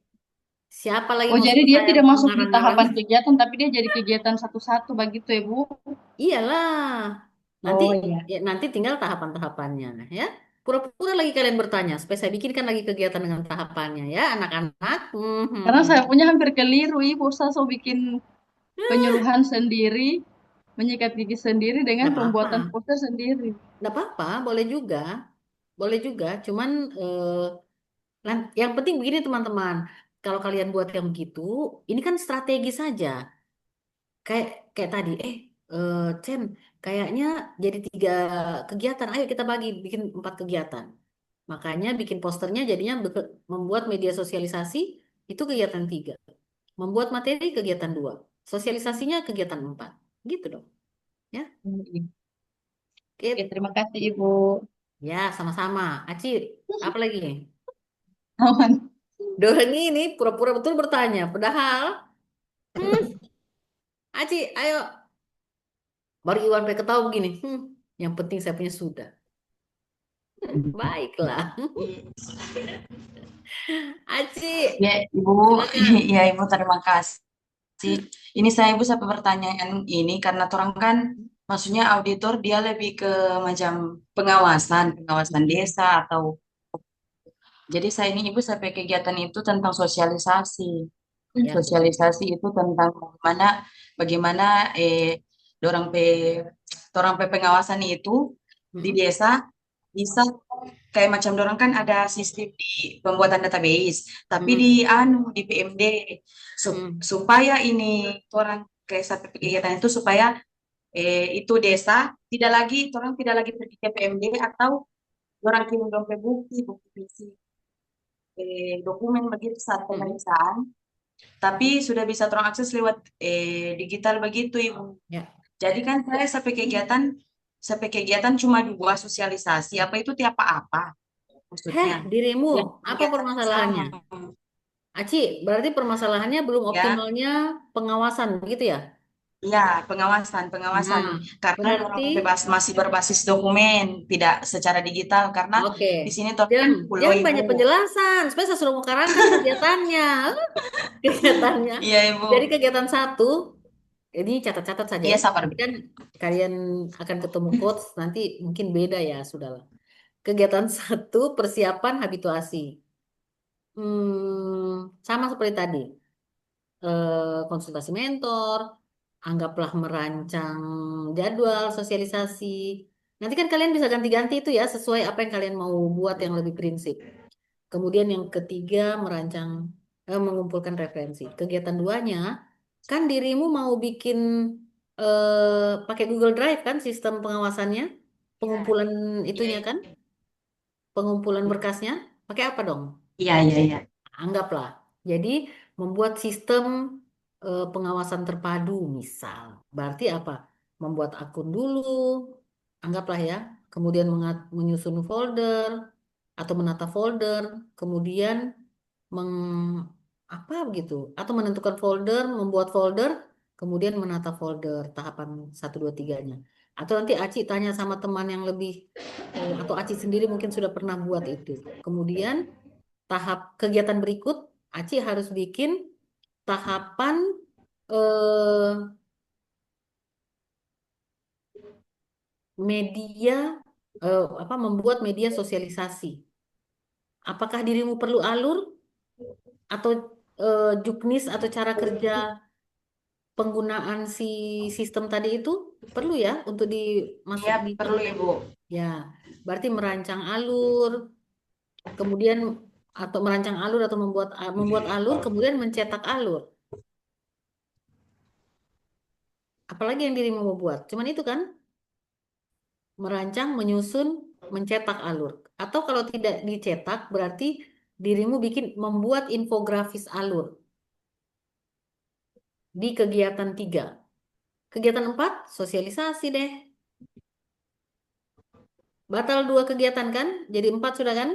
Siapa lagi Oh, mau jadi suruh dia saya tidak masuk di mengarang-ngarang? tahapan kegiatan, tapi dia jadi kegiatan satu-satu begitu ya, Bu? Iyalah. Nanti Oh, ya. nanti tinggal tahapan-tahapannya ya. Pura-pura lagi kalian bertanya, supaya saya bikinkan lagi kegiatan dengan tahapannya ya, anak-anak. Karena saya Hmm. punya hampir keliru, Ibu. Saya so bikin penyuluhan sendiri, menyikat gigi sendiri dengan Nggak apa-apa, pembuatan poster sendiri. nggak apa-apa, boleh juga, boleh juga. Cuman yang penting begini teman-teman, kalau kalian buat yang begitu, ini kan strategi saja. Kayak kayak tadi, Chen, kayaknya jadi 3 kegiatan. Ayo kita bagi, bikin 4 kegiatan. Makanya bikin posternya jadinya membuat media sosialisasi itu kegiatan 3. Membuat materi kegiatan 2. Sosialisasinya kegiatan 4. Gitu dong. Ya. Iya. Oke, Oke. terima kasih, Ibu. Ya, sama-sama. Aci, apa lagi? Aman. Dorang ini pura-pura betul bertanya. Padahal, Aci, ayo. Baru Iwan P ketawa begini. Yang penting saya punya sudah. Baiklah. Aci, Ya, Ibu, silakan. ya Ibu terima kasih. Ini saya Ibu sampai pertanyaan ini karena orang kan maksudnya auditor dia lebih ke macam pengawasan desa atau jadi saya ini Ibu sampai kegiatan itu tentang sosialisasi. Ya, Sosialisasi itu tentang bagaimana dorang pe dorang pe pengawasan itu di mm-mm, desa bisa kayak macam dorang kan ada sistem di pembuatan database, tapi di mm-mm, di PMD mm, supaya ini orang kayak satu kegiatan itu supaya itu desa orang tidak lagi pergi ke PMD atau orang kirim dompet bukti fisik, dokumen begitu saat mm-mm. pemeriksaan, tapi sudah bisa terang akses lewat digital begitu, Ibu. Ya. Jadi kan saya sampai kegiatan cuma 2 sosialisasi, apa itu tiap apa Heh, maksudnya. dirimu, Yang apa kegiatan permasalahannya? sama. Aci, berarti permasalahannya belum Ya, optimalnya pengawasan, begitu ya? iya, pengawasan. Nah, Karena berarti, orang masih berbasis dokumen, tidak secara digital. Karena oke, di sini tuh kan jangan, pulau, jangan Ibu. banyak penjelasan, supaya saya suruh mengarangkan kegiatannya. Kegiatannya. Iya, Ibu. Jadi kegiatan satu, ini catat-catat saja Iya, ya. sabar. Nanti kan kalian akan ketemu coach, nanti mungkin beda ya, sudahlah. Kegiatan satu, persiapan habituasi. Sama seperti tadi. Konsultasi mentor, anggaplah merancang jadwal sosialisasi. Nanti kan kalian bisa ganti-ganti itu ya, sesuai apa yang kalian mau buat yang lebih prinsip. Kemudian yang ketiga, mengumpulkan referensi. Kegiatan duanya, kan dirimu mau bikin pakai Google Drive kan sistem pengawasannya, pengumpulan Iya, itunya iya. kan, pengumpulan berkasnya, pakai apa dong? Iya, iya, iya. Anggaplah. Jadi membuat sistem pengawasan terpadu misal. Berarti apa? Membuat akun dulu, anggaplah ya. Kemudian menyusun folder atau menata folder, kemudian meng apa begitu? Atau menentukan folder, membuat folder, kemudian menata folder tahapan satu 2 3-nya. Atau nanti Aci tanya sama teman yang lebih atau Aci sendiri mungkin sudah pernah buat itu. Kemudian tahap kegiatan berikut, Aci harus bikin tahapan eh, media membuat media sosialisasi. Apakah dirimu perlu alur atau juknis atau cara kerja penggunaan si sistem tadi itu perlu ya untuk dimasuk Iya, di perlu, Ibu. ya. Berarti merancang alur, kemudian atau merancang alur atau membuat alur, kemudian mencetak alur. Apalagi yang dirimu mau buat? Cuman itu kan? Merancang, menyusun, mencetak alur. Atau kalau tidak dicetak, berarti dirimu membuat infografis alur di kegiatan 3. Kegiatan 4, sosialisasi deh. Batal 2 kegiatan kan? Jadi 4 sudah kan?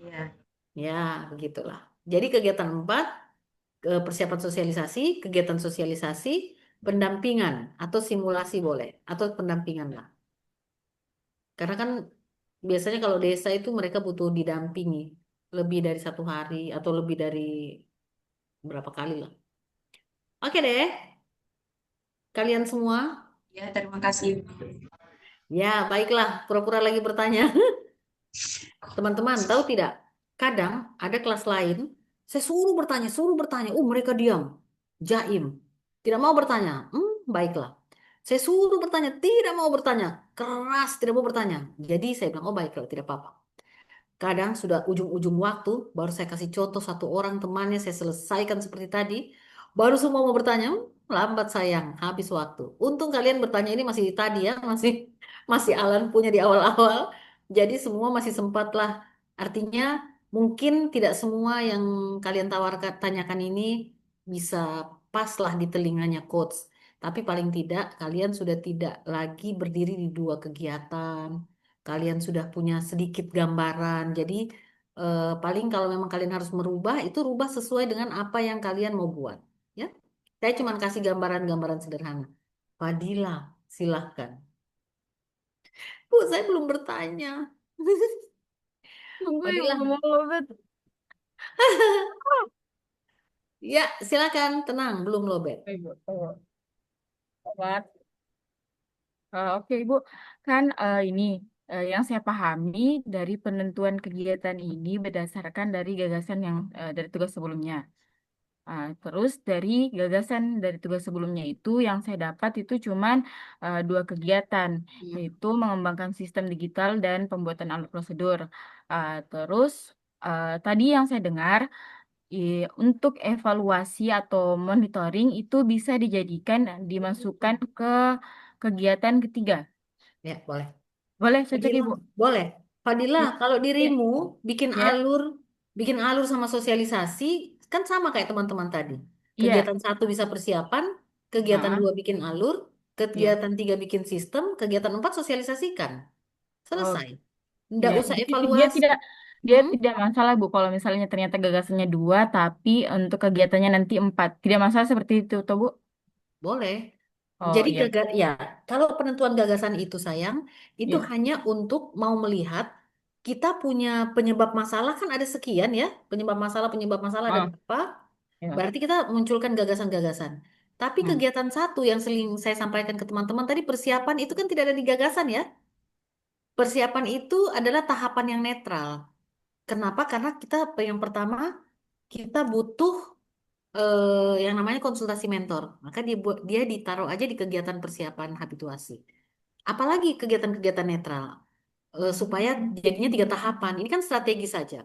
Iya. Ya, begitulah. Jadi kegiatan 4, persiapan sosialisasi, kegiatan sosialisasi, pendampingan atau simulasi boleh. Atau pendampingan lah. Karena kan biasanya kalau desa itu mereka butuh didampingi lebih dari 1 hari atau lebih dari berapa kali lah. Oke deh, kalian semua. Ya, terima kasih. Ya, baiklah, pura-pura lagi bertanya. Teman-teman, tahu tidak? Kadang ada kelas lain, saya suruh bertanya. Mereka diam, jaim, tidak mau bertanya. Baiklah. Saya suruh bertanya, tidak mau bertanya. Keras, tidak mau bertanya. Jadi saya bilang, oh baiklah, tidak apa-apa. Kadang sudah ujung-ujung waktu, baru saya kasih contoh satu orang temannya, saya selesaikan seperti tadi. Baru semua mau bertanya, lambat sayang, habis waktu. Untung kalian bertanya ini masih tadi ya, masih masih Alan punya di awal-awal. Jadi semua masih sempat lah. Artinya mungkin tidak semua yang kalian tanyakan ini bisa pas lah di telinganya coach. Tapi paling tidak kalian sudah tidak lagi berdiri di 2 kegiatan. Kalian sudah punya sedikit gambaran. Jadi paling kalau memang kalian harus merubah, itu rubah sesuai dengan apa yang kalian mau buat. Ya, saya cuma kasih gambaran-gambaran sederhana. Fadila, silahkan. Bu, saya belum bertanya. Tunggu Fadila, Ibu, mau lobet. ya silakan, tenang, belum lobet. Ibu, obat. Oke Ibu, kan ini yang saya pahami dari penentuan kegiatan ini berdasarkan dari gagasan yang dari tugas sebelumnya. Terus dari gagasan dari tugas sebelumnya itu yang saya dapat itu cuman 2 kegiatan, yaitu mengembangkan sistem digital dan pembuatan alur prosedur. Terus tadi yang saya dengar untuk evaluasi atau monitoring itu bisa dijadikan dimasukkan ke kegiatan ketiga. Ya, boleh. Boleh, cocok Fadila, Ibu? boleh. Fadila, kalau dirimu Ya, bikin alur sama sosialisasi kan sama kayak teman-teman tadi. iya. Kegiatan 1 bisa persiapan, kegiatan Ah, 2 bikin alur, iya. kegiatan 3 bikin sistem, kegiatan 4 sosialisasikan. Oh, Selesai. Nggak iya. usah Jadi evaluasi. dia Hmm? tidak masalah Bu kalau misalnya ternyata gagasannya 2 tapi untuk kegiatannya nanti 4. Tidak masalah seperti itu toh Bu? Boleh. Oh Jadi iya. ya, kalau penentuan gagasan itu sayang, itu Iya. hanya untuk mau melihat kita punya penyebab masalah kan ada sekian ya, penyebab masalah ada Ah, berapa. iya. Berarti kita munculkan gagasan-gagasan. Tapi Hmm. kegiatan 1 yang sering saya sampaikan ke teman-teman tadi persiapan itu kan tidak ada di gagasan ya. Persiapan itu adalah tahapan yang netral. Kenapa? Karena kita yang pertama kita butuh yang namanya konsultasi mentor. Maka dia ditaruh aja di kegiatan persiapan habituasi. Apalagi kegiatan-kegiatan netral supaya jadinya 3 tahapan. Ini kan strategi saja.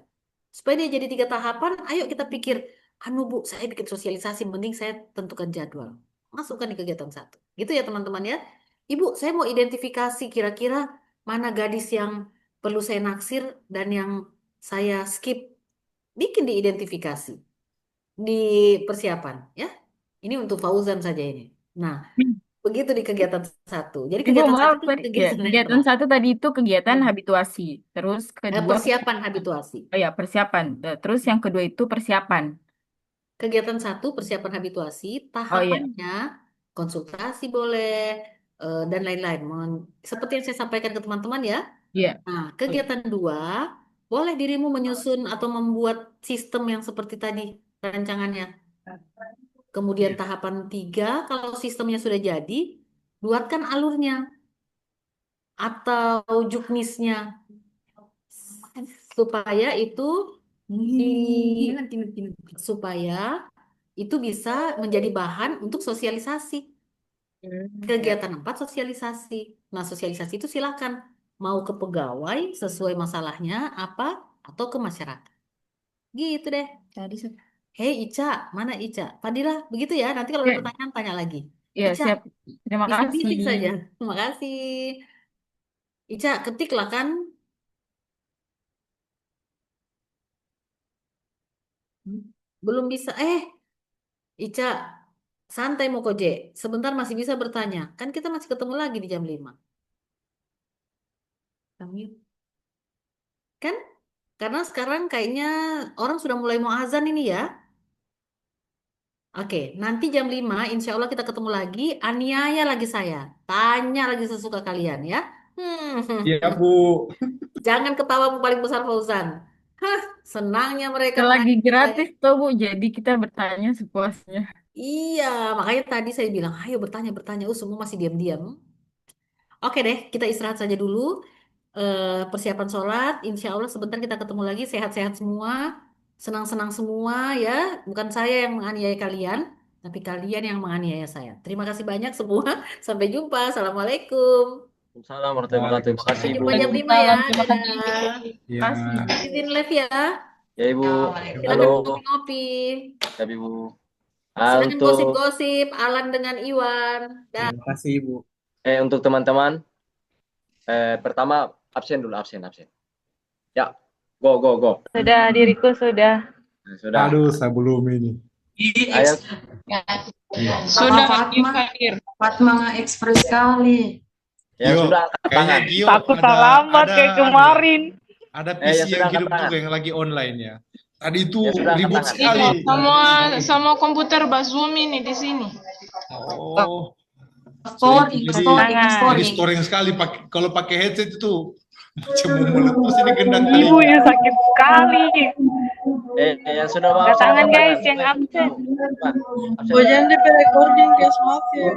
Supaya dia jadi 3 tahapan, ayo kita pikir, anu Bu, saya bikin sosialisasi, mending saya tentukan jadwal. Masukkan di kegiatan 1. Gitu ya teman-teman ya. Ibu, saya mau identifikasi kira-kira mana gadis yang perlu saya naksir dan yang saya skip. Bikin diidentifikasi di persiapan ya. Ini untuk Fauzan saja ini. Nah, begitu di kegiatan 1. Jadi Ibu kegiatan 1 maaf itu tadi ya, kegiatan kegiatan netral. 1 tadi itu kegiatan Hmm. habituasi. Terus kedua Persiapan habituasi. oh ya, persiapan. Terus yang kedua itu persiapan. Kegiatan 1 persiapan habituasi, Oh iya. tahapannya konsultasi boleh dan lain-lain. Seperti yang saya sampaikan ke teman-teman ya. Iya. Nah, kegiatan 2 boleh dirimu menyusun atau membuat sistem yang seperti tadi rancangannya. Kemudian tahapan 3 kalau sistemnya sudah jadi, buatkan alurnya atau juknisnya supaya itu supaya itu bisa menjadi bahan untuk sosialisasi. Kegiatan 4 sosialisasi. Nah, sosialisasi itu silakan mau ke pegawai sesuai masalahnya apa atau ke masyarakat. Gitu deh. Hei Ica, mana Ica? Fadilah, begitu ya. Nanti kalau ada Ya, pertanyaan tanya lagi. ya, Ica, siap. Terima kasih. bisik-bisik saja. Terima kasih. Ica, ketiklah kan. Belum bisa. Ica, santai mau koje. Sebentar masih bisa bertanya. Kan kita masih ketemu lagi di jam 5. Kamu kan? Karena sekarang kayaknya orang sudah mulai mau azan ini ya. Oke, nanti jam 5 insya Allah kita ketemu lagi. Aniaya lagi saya. Tanya lagi sesuka kalian ya. Iya, Bu. Jangan ketawamu paling besar Fauzan. Hah, senangnya mereka Selagi mengajar saya. gratis tuh Bu, jadi kita bertanya sepuasnya. Iya, makanya tadi saya bilang, ayo bertanya, bertanya. Semua masih diam-diam. Oke deh, kita istirahat saja dulu. Persiapan sholat, insya Allah sebentar kita ketemu lagi. Sehat-sehat semua, senang-senang semua ya. Bukan saya yang menganiaya kalian, tapi kalian yang menganiaya saya. Terima kasih banyak semua. Sampai jumpa. Assalamualaikum. Assalamualaikum warahmatullahi wabarakatuh. Terima kasih Sampai Ibu. jumpa jam 5 ya. Waalaikumsalam. Terima kasih. Dadah. Iya. Kasih. Izin live ya. Ya Ibu. Halo. Silakan ngopi-ngopi. Ya Ibu. Silakan Untuk gosip-gosip. Alan dengan Iwan. Dah. Terima kasih Ibu. untuk teman-teman, pertama absen dulu, absen. Ya, go. Sudah, diriku sudah. Nah, sudah. Aduh, saya belum ini. Ayo. Sudah Fatma, hadir. Fatma ekspres sekali. Ya Gio, sudah angkat tangan. kayaknya Gio Takut terlambat kayak kemarin. ada ya PC sudah yang angkat hidup tangan. juga yang lagi online ya. Tadi itu Ya sudah angkat ribut tangan. sekali. Semua komputer Zoom ini di sini. Oh, Scoring, jadi scoring. scoring sekali kalau pakai headset itu macam mau meletus ini gendang kali. Ibu ya sakit sekali. Yang sudah mau Angkat tangan absen, guys yang absen. Absen. Oh, jangan di recording guys, maaf ya.